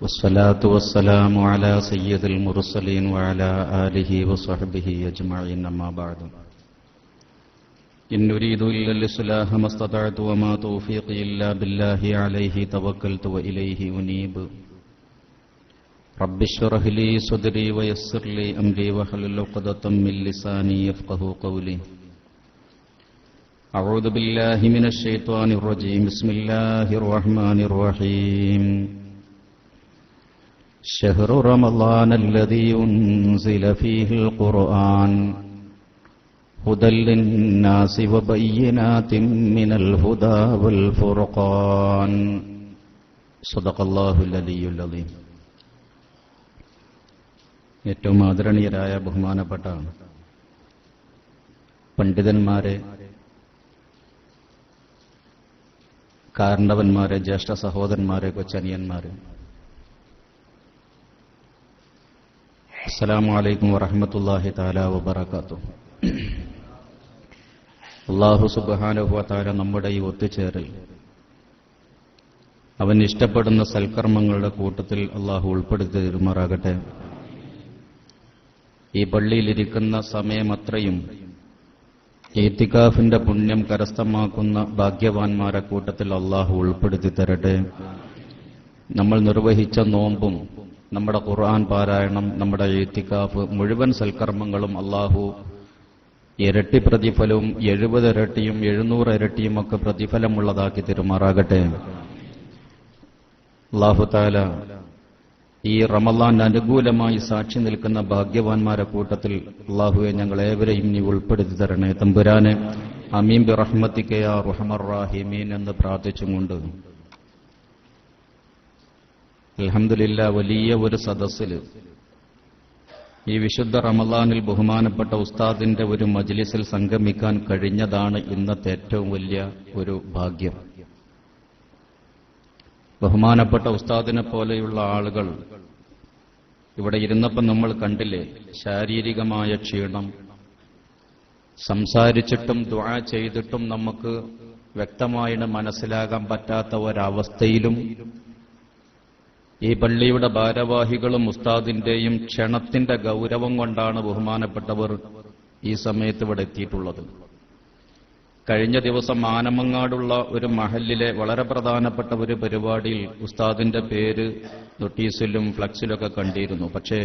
والصلاة والسلام على سيد المرسلين وعلى آله وصحبه أجمعين أما بعد إن نريد إلا الإصلاح ما استطعت وما توفيقي إلا بالله عليه توكلت وإليه أنيب رب اشرح لي صدري ويسر لي أمري واحلل عقدة من لساني يفقهوا قولي أعوذ بالله من الشيطان الرجيم بسم الله الرحمن الرحيم شهر رمضان الذي أنزل فيه القرآن هدى للناس وبينات من الهدى والفرقان صدق الله العلي العظيم. ഏറ്റവും ആദരണീയരായ ബഹുമാനപ്പെട്ട പണ്ഡിതന്മാരെ, കാരണവന്മാരെ, ജ്യേഷ്ഠ സഹോദരന്മാരെ, കൊച്ചനിയന്മാരെ, അസ്സലാമു അലൈക്കും വറഹ്മത്തുള്ളാഹി തആല വബറകാതുഹു. അല്ലാഹു സുബ്ഹാനഹു വ തആല നമ്മുടെ ഈ ഒത്തുചേരൽ അവൻ ഇഷ്ടപ്പെടുന്ന സൽക്കർമ്മങ്ങളുടെ കൂട്ടത്തിൽ അല്ലാഹു ഉൾപ്പെടുത്തി തരുമാറാകട്ടെ. ഈ പള്ളിയിലിരിക്കുന്ന സമയമത്രയും ഇത്തികാഫിന്റെ പുണ്യം കരസ്ഥമാക്കുന്ന ഭാഗ്യവാന്മാരെ കൂട്ടത്തിൽ അല്ലാഹു ഉൾപ്പെടുത്തി തരട്ടെ. നമ്മൾ നിർവഹിച്ച നോമ്പും നമ്മുടെ ഖുർആൻ പാരായണം, നമ്മുടെ ഇത്തികാഫ്, മുഴുവൻ സൽക്കർമ്മങ്ങളും അല്ലാഹു ഇരട്ടി പ്രതിഫലവും 70 ഇരട്ടിയും 700 ഇരട്ടിയും ഒക്കെ പ്രതിഫലമുള്ളതാക്കി തരുമാറാകട്ടെ. അല്ലാഹു തആല ഈ റമളാൻ അനുകൂലമായി സാക്ഷി നിൽക്കുന്ന ഭാഗ്യവാന്മാരെ കൂട്ടത്തിൽ അല്ലാഹുവെ ഞങ്ങളേവരെയും നീ ഉൾപ്പെടുത്തി തരണേ തമ്പുരാനെ. ആമീൻ ബിറഹ്മതിക യാ അർഹമർ റഹീമീൻ എന്ന് പ്രാർത്ഥിച്ചുകൊണ്ട് അൽഹംദുലില്ലാ വലിയ ഒരു സദസ്സിൽ ഈ വിശുദ്ധ റമളാനിൽ ബഹുമാനപ്പെട്ട ഉസ്താദിന്റെ ഒരു മജ്ലിസിൽ സംഗമിക്കാൻ കഴിഞ്ഞതാണ് ഇന്നത്തെ ഏറ്റവും വലിയ ഒരു ഭാഗ്യം. ബഹുമാനപ്പെട്ട ഉസ്താദിനെ പോലെയുള്ള ആളുകൾ ഇവിടെ ഇരുന്നപ്പോൾ നമ്മൾ കണ്ടില്ലേ, ശാരീരികമായ ക്ഷീണം, സംസാരിച്ചിട്ടും ദുആ ചെയ്തിട്ടും നമുക്ക് വ്യക്തമായിട്ട് മനസ്സിലാകാൻ പറ്റാത്ത ഒരവസ്ഥയിലും ഈ പള്ളിയുടെ ഭാരവാഹികളും ഉസ്താദിന്റെയും ക്ഷണത്തിന്റെ ഗൗരവം കൊണ്ടാണ് ബഹുമാനപ്പെട്ടവർ ഈ സമയത്ത് ഇവിടെ എത്തിയിട്ടുള്ളത്. കഴിഞ്ഞ ദിവസം ആനമങ്ങാടുള്ള ഒരു മഹല്ലിലെ വളരെ പ്രധാനപ്പെട്ട ഒരു പരിപാടിയിൽ ഉസ്താദിന്റെ പേര് നോട്ടീസിലും ഫ്ലക്സിലൊക്കെ കണ്ടിരുന്നു. പക്ഷേ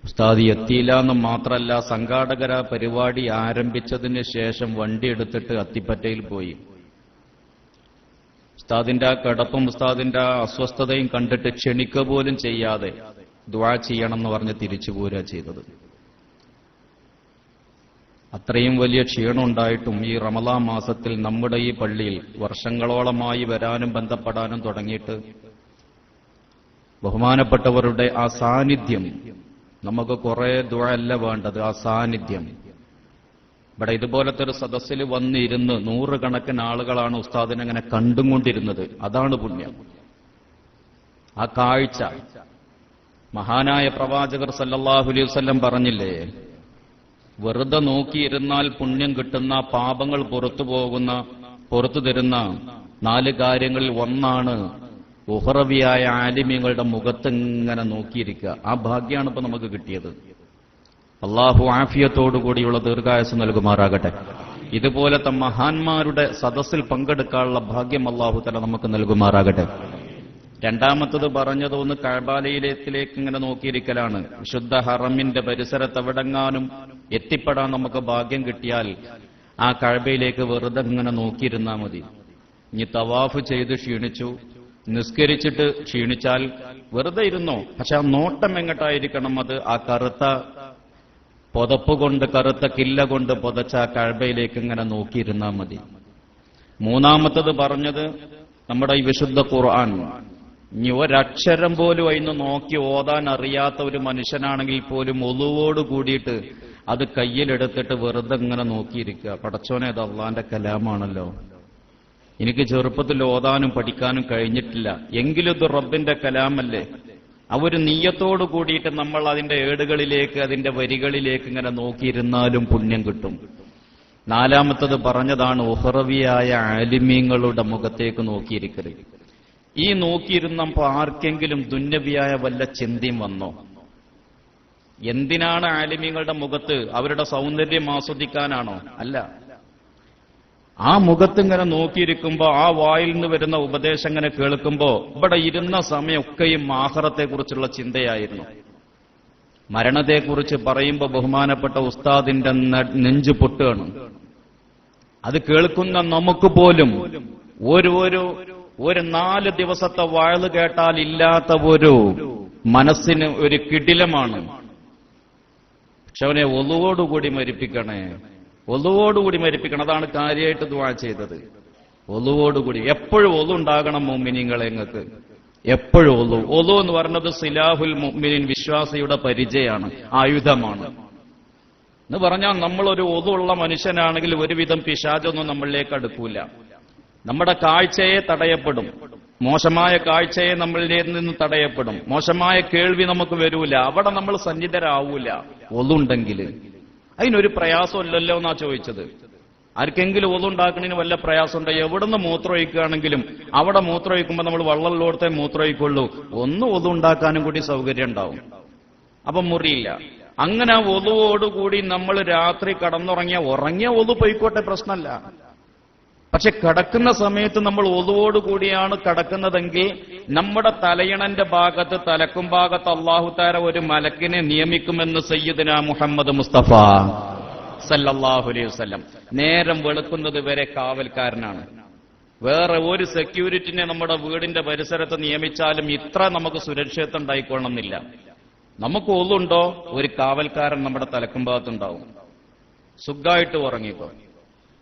ഉസ്താദ് എത്തിയില്ല എന്ന് മാത്രമല്ല, സംഘാടകർ ആ പരിപാടി ആരംഭിച്ചതിന് ശേഷം വണ്ടി എടുത്തിട്ട് അത്തിപ്പറ്റയിൽ പോയി. ഉസ്താദിന്റെ ആ കിടപ്പും ഉസ്താദിന്റെ ആ അസ്വസ്ഥതയും കണ്ടിട്ട് ക്ഷണിക്കുക പോലും ചെയ്യാതെ ദുആ ചെയ്യണം എന്ന് പറഞ്ഞ് തിരിച്ചു പോരുക ചെയ്തത്. അത്രയും വലിയ ക്ഷീണം ഉണ്ടായിട്ടും ഈ റമളാൻ മാസത്തിൽ നമ്മുടെ ഈ പള്ളിയിൽ വർഷങ്ങളോളമായി വരാനും ബന്ധപ്പെടാനും തുടങ്ങിയിട്ട് ബഹുമാനപ്പെട്ടവരുടെ ആ സാന്നിധ്യം, നമുക്ക് കുറെ ദുആ അല്ല വേണ്ടത്, ആ സാന്നിധ്യം. ഇവിടെ ഇതുപോലത്തെ ഒരു സദസ്സിൽ വന്നിരുന്ന് 100 കണക്കിന് ആളുകളാണ് ഉസ്താദിനെ അങ്ങനെ കണ്ടുകൊണ്ടിരുന്നത്. അതാണ് പുണ്യം. ആ കാഴ്ച മഹാനായ പ്രവാചകർ സല്ലല്ലാഹു അലൈഹി വസല്ലം പറഞ്ഞില്ലേ, വെറുതെ നോക്കിയിരുന്നാൽ പുണ്യം കിട്ടുന്ന, പാപങ്ങൾ പുറത്തു തരുന്ന 4 കാര്യങ്ങളിൽ ഒന്നാണ് ഉഹ്റവിയായ ആലിമീങ്ങളുടെ മുഖത്ത് ഇങ്ങനെ നോക്കിയിരിക്കുക. ആ ഭാഗ്യമാണ് ഇപ്പൊ നമുക്ക് കിട്ടിയത്. അള്ളാഹു ആഫിയത്തോടുകൂടിയുള്ള ദീർഘായുസ്സ് നൽകുമാറാകട്ടെ. ഇതുപോലത്തെ മഹാന്മാരുടെ സദസ്സിൽ പങ്കെടുക്കാനുള്ള ഭാഗ്യം അള്ളാഹു തആല നമുക്ക് നൽകുമാറാകട്ടെ. രണ്ടാമത്തത് പറഞ്ഞതൊന്ന് കഅബാലയത്തിലേക്ക് ഇങ്ങനെ നോക്കിയിരിക്കലാണ്. വിശുദ്ധ ഹറമിന്റെ പരിസരത്ത് എവിടെങ്ങാനും എത്തിപ്പെടാൻ നമുക്ക് ഭാഗ്യം കിട്ടിയാൽ ആ കഅബയിലേക്ക് വെറുതെ ഇങ്ങനെ നോക്കിയിരുന്നാൽ മതി. ഇനി തവാഫ് ചെയ്ത് ക്ഷീണിച്ചു, നിസ്കരിച്ചിട്ട് ക്ഷീണിച്ചാൽ വെറുതെ ഇരുന്നോ, പക്ഷെ ആ നോട്ടം എങ്ങോട്ടായിരിക്കണം? അത് ആ കറുത്ത പുതപ്പുകൊണ്ട്, കറുത്ത കില്ല കൊണ്ട് പുതച്ച ആ കഅബയിലേക്ക് ഇങ്ങനെ നോക്കിയിരുന്നാൽ മതി. മൂന്നാമത്തത് പറഞ്ഞത് നമ്മുടെ ഈ വിശുദ്ധ ഖുർആൻ. ഇനി ഒരക്ഷരം പോലും അതിന് നോക്കി ഓതാൻ അറിയാത്ത ഒരു മനുഷ്യനാണെങ്കിൽ പോലും ഒളുവോട് കൂടിയിട്ട് അത് കയ്യിലെടുത്തിട്ട് വെറുതെ ഇങ്ങനെ നോക്കിയിരിക്കുക. പടച്ചോനെ, അത് അള്ളാന്റെ കലാമാണല്ലോ, എനിക്ക് ചെറുപ്പത്തിൽ ഓതാനും പഠിക്കാനും കഴിഞ്ഞിട്ടില്ല, എങ്കിലും ഇത് റബ്ബിന്റെ കലാമല്ലേ. ആ ഒരു നീയത്തോട് കൂടിയിട്ട് നമ്മൾ അതിന്റെ ഏടുകളിലേക്ക്, അതിന്റെ വരികളിലേക്ക് ഇങ്ങനെ നോക്കിയിരുന്നാലും പുണ്യം കിട്ടും. നാലാമത്തത് പറഞ്ഞതാണ് ഉഹ്റവിയായ ആലിമീങ്ങളുടെ മുഖത്തേക്ക് നോക്കിയിരിക്കരുത്. ഈ നോക്കിയിരുന്നപ്പോ ആർക്കെങ്കിലും ദുന്യവിയായ വല്ല ചിന്തയും വന്നോ? എന്തിനാണ് ആലിമീങ്ങളുടെ മുഖത്ത്? അവരുടെ സൗന്ദര്യം ആസ്വദിക്കാനാണോ? അല്ല. ആ മുഖത്ത് ഇങ്ങനെ നോക്കിയിരിക്കുമ്പോ, ആ വായിൽ നിന്ന് വരുന്ന ഉപദേശം ഇങ്ങനെ കേൾക്കുമ്പോ, ഇവിടെ ഇരുന്ന സമയമൊക്കെയും ആഖിറത്തെക്കുറിച്ചുള്ള ചിന്തയായിരുന്നു. മരണത്തെക്കുറിച്ച് പറയുമ്പോൾ ബഹുമാനപ്പെട്ട ഉസ്താദിന്റെ നെഞ്ചു പൊട്ടുകയാണ്. അത് കേൾക്കുന്ന നമുക്ക് പോലും ഒരു 4 ദിവസത്തെ വഅള് കേട്ടാൽ ഇല്ലാത്ത ഒരു മനസ്സിന് ഒരു കിടിലമാണ്. പക്ഷെ അവനെ ഒളുവോടുകൂടി മരിപ്പിക്കണേ, ഒളുവോടുകൂടി മരിപ്പിക്കണം. അതാണ് കാര്യമായിട്ട് ദുആ ചെയ്തത്. ഒളുവോടുകൂടി എപ്പോഴും ഒളു ഉണ്ടാകണം മുഅ്മിനീങ്ങളെ. നിങ്ങൾക്ക് എപ്പോഴും ഒളു എന്ന് പറഞ്ഞത് സിലാഹുൽ മുഅ്മിനീൻ, വിശ്വാസിയുടെ പരിചയമാണ്, ആയുധമാണ് എന്ന് പറഞ്ഞാൽ നമ്മളൊരു ഒളുള്ള മനുഷ്യനാണെങ്കിൽ ഒരുവിധം പിശാചൊന്നും നമ്മളിലേക്ക് അടുക്കൂല. നമ്മുടെ കാഴ്ചയെ തടയപ്പെടും, മോശമായ കാഴ്ചയെ നമ്മളിൽ നിന്ന് തടയപ്പെടും, മോശമായ കേൾവി നമുക്ക് വരൂല. അവിടെ നമ്മൾ സന്നിധരാവൂല ഒളുണ്ടെങ്കിൽ. അതിനൊരു പ്രയാസമില്ലല്ലോ എന്നാ ചോദിച്ചത്. ആർക്കെങ്കിലും ഒളുണ്ടാക്കുന്നതിന് വല്ല പ്രയാസമുണ്ടോ? എവിടുന്ന് മൂത്രമൊഴിക്കുകയാണെങ്കിലും അവിടെ മൂത്രമൊഴിക്കുമ്പോൾ നമ്മൾ വള്ളമുള്ളോടത്തെ മൂത്രമൊഴിക്കുള്ളൂ. ഒന്ന് ഒളുണ്ടാക്കാനും കൂടി സൗകര്യം ഉണ്ടാവും, അപ്പം മുറിയില്ല. അങ്ങനെ ആ ഒളുവോടുകൂടി നമ്മൾ രാത്രി ഉറങ്ങിയ ഒളു പോയിക്കോട്ടെ, പ്രശ്നമല്ല. പക്ഷെ കിടക്കുന്ന സമയത്ത് നമ്മൾ ഒളുവോടുകൂടിയാണ് കിടക്കുന്നതെങ്കിൽ നമ്മുടെ തലയിണന്റെ ഭാഗത്ത്, തലക്കും ഭാഗത്ത് അല്ലാഹു തആല ഒരു മലക്കിനെ നിയമിക്കുമെന്ന് സയ്യിദുനാ മുഹമ്മദ് മുസ്തഫ സല്ലല്ലാഹു അലൈഹി വസല്ലം. നേരം വെളുക്കുന്നത് വരെ കാവൽക്കാരനാണ്. വേറെ ഒരു സെക്യൂരിറ്റിനെ നമ്മുടെ വീടിന്റെ പരിസരത്ത് നിയമിച്ചാലും ഇത്ര നമുക്ക് സുരക്ഷിതത്വം ഉണ്ടായിക്കൊള്ളണമെന്നില്ല. നമുക്ക് ഒളുണ്ടോ, ഒരു കാവൽക്കാരൻ നമ്മുടെ തലക്കും ഭാഗത്തുണ്ടാവും. സുഖമായിട്ട് ഉറങ്ങിക്കോ.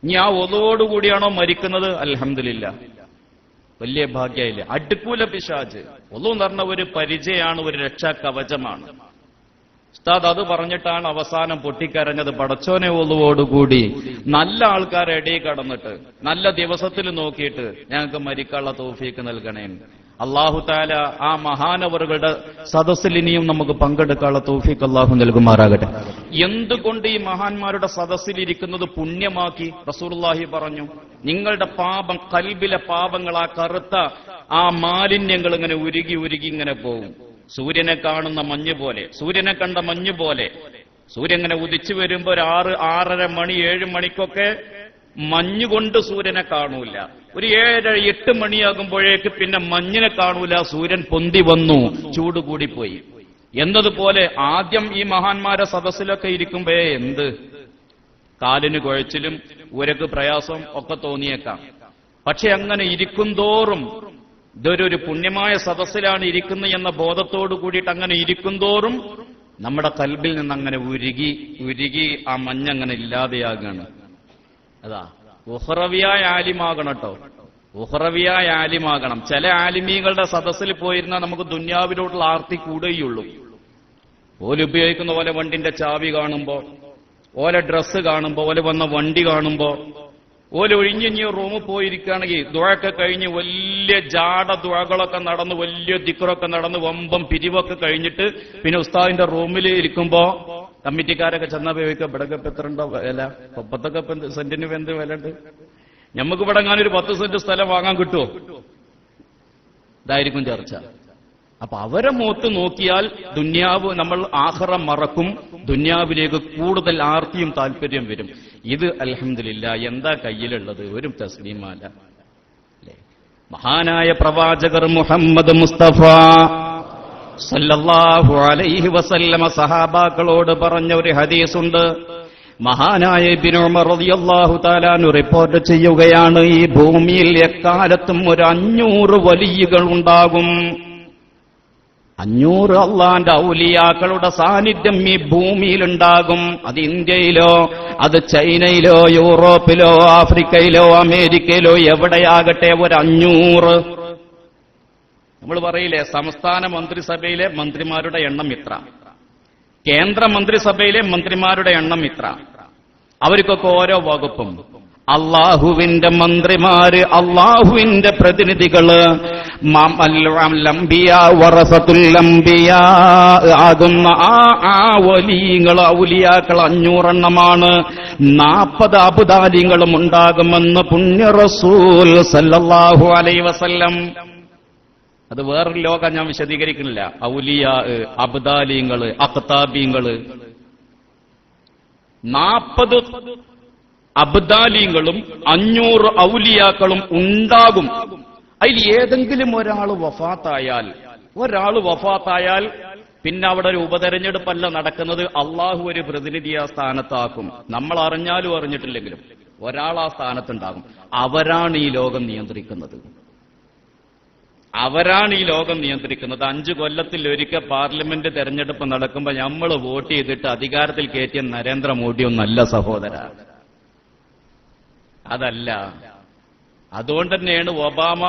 ഇനി ആ ഒളുവോടുകൂടിയാണോ മരിക്കുന്നത്, അൽഹംദുലില്ലാ, വലിയ ഭാഗ്യമില്ല. അടുക്കൂല പിശാച്. ഒളു എന്ന് പറഞ്ഞ ഒരു പരിചയമാണ്, ഒരു രക്ഷാ കവചമാണ്. ഉസ്താദ് അത് പറഞ്ഞിട്ടാണ് അവസാനം പൊട്ടിക്കരഞ്ഞത്. പടച്ചോനെ ഒളുവോടുകൂടി നല്ല ആൾക്കാരെ ഇടയിൽ കടന്നിട്ട് നല്ല ദിവസത്തിൽ നോക്കിയിട്ട് ഞങ്ങൾക്ക് മരിക്കാനുള്ള തൗഫീക്ക് നൽകണേ. അല്ലാഹു തആല ആ മഹാനവറുകളുടെ സദസ്സിൽ ഇനിയും നമുക്ക് പങ്കെടുക്കാനുള്ള തൗഫീക്ക് അല്ലാഹു നൽകുമാറാകട്ടെ. എന്തുകൊണ്ട് ഈ മഹാന്മാരുടെ സദസ്സിൽ ഇരിക്കുന്നത് പുണ്യമാക്കി റസൂലുള്ളാഹി പറഞ്ഞു? നിങ്ങളുടെ പാപം, കൽബിലെ പാപങ്ങൾ, ആ കറുത്ത ആ മാലിന്യങ്ങൾ ഇങ്ങനെ ഉരുകി ഉരുകി ഇങ്ങനെ പോകും. സൂര്യനെ കാണുന്ന മഞ്ഞ് പോലെ, സൂര്യനെ കണ്ട മഞ്ഞ് പോലെ. സൂര്യൻ ഇങ്ങനെ ഉദിച്ചു വരുമ്പോ ഒരു 6, 6:30 മണി, 7 മണിക്കൊക്കെ മഞ്ഞുകൊണ്ട് സൂര്യനെ കാണൂല. ഒരു 7, 8 മണിയാകുമ്പോഴേക്ക് പിന്നെ മഞ്ഞിനെ കാണൂല. സൂര്യൻ പൊന്തി വന്നു, ചൂട് കൂടിപ്പോയി എന്നതുപോലെ ആദ്യം ഈ മഹാന്മാരെ സദസ്സിലൊക്കെ ഇരിക്കുമ്പോ എന്ത് കാലിന് കുഴച്ചിലും ഉരക്ക് പ്രയാസം ഒക്കെ തോന്നിയേക്കാം. പക്ഷെ അങ്ങനെ ഇരിക്കും തോറും ഇതൊരു പുണ്യമായ സദസ്സിലാണ് ഇരിക്കുന്നത് എന്ന ബോധത്തോടു കൂടിയിട്ട് അങ്ങനെ ഇരിക്കും തോറും നമ്മുടെ കൽബിൽ നിന്ന് അങ്ങനെ ഉരുകി ഉരുകി ആ മഞ്ഞങ്ങനെ ഇല്ലാതെയാകാണ്. അതാ ഉഖ്റവിയായ ആലിമാകണം കേട്ടോ, ഉഖ്റവിയായ ആലിമാകണം. ചില ആലിമീങ്ങളുടെ സദസ്സിൽ പോയിരുന്നാൽ നമുക്ക് ദുന്യാവിലോട്ടുള്ള ആർത്തി കൂടുകയുള്ളൂ. ഓല് ഉപയോഗിക്കുന്ന പോലെ വണ്ടിന്റെ ചാവി കാണുമ്പോ, ഓലെ ഡ്രസ്സ് കാണുമ്പോ, ഓല് വന്ന വണ്ടി കാണുമ്പോ, ഓല് ഒഴിഞ്ഞിഞ്ഞ് റൂമിൽ പോയിരിക്കുകയാണെങ്കിൽ ദുആക്കെ കഴിഞ്ഞ് വലിയ ജാട ദുആകളൊക്കെ നടന്ന്, വലിയ ദിക്റൊക്കെ നടന്ന്, വമ്പം പിരിവൊക്കെ കഴിഞ്ഞിട്ട് പിന്നെ ഉസ്താദിന്റെ റൂമിൽ ഇരിക്കുമ്പോ കമ്മിറ്റിക്കാരൊക്കെ ചെന്നാ ഉപയോഗിക്കുക, ഇവിടെ എത്ര ഉണ്ടോ വില, 10 സെന്റിന് എന്ത് വില ഉണ്ട്, ഞമ്മക്ക് ഇവിടെ എങ്ങാനൊരു 10 സെന്റ് സ്ഥലം വാങ്ങാൻ കിട്ടുമോ? ഇതായിരിക്കും ചർച്ച. അപ്പൊ അവരെ മുഖത്ത് നോക്കിയാൽ ദുന്യാവ്, നമ്മൾ ആഖിറ മറക്കും, ദുന്യാവിലേക്ക് കൂടുതൽ ആർത്തിയും താല്പര്യം വരും. ഇത് അൽഹംദുലില്ലാ എന്താ കയ്യിലുള്ളത്? ഒരു തസ്ബീഹ്മാല. മഹാനായ പ്രവാചകർ മുഹമ്മദ് മുസ്തഫ സല്ലല്ലാഹു അലൈഹി വസല്ലമ സഹാബാക്കളോട് പറഞ്ഞ ഒരു ഹദീസുണ്ട്. മഹാനായ ഇബ്നു ഉമർ റളിയല്ലാഹു തആല അൻഹു റിപ്പോർട്ട് ചെയ്യുകയാണ്, ഈ ഭൂമിയിൽ എക്കാലത്തും ഒരു 500 വലിയകൾ ഉണ്ടാകും. 500 അള്ളാന്റെ ഔലിയാക്കളുടെ സാന്നിധ്യം ഈ ഭൂമിയിലുണ്ടാകും. അത് ഇന്ത്യയിലോ, അത് ചൈനയിലോ, യൂറോപ്പിലോ, ആഫ്രിക്കയിലോ, അമേരിക്കയിലോ എവിടെയാകട്ടെ, ഒരു 500. നമ്മൾ പറയില്ലേ, സംസ്ഥാന മന്ത്രിസഭയിലെ മന്ത്രിമാരുടെ എണ്ണം ഇത്ര, കേന്ദ്ര മന്ത്രിസഭയിലെ മന്ത്രിമാരുടെ എണ്ണം ഇത്ര, അവർക്കൊക്കെ ഓരോ വകുപ്പും. അള്ളാഹുവിന്റെ മന്ത്രിമാര്, അള്ളാഹുവിന്റെ പ്രതിനിധികള്, ആകുന്ന ആ വലിയങ്ങൾ, ഔലിയാക്കൾ 500 എണ്ണമാണ്. 40 അബ്ദാലികളും ഉണ്ടാകുമെന്ന് പുണ്യ റസൂൽ സല്ലല്ലാഹു അലൈഹി വസല്ലം. അത് വേറൊരു ലോകം ഞാൻ വിശദീകരിക്കുന്നില്ല. ഔലിയാ, അബ്ദാലീങ്ങള്, അഖ്താബീങ്ങള്, 40 അബ്ദാലീങ്ങളും 500 ഔലിയാക്കളും ഉണ്ടാകും. അതിൽ ഏതെങ്കിലും ഒരാൾ വഫാത്തായാൽ പിന്നെ അവിടെ ഒരു ഉപതെരഞ്ഞെടുപ്പല്ല നടക്കുന്നത്. അള്ളാഹു ഒരു പ്രതിനിധിയെ ആ സ്ഥാനത്താക്കും. നമ്മൾ അറിഞ്ഞാലും അറിഞ്ഞിട്ടില്ലെങ്കിലും ഒരാൾ ആ സ്ഥാനത്തുണ്ടാകും. അവരാണ് ഈ ലോകം നിയന്ത്രിക്കുന്നത്. 5 കൊല്ലത്തിൽ ഒരിക്കൽ പാർലമെന്റ് തെരഞ്ഞെടുപ്പ് നടക്കുമ്പോൾ നമ്മൾ വോട്ട് ചെയ്തിട്ട് അധികാരത്തിൽ കയറ്റിയ നരേന്ദ്രമോദിയൊന്നല്ല സഹോദര, അതല്ല. അതുകൊണ്ട് തന്നെയാണ് ഒബാമ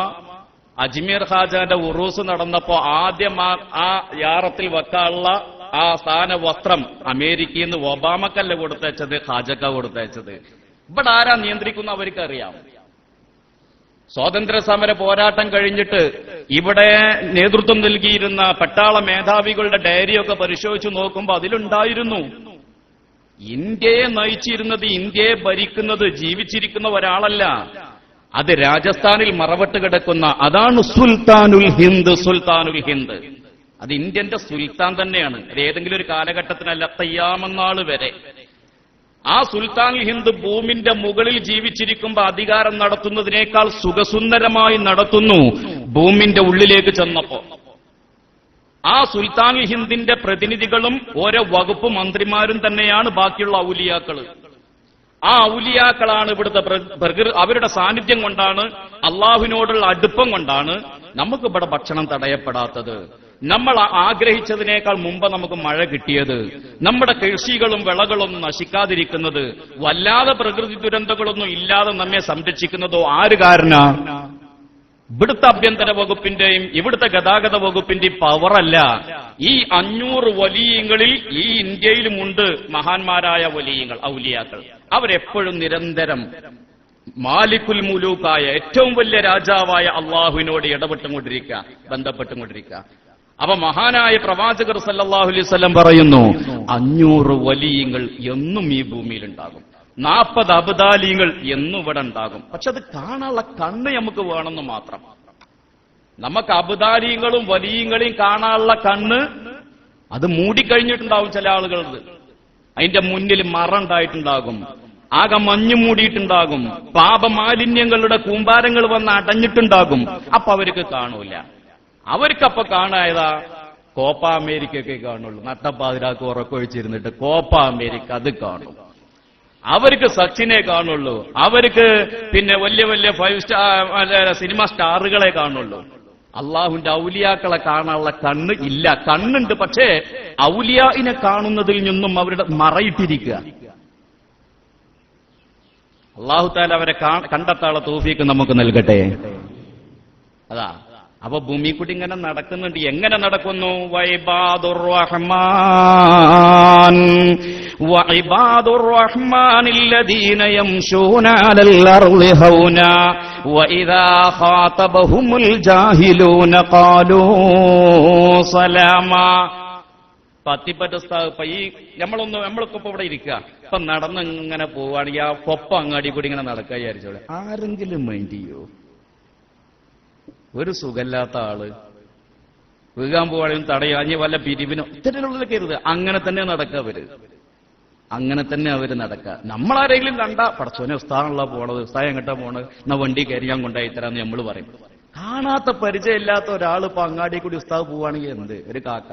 അജ്മീർ ഖാജാന്റെ ഉറൂസ് നടന്നപ്പോ ആദ്യം ആ യാറത്തിൽ വെക്കാനുള്ള ആ സ്ഥാന വസ്ത്രം അമേരിക്കയിൽ നിന്ന് ഒബാമക്കല്ല കൊടുത്തയച്ചത്, ഖാജക്ക കൊടുത്തയച്ചത്. ഇവിടെ ആരാ നിയന്ത്രിക്കുന്ന അവർക്കറിയാം. സ്വാതന്ത്ര്യ സമര പോരാട്ടം കഴിഞ്ഞിട്ട് ഇവിടെ നേതൃത്വം നൽകിയിരുന്ന പട്ടാള മേധാവികളുടെ ഡയറിയൊക്കെ പരിശോധിച്ചു നോക്കുമ്പോൾ അതിലുണ്ടായിരുന്നു ഇന്ത്യയെ നയിച്ചിരുന്നത്, ഇന്ത്യയെ ഭരിക്കുന്നത് ജീവിച്ചിരിക്കുന്ന ഒരാളല്ല, അത് രാജസ്ഥാനിൽ മറവട്ട് കിടക്കുന്ന അതാണ് സുൽത്താനുൽ ഹിന്ദ്. അത് ഇന്ത്യന്റെ സുൽത്താൻ തന്നെയാണ്. അത് ഏതെങ്കിലും ഒരു കാലഘട്ടത്തിനല്ല, തയ്യാമെന്നാൾ വരെ ആ സുൽത്താനുൽ ഹിന്ദ് ഭൂമിന്റെ മുകളിൽ ജീവിച്ചിരിക്കുമ്പോൾ അധികാരം നടത്തുന്നതിനേക്കാൾ സുഖസുന്ദരമായി നടത്തുന്നു ഭൂമിന്റെ ഉള്ളിലേക്ക് ചെന്നപ്പോ. ആ സുൽത്താനുൽ ഹിന്ദിന്റെ പ്രതിനിധികളും ഓരോ വകുപ്പ് മന്ത്രിമാരും തന്നെയാണ് ബാക്കിയുള്ള ഔലിയാക്കള്. ആ ഔലിയാക്കളാണ് ഇവിടുത്തെ അവരുടെ സാന്നിധ്യം കൊണ്ടാണ്, അള്ളാഹുവിനോടുള്ള അടുപ്പം കൊണ്ടാണ് നമുക്ക് ഇവിടെ ഭക്ഷണം തടയപ്പെടാത്തത്. നമ്മൾ ആഗ്രഹിച്ചതിനേക്കാൾ മുമ്പ് നമുക്ക് മഴ കിട്ടിയത്, നമ്മുടെ കൃഷികളും വിളകളും നശിക്കാതിരിക്കുന്നത്, വല്ലാതെ പ്രകൃതി ദുരന്തങ്ങളൊന്നും ഇല്ലാതെ നമ്മെ സംരക്ഷിക്കുന്നതോ ആര് കാരണ? ഇവിടുത്തെ ആഭ്യന്തര വകുപ്പിന്റെയും ഇവിടുത്തെ ഗതാഗത വകുപ്പിന്റെയും പവറല്ല. ഈ 500 വലിയങ്ങളിൽ ഈ ഇന്ത്യയിലുമുണ്ട് മഹാന്മാരായ വലിയങ്ങൾ, ഔലിയാക്കൾ. അവരെപ്പോഴും നിരന്തരം മാലിക്കുൽ മുലൂക്കായ ഏറ്റവും വലിയ രാജാവായ അള്ളാഹുവിനോട് ഇടപെട്ടുകൊണ്ടിരിക്കുക, ബന്ധപ്പെട്ടുകൊണ്ടിരിക്കുക. അപ്പൊ മഹാനായ പ്രവാചകർ സല്ലല്ലാഹു അലൈഹി വസല്ലം പറയുന്നു, 500 വലിയങ്ങൾ എന്നും ഈ ഭൂമിയിലുണ്ടാകും, 40 അബ്ദാലീങ്ങൾ എന്നും ഇവിടെ ഉണ്ടാകും. പക്ഷെ അത് കാണാനുള്ള കണ്ണ് നമുക്ക് വേണമെന്ന് മാത്രം. നമുക്ക് അബ്ദാലീങ്ങളും വലിയങ്ങളെയും കാണാനുള്ള കണ്ണ് അത് മൂടിക്കഴിഞ്ഞിട്ടുണ്ടാവും. ചില ആളുകളത് അതിന്റെ മുന്നിൽ മറ ഉണ്ടായിട്ടുണ്ടാകും, ആകെ മഞ്ഞു മൂടിയിട്ടുണ്ടാകും, പാപമാലിന്യങ്ങളുടെ കൂമ്പാരങ്ങൾ വന്ന് അടഞ്ഞിട്ടുണ്ടാകും. അപ്പൊ അവർക്ക് കാണൂല. അവർക്കപ്പൊ കാണായതാ കോപ്പ അമേരിക്കയൊക്കെ കാണുള്ളൂ. നട്ടപ്പാതിരാക്ക് ഉറക്കൊഴിച്ചിരുന്നിട്ട് കോപ്പ അമേരിക്ക അത് കാണും. അവർക്ക് സച്ചിനെ കാണുള്ളൂ. അവർക്ക് പിന്നെ വലിയ വലിയ 5 സ്റ്റാർ സിനിമ സ്റ്റാറുകളെ കാണുള്ളൂ. അള്ളാഹുവിന്റെ ഔലിയാക്കളെ കാണാനുള്ള കണ്ണ് ഇല്ല. കണ്ണുണ്ട്, പക്ഷേ ഔലിയായിനെ കാണുന്നതിൽ നിന്നും അവരുടെ മറയിട്ടിരിക്കുക. അള്ളാഹു തആല അവരെ കണ്ടെത്താനുള്ള തൗഫീക്ക് നമുക്ക് നൽകട്ടെ. അതാ അപ്പൊ ഭൂമി കൂടി ഇങ്ങനെ നടക്കുന്നുണ്ട്. എങ്ങനെ നടക്കുന്നു? വഇബാദുർ റഹ്മാനില്ലദീന യംശൂന അലൽ അർളി ഹൗനാ വഇദാ ഖാതബഹുമുൽ ജാഹിലൂന ഖാലൂ സലാമാ. പത്തിപ്പറ്റ ഈ നമ്മളൊക്കെ ഇപ്പൊ ഇവിടെ ഇരിക്കുക, ഇപ്പൊ നടന്നിങ്ങനെ പോവുകയാണെങ്കിൽ ആ കൊപ്പ അങ്ങാടി കൂടി ഇങ്ങനെ നടക്കുക വിചാരിച്ചോളെ, ആരെങ്കിലും മൈൻഡ് ചെയ്യോ? ഒരു സുഖമില്ലാത്ത ആള് വീകാൻ പോവാണെങ്കിൽ തടയോ, അഞ്ഞ് വല്ല പിരിവിനോ ഇത്തരത്തിലുള്ള കരുത്. അങ്ങനെ തന്നെ നടക്കുക അവര് നടക്കുക. നമ്മളാരെങ്കിലും കണ്ട പടച്ചോനെ ഉസ്താദാണല്ലോ പോണത്, ഉസ്താദ് എങ്ങോട്ടാ പോണത്, എന്നാ വണ്ടി കയറി ഞാൻ കൊണ്ടായി തരാന്ന് നമ്മൾ പറയും. കാണാത്ത പരിചയമില്ലാത്ത ഒരാൾ ഇപ്പൊ അങ്ങാടി കൂടി ഉസ്താദ് പോവാണെങ്കിൽ എന്ത് ഒരു കാക്ക.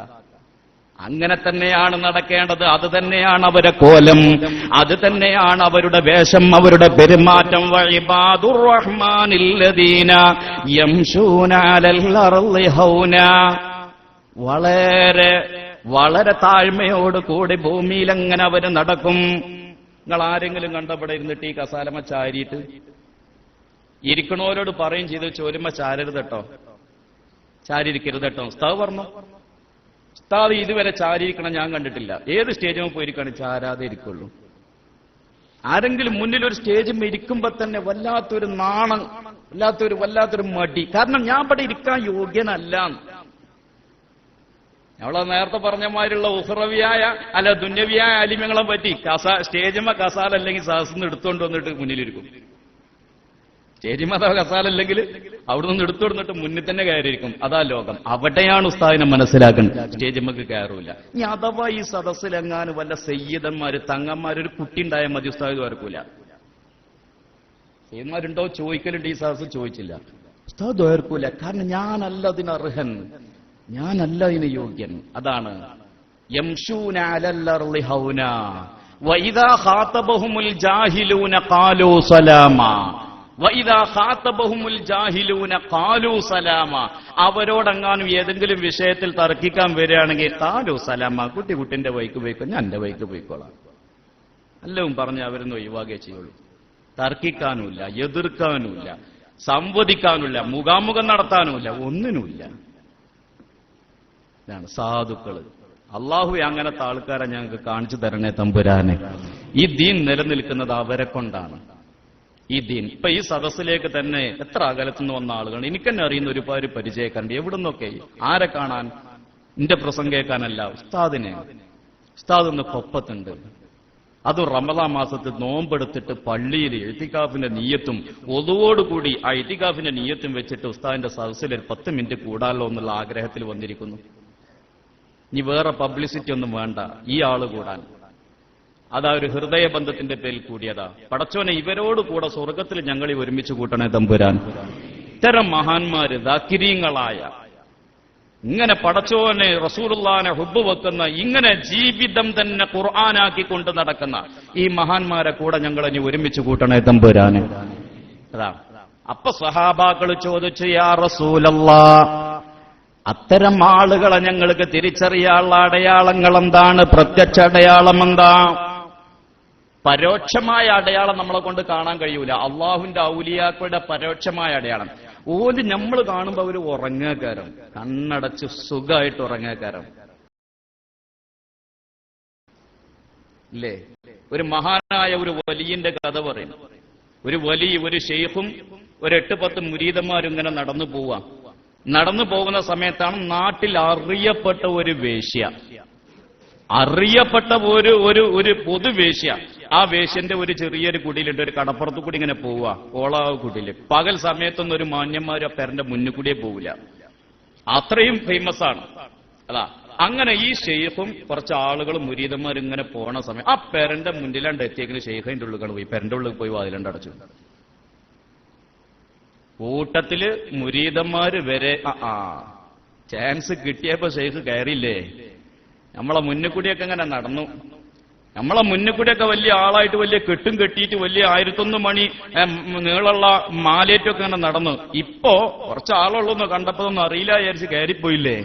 അങ്ങനെ തന്നെയാണ് നടക്കേണ്ടത്. അത് തന്നെയാണ് അവരുടെ കോലം, അത് തന്നെയാണ് അവരുടെ വേഷം, അവരുടെ പെരുമാറ്റം. വഇബാദുർ റഹ്മാനില്ലദീന യംശൂന അലൽ അർളി ഹൗനാ. വളരെ വളരെ താഴ്മയോട് കൂടി ഭൂമിയിൽ അങ്ങനെ അവര് നടക്കും. നിങ്ങൾ ആരെങ്കിലും കണ്ടവിടെ ഇരുന്നിട്ട് ഈ കസാലമ ചാരിയിട്ട് ഇരിക്കണോരോട് പറയും ചെയ്ത് ചോരുമ്പോ ചാരരുത് കേട്ടോ, ചാരിയിരിക്കരുത് കേട്ടോ. ഉസ്താദ് പറഞ്ഞു, ഉസ്താദ് ഇതുവരെ ചാരിയിരിക്കണം ഞാൻ കണ്ടിട്ടില്ല. ഏത് സ്റ്റേജിൽ പോയിരിക്കാണ് ചാരാതെ ഇരിക്കുള്ളൂ. ആരെങ്കിലും മുന്നിൽ ഒരു സ്റ്റേജിൽ ഇരിക്കുമ്പോ തന്നെ വല്ലാത്തൊരു നാണം, വല്ലാത്തൊരു മടി. കാരണം ഞാൻ ഇവിടെ ഇരിക്കാൻ യോഗ്യനല്ല. നമ്മളെ നേരത്തെ പറഞ്ഞമാതിരിയുള്ള ഉഹ്റവിയായ അല്ല ദുന്യവിയായ ആലിമ്യങ്ങളെ പറ്റി സ്റ്റേജിമ കസാല അല്ലെങ്കിൽ സഹസിന്ന് എടുത്തുകൊണ്ട് വന്നിട്ട് മുന്നിലിരിക്കും. സ്റ്റേജ് മത കസാലല്ലെങ്കിൽ അവിടെ നിന്ന് എടുത്തുകൊടുത്തിട്ട് മുന്നിൽ തന്നെ കയറിയിരിക്കും. അതാ ലോകം. അവിടെയാണ് ഉസ്താദിനെ മനസ്സിലാക്കുന്നത്. സ്റ്റേജ് നമുക്ക് കയറൂല. ഇനി അഥവാ ഈ സദസ്സിലെങ്ങാനും വല്ല സയ്യിദന്മാര് തങ്ങന്മാരൊരു കുട്ടി ഉണ്ടായാൽ മതി, ഉസ്താദ് ഓർക്കൂല. സയ്യിദന്മാരുണ്ടോ ചോദിക്കലുണ്ട്, ഈ സദസ്സ് ചോദിച്ചില്ല. ഉസ്താദ് ഓർക്കൂല. കാരണം ഞാനല്ല അതിന് അർഹൻ, ഞാനല്ല ഇതിന് യോഗ്യൻ. അതാണ് യംശൂന അലൽ അർളി ഹൗനാ വഇദാ ഖാതബഹുമുൽ ജാഹിലൂന ഖാലൂ സലാമാ വഇദാ ഖാതബഹുമുൽ ജാഹിലൂന ഖാലൂ സലാമാ. അവരോടെങ്ങാനും ഏതെങ്കിലും വിഷയത്തിൽ തർക്കിക്കാൻ വരികയാണെങ്കിൽ ഖാലൂ സലാമാ, കുട്ടിന്റെ വഴിക്ക് പോയിക്കോ, ഞാൻ എന്റെ വഴിക്ക് പോയിക്കോളാം, എല്ലവും പറഞ്ഞ് അവരൊന്നും ഒഴിവാകെ ചെയ്യുള്ളൂ. തർക്കിക്കാനുമില്ല, എതിർക്കാനുമില്ല, സംവദിക്കാനുമില്ല, മുഖാമുഖം നടത്താനുമില്ല, ഒന്നിനുമില്ല. ഇതാണ് സാധുക്കള്. അള്ളാഹു അങ്ങനത്തെ ആൾക്കാരെ ഞങ്ങൾക്ക് കാണിച്ചു തരണേ തമ്പുരാനെ. ഈ ദീൻ നിലനിൽക്കുന്നത് അവരെ കൊണ്ടാണ്. ഈ ദീൻ ഇപ്പൊ ഈ സദസ്സിലേക്ക് തന്നെ എത്ര അകലത്തുനിന്ന് വന്ന ആളുകൾ എനിക്കെന്നെ അറിയുന്ന ഒരുപാട് പരിചയക്കാരുണ്ട്. എവിടുന്നൊക്കെ? ആരെ കാണാൻ? എന്റെ പ്രസംഗം കേൾക്കാനല്ല, ഉസ്താദിനെ. ഉസ്താദ് ഇന്ന് കൊപ്പത്തുണ്ട്. അതും റമദാൻ മാസത്തിൽ നോമ്പെടുത്തിട്ട് പള്ളിയിൽ ഇഅ്തികാഫിന്റെ നിയ്യത്തും ഒതുവോടുകൂടി ആ ഇഅ്തികാഫിന്റെ നിയ്യത്തും വെച്ചിട്ട് ഉസ്താദിന്റെ സദസ്സിൽ ഒരു 10 മിനിറ്റ് കൂടാലോ എന്നുള്ള ആഗ്രഹത്തിൽ വന്നിരിക്കുന്നു. ഇനി വേറെ പബ്ലിസിറ്റി ഒന്നും വേണ്ട, ഈ ആള് കൂടാൻ. അതാ ഒരു ഹൃദയബന്ധത്തിന്റെ പേരിൽ കൂടിയതാ. പടച്ചോനെ, ഇവരോട് കൂടെ സ്വർഗത്തിൽ ഞങ്ങളെ ഒരുമിച്ച് കൂട്ടണേ തമ്പുരാൻ. ഇത്തരം മഹാന്മാര് ദാക്കിരീങ്ങളായ, ഇങ്ങനെ പടച്ചോനെ റസൂലുള്ളാഹിനെ ഹുബ്ബ് വെക്കുന്ന, ഇങ്ങനെ ജീവിതം തന്നെ ഖുർആനാക്കി കൊണ്ട് നടക്കുന്ന ഈ മഹാന്മാരെ കൂടെ ഞങ്ങളെ ഇനി ഒരുമിച്ച് കൂട്ടണേ തമ്പുരാൻ. അതാ അപ്പൊ സഹാബാക്കള് ചോദിച്ചു, യാ റസൂലല്ലാഹ്, അത്തരം ആളുകളെ ഞങ്ങൾക്ക് തിരിച്ചറിയാനുള്ള അടയാളങ്ങൾ എന്താണ്? പ്രത്യക്ഷ അടയാളം എന്താ? പരോക്ഷമായ അടയാളം നമ്മളെ കൊണ്ട് കാണാൻ കഴിയൂല. അള്ളാഹുവിന്റെ ഔലിയാക്കളുടെ പരോക്ഷമായ അടയാളം ഓല് നമ്മൾ കാണുമ്പോ അവര് ഉറങ്ങാക്കാരം, കണ്ണടച്ച് സുഖമായിട്ട് ഉറങ്ങാക്കാരം. ഇല്ലേ? ഒരു മഹാനായ ഒരു വലിയന്റെ കഥ പറയും. ഒരു വലിയ ഒരു ഷെയ്ഖും ഒരു 8-10 മുരീദന്മാരും ഇങ്ങനെ നടന്നു പോവാം. നടന്നു പോകുന്ന സമയത്താണ് നാട്ടിൽ അറിയപ്പെട്ട ഒരു വേശ്യ, അറിയപ്പെട്ട ഒരു പൊതുവേശ്യ. ആ വേശ്യന്റെ ഒരു ചെറിയൊരു കുടിയിലുണ്ട്, ഒരു കടപ്പുറത്ത് കൂടി ഇങ്ങനെ പോവുക, ഓളാവ് കുടിയില്. പകൽ സമയത്തൊന്നും ഒരു മാന്യന്മാരും ആ പെരന്റെ മുന്നിൽ കൂടിയേ പോവില്ല, അത്രയും ഫേമസ് ആണ്. അതാ അങ്ങനെ ഈ ഷെയ്ഖും കുറച്ച് ആളുകളും മുരീദന്മാരും ഇങ്ങനെ പോണ സമയം ആ പെരന്റെ മുന്നിലാണ്ട് എത്തിയേക്കുന്ന ഷെയ്ഖിന്റെ ഉള്ളിൽ പോയി, പെരന്റെ ഉള്ളിൽ പോയി വാതിലണ്ട് അടച്ചു. കൂട്ടത്തില് മുരീദന്മാര് വരെ ചാൻസ് കിട്ടിയപ്പോ ഷെയ്ഖ് കയറിയില്ലേ. നമ്മളെ മുന്നിക്കൂടിയൊക്കെ ഇങ്ങനെ നടന്നു. നമ്മളെ മുന്നിക്കൂടിയൊക്കെ വലിയ ആളായിട്ട് വലിയ കെട്ടും കെട്ടിയിട്ട് വലിയ 1001 മണി നീളമുള്ള മാലേറ്റൊക്കെ ഇങ്ങനെ നടന്നു. ഇപ്പോ കുറച്ച് ആളുള്ളൊന്നും കണ്ടപ്പോ ഒന്നും അറിയില്ല വിചാരിച്ച് കയറിപ്പോയില്ലേ.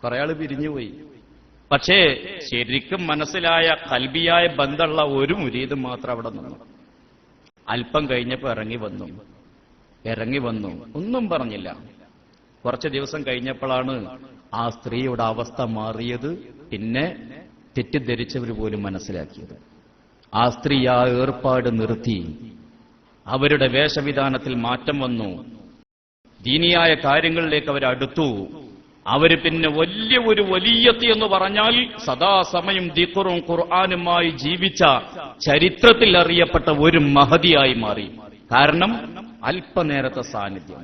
കുറെ ആള് പിരിഞ്ഞുപോയി. പക്ഷേ ശരിക്കും മനസ്സിലായ കൽബിയായ ബന്ധമുള്ള ഒരു മുരീദ് മാത്രം അവിടെ നിന്നു. അല്പം കഴിഞ്ഞപ്പോ ഇറങ്ങി വന്നു, ഒന്നും പറഞ്ഞില്ല. കുറച്ച് ദിവസം കഴിഞ്ഞപ്പോഴാണ് ആ സ്ത്രീയുടെ അവസ്ഥ മാറിയത്. പിന്നെ തെറ്റിദ്ധരിച്ചവർ പോലും മനസ്സിലാക്കിയത്. ആ സ്ത്രീ ആ ഏർപ്പാട് നിർത്തി. അവരുടെ വേഷവിധാനത്തിൽ മാറ്റം വന്നു. ദീനിയായ കാര്യങ്ങളിലേക്ക് അവരടുത്തു. അവര് പിന്നെ ഒരു വലിയത്തി എന്ന് പറഞ്ഞാൽ സദാസമയം ദിക്റും ഖുർആനുമായി ജീവിച്ച, ചരിത്രത്തിൽ അറിയപ്പെട്ട ഒരു മഹദിയായി മാറി. കാരണം അല്പനേരത്തെ സാന്നിധ്യം.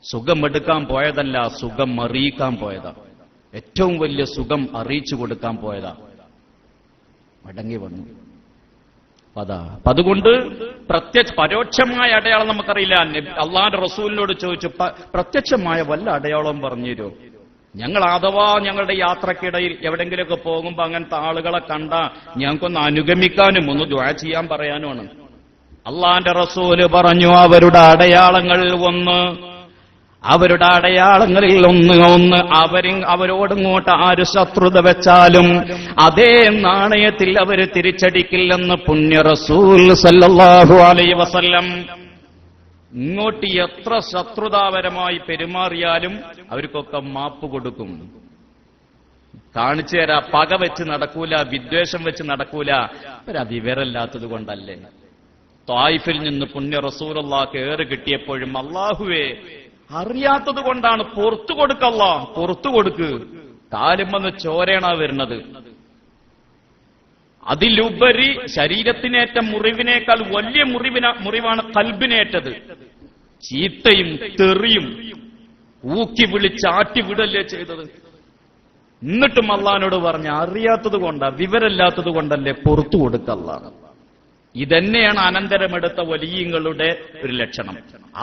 സുഖമെടുക്കാൻ പോയതല്ല, സുഖം അറിയിക്കാൻ പോയതാ. ഏറ്റവും വലിയ സുഖം അറിയിച്ചു കൊടുക്കാൻ പോയതാ. മടങ്ങി വന്നു. അതുകൊണ്ട് പരോക്ഷമായ അടയാളം നമുക്കറിയില്ല. അള്ളാഹുവിന്റെ റസൂലിനോട് ചോദിച്ചു, പ്രത്യക്ഷമായ വല്ല അടയാളം പറഞ്ഞു തരുമോ? ഞങ്ങൾ അഥവാ ഞങ്ങളുടെ യാത്രക്കിടയിൽ എവിടെങ്കിലുമൊക്കെ പോകുമ്പോ അങ്ങനത്തെ ആളുകളെ കണ്ടാ ഞങ്ങൾക്കൊന്ന് അനുഗമിക്കാനും ഒന്ന് ദുആ ചെയ്യാൻ പറയാനുമാണ്. അള്ളാന്റെ റസൂല് പറഞ്ഞു, അവരുടെ അടയാളങ്ങളിൽ ഒന്ന് അവരോടിങ്ങോട്ട് ആര് ശത്രുത വെച്ചാലും അതേ നാണയത്തിൽ അവര് തിരിച്ചടിക്കില്ലെന്ന് പുണ്യ റസൂൽ സല്ലല്ലാഹു അലൈഹി വസല്ലം. ഇങ്ങോട്ട് എത്ര ശത്രുതാപരമായി പെരുമാറിയാലും അവർക്കൊക്കെ മാപ്പ് കൊടുക്കും. കാണിച്ചു തരാ. പക വെച്ച് നടക്കൂല, വിദ്വേഷം വെച്ച് നടക്കൂല. അവരാ വിവരമില്ലാത്തത് കൊണ്ടല്ലേ. ത്വായിഫിൽ നിന്ന് പുണ്യ റസൂലുള്ളാഹിക്ക് ഏറ് കിട്ടിയപ്പോഴും അല്ലാഹുവേ അറിയാത്തത് കൊണ്ടാണ്, പുറത്തു കൊടുക്കല്ലാ, പുറത്തു കൊടുക്ക്. കാലുമെന്ന് ചോരേണ വരുന്നത്. അതിലുപരി ശരീരത്തിനേറ്റ മുറിവിനേക്കാൾ വലിയ മുറിവാണ് കൽബിനേറ്റത്. ചീത്തയും തെറിയും ഊക്കി വിളിച്ചാട്ടി വിടല്ലേ ചെയ്തത്. എന്നിട്ടും അള്ളാഹിനോട് പറഞ്ഞ അറിയാത്തത് കൊണ്ടാ, വിവരമില്ലാത്തത് കൊണ്ടല്ലേ പുറത്തു കൊടുക്കല്ല. ഇതന്നെയാണ് അനന്തരമെടുത്ത വലിയങ്ങളുടെ ഒരു ലക്ഷണം.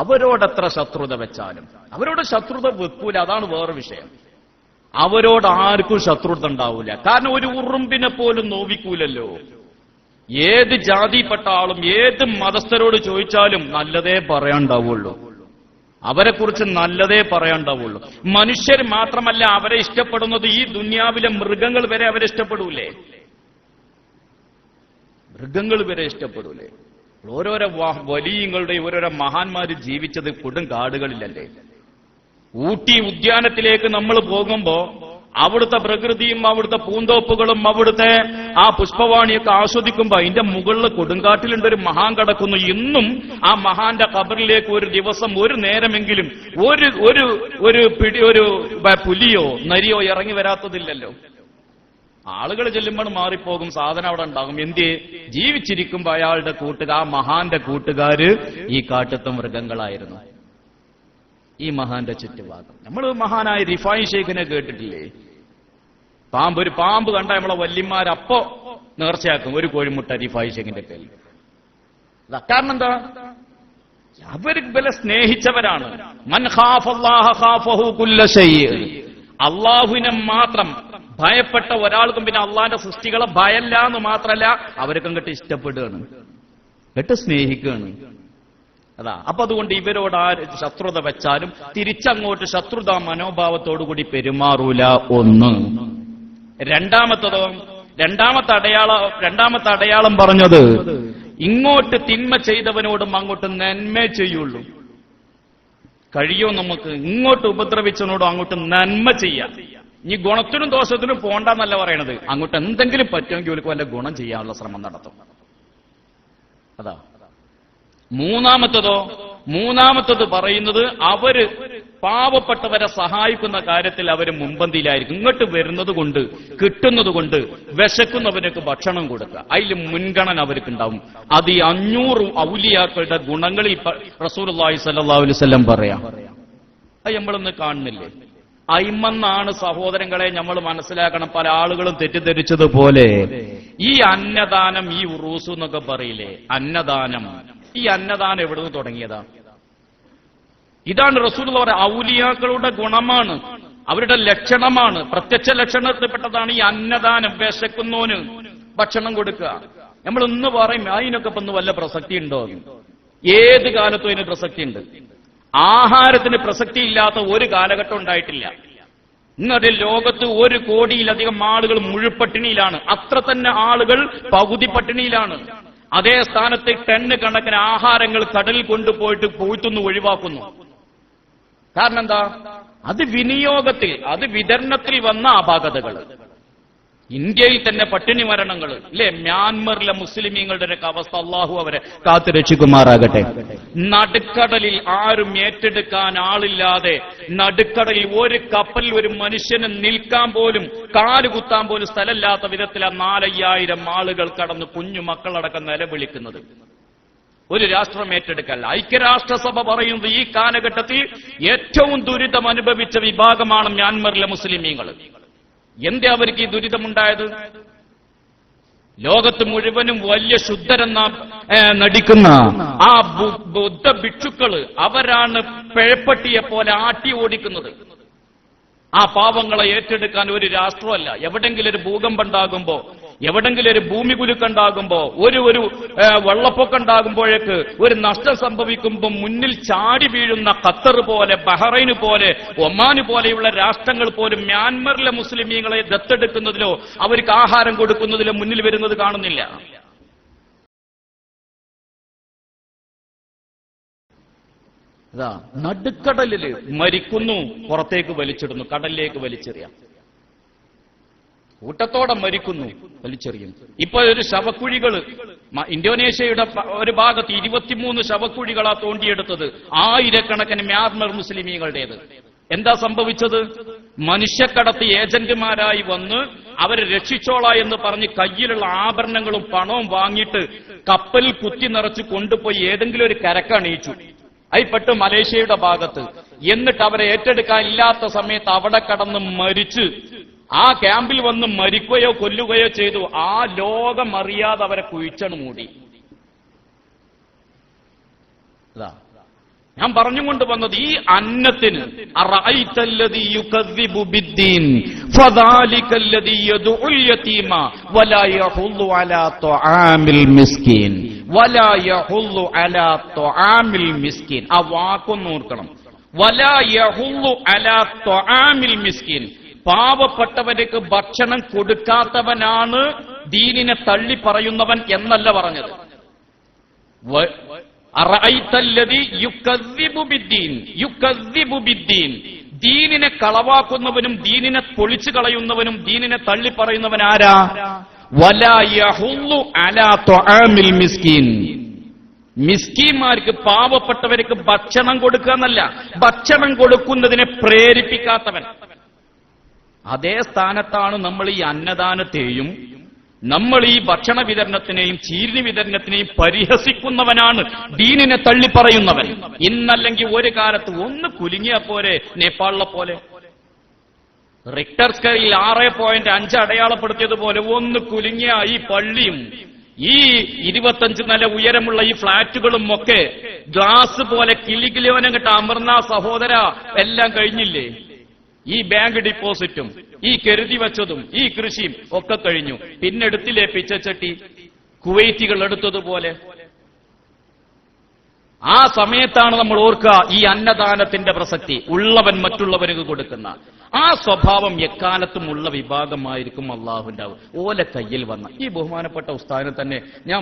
അവരോടെത്ര ശത്രുത വെച്ചാലും അവരോട് ശത്രുത വെക്കൂല, അതാണ് വേറെ വിഷയം. അവരോട് ആർക്കും ശത്രുത ഉണ്ടാവൂല. കാരണം ഒരു ഉറുമ്പിനെ പോലും നോവിക്കൂലല്ലോ. ഏത് ജാതിപ്പെട്ട ആളും ഏത് മതസ്ഥരോട് ചോദിച്ചാലും നല്ലതേ പറയാണ്ടാവുള്ളൂ, അവരെക്കുറിച്ച് നല്ലതേ പറയാണ്ടാവുള്ളൂ. മനുഷ്യർ മാത്രമല്ല അവരെ ഇഷ്ടപ്പെടുന്നത്, ഈ ദുനിയാവിലെ മൃഗങ്ങൾ വരെ അവരെ ഇഷ്ടപ്പെടൂലേ? മൃഗങ്ങൾ വരെ ഇഷ്ടപ്പെടൂലേ? ഓരോരോ വലിയങ്ങളുടെയും ഓരോരോ മഹാന്മാര് ജീവിച്ചത് കൊടും കാടുകളിലല്ലേ. ഊട്ടി ഉദ്യാനത്തിലേക്ക് നമ്മൾ പോകുമ്പോ അവിടുത്തെ പ്രകൃതിയും അവിടുത്തെ പൂന്തോപ്പുകളും അവിടുത്തെ ആ പുഷ്പവാണിയൊക്കെ ആസ്വദിക്കുമ്പോ അതിന്റെ മുകളിൽ കൊടുങ്കാട്ടിലുണ്ട് ഒരു മഹാൻ കിടക്കുന്നു. ഇന്നും ആ മഹാന്റെ ഖബറിലേക്ക് ഒരു ദിവസം ഒരു നേരമെങ്കിലും ഒരു പുലിയോ നരിയോ ഇറങ്ങി വരാത്തതില്ലല്ലോ. ആളുകൾ ചെല്ലുമ്പോൾ മാറിപ്പോകും, സാധനം അവിടെ ഉണ്ടാകും. എന്തേ? ജീവിച്ചിരിക്കുമ്പോ അയാളുടെ ആ മഹാന്റെ കൂട്ടുകാര് ഈ കാട്ടുത്ത മൃഗങ്ങളായിരുന്നു. ഈ മഹാന്റെ ചുറ്റുഭാഗം നമ്മൾ മഹാനായ റിഫായി ഷെയ്ഖിനെ കേട്ടിട്ടില്ലേ? ഒരു പാമ്പ് കണ്ട നമ്മളെ വല്യന്മാരപ്പോ നേർച്ചയാക്കും ഒരു കോഴിമുട്ട റിഫായി ഷെയ്ഖിന്റെ പേരിൽ. കാരണം എന്താ? അവർ ഇവരെ സ്നേഹിച്ചവരാണ്. മൻ ഖാഫല്ലാഹ ഖാഫഹു കുല്ല ശൈഇ. അള്ളാഹുവിനെ മാത്രം ഭയപ്പെട്ട ഒരാൾക്കും പിന്നെ അള്ളാന്റെ സൃഷ്ടികളെ ഭയല്ല എന്ന് മാത്രമല്ല, അവരൊക്കെ അങ്ങോട്ട് ഇഷ്ടപ്പെടുകയാണ്, കേട്ട് സ്നേഹിക്കുകയാണ്. അതാ. അപ്പൊ അതുകൊണ്ട് ഇവരോട് ആ ശത്രുത വെച്ചാലും തിരിച്ചങ്ങോട്ട് ശത്രുതാ മനോഭാവത്തോടുകൂടി പെരുമാറൂല. ഒന്ന്. രണ്ടാമത്തെ അടയാളം പറഞ്ഞത്, ഇങ്ങോട്ട് തിന്മ ചെയ്തവനോടും അങ്ങോട്ട് നന്മ ചെയ്യുള്ളൂ. കഴിയോ നമുക്ക്? ഇങ്ങോട്ട് ഉപദ്രവിച്ചവനോടും അങ്ങോട്ട് നന്മ ചെയ്യാം. ഇനി ഗുണത്തിനും ദോഷത്തിനും പോണ്ടെന്നല്ല പറയണത്, അങ്ങോട്ട് എന്തെങ്കിലും പറ്റുമെങ്കിൽ അവർക്ക് വല്ല ഗുണം ചെയ്യാനുള്ള ശ്രമം നടത്തും. അതാ. മൂന്നാമത്തത് പറയുന്നത്, അവര് പാവപ്പെട്ടവരെ സഹായിക്കുന്ന കാര്യത്തിൽ അവര് മുൻപന്തിയിലായിരിക്കും. ഇങ്ങോട്ട് വരുന്നത് കൊണ്ട് കിട്ടുന്നത് കൊണ്ട് വിശക്കുന്നവർക്ക് ഭക്ഷണം കൊടുക്കുക, അതിൽ മുൻഗണന അവർക്കുണ്ടാവും. അത് ഈ 500 ഔലിയാക്കളുടെ ഗുണങ്ങളിൽ റസൂലുള്ളാഹി സ്വല്ലല്ലാഹു അലൈഹി വസല്ലം പറയാം. അത് നമ്മളൊന്ന് കാണുന്നില്ലേ? അയിമെന്നാണ് സഹോദരങ്ങളെ നമ്മൾ മനസ്സിലാക്കണം. പല ആളുകളും തെറ്റിദ്ധരിച്ചതുപോലെ ഈ അന്നദാനം, ഈ ഉറൂസ് എന്നൊക്കെ പറയില്ലേ, അന്നദാനം, ഈ അന്നദാനം എവിടുന്ന് തുടങ്ങിയതാ? ഇതാണ് റസൂലുള്ളാഹി പറഞ്ഞ ഔലിയാക്കളുടെ ഗുണമാണ്, അവരുടെ ലക്ഷണമാണ്, പ്രത്യക്ഷ ലക്ഷണത്തിൽപ്പെട്ടതാണ് ഈ അന്നദാനം. വിശക്കുന്നോന് ഭക്ഷണം കൊടുക്കുക. നമ്മൾ ഇന്ന് പറയും അതിനൊക്കെ ഇപ്പൊ വല്ല പ്രസക്തി ഉണ്ടോ? ഏത് കാലത്തും അതിന് പ്രസക്തി ഉണ്ട്. ആഹാരത്തിന് പ്രസക്തി ഇല്ലാത്ത ഒരു കാലഘട്ടം ഉണ്ടായിട്ടില്ല. ഇന്നതിൽ ലോകത്ത് 1 കോടിയിലധികം ആളുകൾ മുഴുപട്ടിണിയിലാണ്. അത്ര തന്നെ ആളുകൾ പകുതി പട്ടിണിയിലാണ്. അതേ സ്ഥാനത്ത് ടണ്ണ് കണക്കിന് ആഹാരങ്ങൾ കടലിൽ കൊണ്ടുപോയിട്ട് പോയിട്ടൊന്ന് ഒഴിവാക്കുന്നു. കാരണം എന്താ? അത് വിനിയോഗത്തിൽ, അത് വിതരണത്തിൽ വന്ന അപാകതകൾ. ഇന്ത്യയിൽ തന്നെ പട്ടിണി മരണങ്ങൾ ഇല്ലേ? മ്യാൻമറിലെ മുസ്ലിമീങ്ങളുടെ ഒക്കെ അവസ്ഥ അള്ളാഹു അവരെ കാത്തു രക്ഷിക്കുമാറാകട്ടെ. നടുക്കടലിൽ ആരും ഏറ്റെടുക്കാൻ ആളില്ലാതെ നടുക്കടലിൽ ഒരു കപ്പലിൽ ഒരു മനുഷ്യന് നിൽക്കാൻ പോലും കാലുകുത്താൻ പോലും സ്ഥലമില്ലാത്ത വിധത്തിലാണ് 4,500 ആളുകൾ കടന്ന് കുഞ്ഞു മക്കളടക്കം നിലവിളിക്കുന്നത്. ഒരു രാഷ്ട്രം ഏറ്റെടുക്കല്ല. ഐക്യരാഷ്ട്രസഭ പറയുന്നത് ഈ കാലഘട്ടത്തിൽ ഏറ്റവും ദുരിതം അനുഭവിച്ച വിഭാഗമാണ് മ്യാൻമറിലെ മുസ്ലിമീങ്ങൾ. എന്തേ അവർക്ക് ഈ ദുരിതമുണ്ടായത്? ലോകത്ത് മുഴുവനും വലിയ ശുദ്ധരെന്ന നടിക്കുന്ന ആ ബുദ്ധ ഭിക്ഷുക്കള് അവരാണ് പിഴപ്പട്ടിയെ പോലെ ആട്ടി ഓടിക്കുന്നത്. ആ പാവങ്ങളെ ഏറ്റെടുക്കാൻ ഒരു രാഷ്ട്രമല്ല. എവിടെങ്കിലും ഒരു ഭൂകമ്പം ഉണ്ടാകുമ്പോ, എവിടെങ്കിലും ഒരു ഭൂമി കുലുക്കുണ്ടാകുമ്പോ, ഒരു വെള്ളപ്പൊക്കം ഉണ്ടാകുമ്പോഴേക്ക് ഒരു നഷ്ടം സംഭവിക്കുമ്പോൾ മുന്നിൽ ചാടി വീഴുന്ന ഖത്തർ പോലെ, ബഹ്റൈൻ പോലെ, ഒമാൻ പോലെയുള്ള രാഷ്ട്രങ്ങൾ പോലും മ്യാൻമറിലെ മുസ്ലിമീങ്ങളെ ദത്തെടുക്കുന്നതിലോ അവർക്ക് ആഹാരം കൊടുക്കുന്നതിലോ മുന്നിൽ വരുന്നത് കാണുന്നില്ല. നടുക്കടലില് മരിക്കുന്നു, പുറത്തേക്ക് വലിച്ചിടുന്നു, കടലിലേക്ക് വലിച്ചെറിയാം. കൂട്ടത്തോടെ മരിക്കുന്നു, വലിച്ചെറിയും. ഇപ്പൊ ഒരു ശവക്കുഴികള് ഇന്തോനേഷ്യയുടെ ഒരു ഭാഗത്ത് 23 ശവക്കുഴികളാ തോണ്ടിയെടുത്തത്, 1000കണക്കിന് മ്യാൻമർ മുസ്ലിമീങ്ങളുടേത്. എന്താ സംഭവിച്ചത്? മനുഷ്യക്കടത്ത് ഏജന്റുമാരായി വന്ന് അവരെ രക്ഷിച്ചോളാ എന്ന് പറഞ്ഞ് കയ്യിലുള്ള ആഭരണങ്ങളും പണവും വാങ്ങിയിട്ട് കപ്പലിൽ കുത്തി നിറച്ച് കൊണ്ടുപോയി ഏതെങ്കിലും ഒരു കരക്കണിയിച്ചു. അതിൽപ്പെട്ട് മലേഷ്യയുടെ ഭാഗത്ത്. എന്നിട്ട് അവരെ ഏറ്റെടുക്കാൻ ഇല്ലാത്ത സമയത്ത് അവിടെ കടന്ന് മരിച്ച് ആ ക്യാമ്പിൽ വന്ന് മരിക്കുകയോ കൊല്ലുകയോ ചെയ്തു. ആ ലോകം അറിയാതെ അവരെ കുഴിച്ചണ് മൂടി. ഞാൻ പറഞ്ഞുകൊണ്ട് വന്നത് ഈ അന്നത്തിന് ആ വാക്കൊന്ന് ഓർക്കണം. വലാ യഹുല്ലു അലാ ത്വആമിൽ മിസ്കീൻ. പാവപ്പെട്ടവർക്ക് ഭക്ഷണം കൊടുക്കാത്തവനാണ് ദീനിനെ തള്ളി പറയുന്നവൻ എന്നല്ല പറഞ്ഞത്. ദീനിനെ കളവാക്കുന്നവനും ദീനിനെ പൊളിച്ചു കളയുന്നവനും ദീനിനെ തള്ളി പറയുന്നവൻ ആരാ? വലാ യഹുല്ലു അലാ ത്വആമിൽ മിസ്കീൻ. മിസ്കീന്മാർക്ക് പാവപ്പെട്ടവർക്ക് ഭക്ഷണം കൊടുക്കുക എന്നല്ല, ഭക്ഷണം കൊടുക്കുന്നതിനെ പ്രേരിപ്പിക്കാത്തവൻ. അതേ സ്ഥാനത്താണ് നമ്മൾ ഈ അന്നദാനത്തെയും നമ്മൾ ഈ ഭക്ഷണ വിതരണത്തിനെയും ചീരണി വിതരണത്തിനെയും പരിഹസിക്കുന്നവനാണ് ദീനിനെ തള്ളിപ്പറയുന്നവൻ. ഇന്നല്ലെങ്കിൽ ഒരു കാലത്ത് ഒന്ന് കുലുങ്ങിയ പോരെ, നേപ്പാളിലെ പോലെ റിക്ടർ സ്കെയിലിൽ 6.5 അടയാളപ്പെടുത്തിയതുപോലെ ഒന്ന് കുലുങ്ങിയ ഈ പള്ളിയും ഈ 25 നില ഉയരമുള്ള ഈ ഫ്ളാറ്റുകളും ഒക്കെ ഗ്ലാസ് പോലെ കിളികിലോനങ്ങട്ട് അമർന്ന സഹോദര എല്ലാം കഴിഞ്ഞില്ലേ? ഈ ബാങ്ക് ഡിപ്പോസിറ്റും ഈ കരുതി വച്ചതും ഈ കൃഷിയും ഒക്കെ കഴിഞ്ഞു. പിന്നെടുത്തില്ലേ പിച്ചച്ചട്ടി കുവൈറ്റികൾ എടുത്തതുപോലെ? ആ സമയത്താണ് നമ്മൾ ഓർക്കുക ഈ അന്നദാനത്തിന്റെ പ്രസക്തി. ഉള്ളവൻ മറ്റുള്ളവർക്ക് കൊടുക്കുന്ന ആ സ്വഭാവം എക്കാലത്തും ഉള്ള വിഭാഗമായിരിക്കും അള്ളാഹുവിന്റെ. ഓല കയ്യിൽ വന്ന ഈ ബഹുമാനപ്പെട്ട ഉസ്താദിനെ തന്നെ ഞാൻ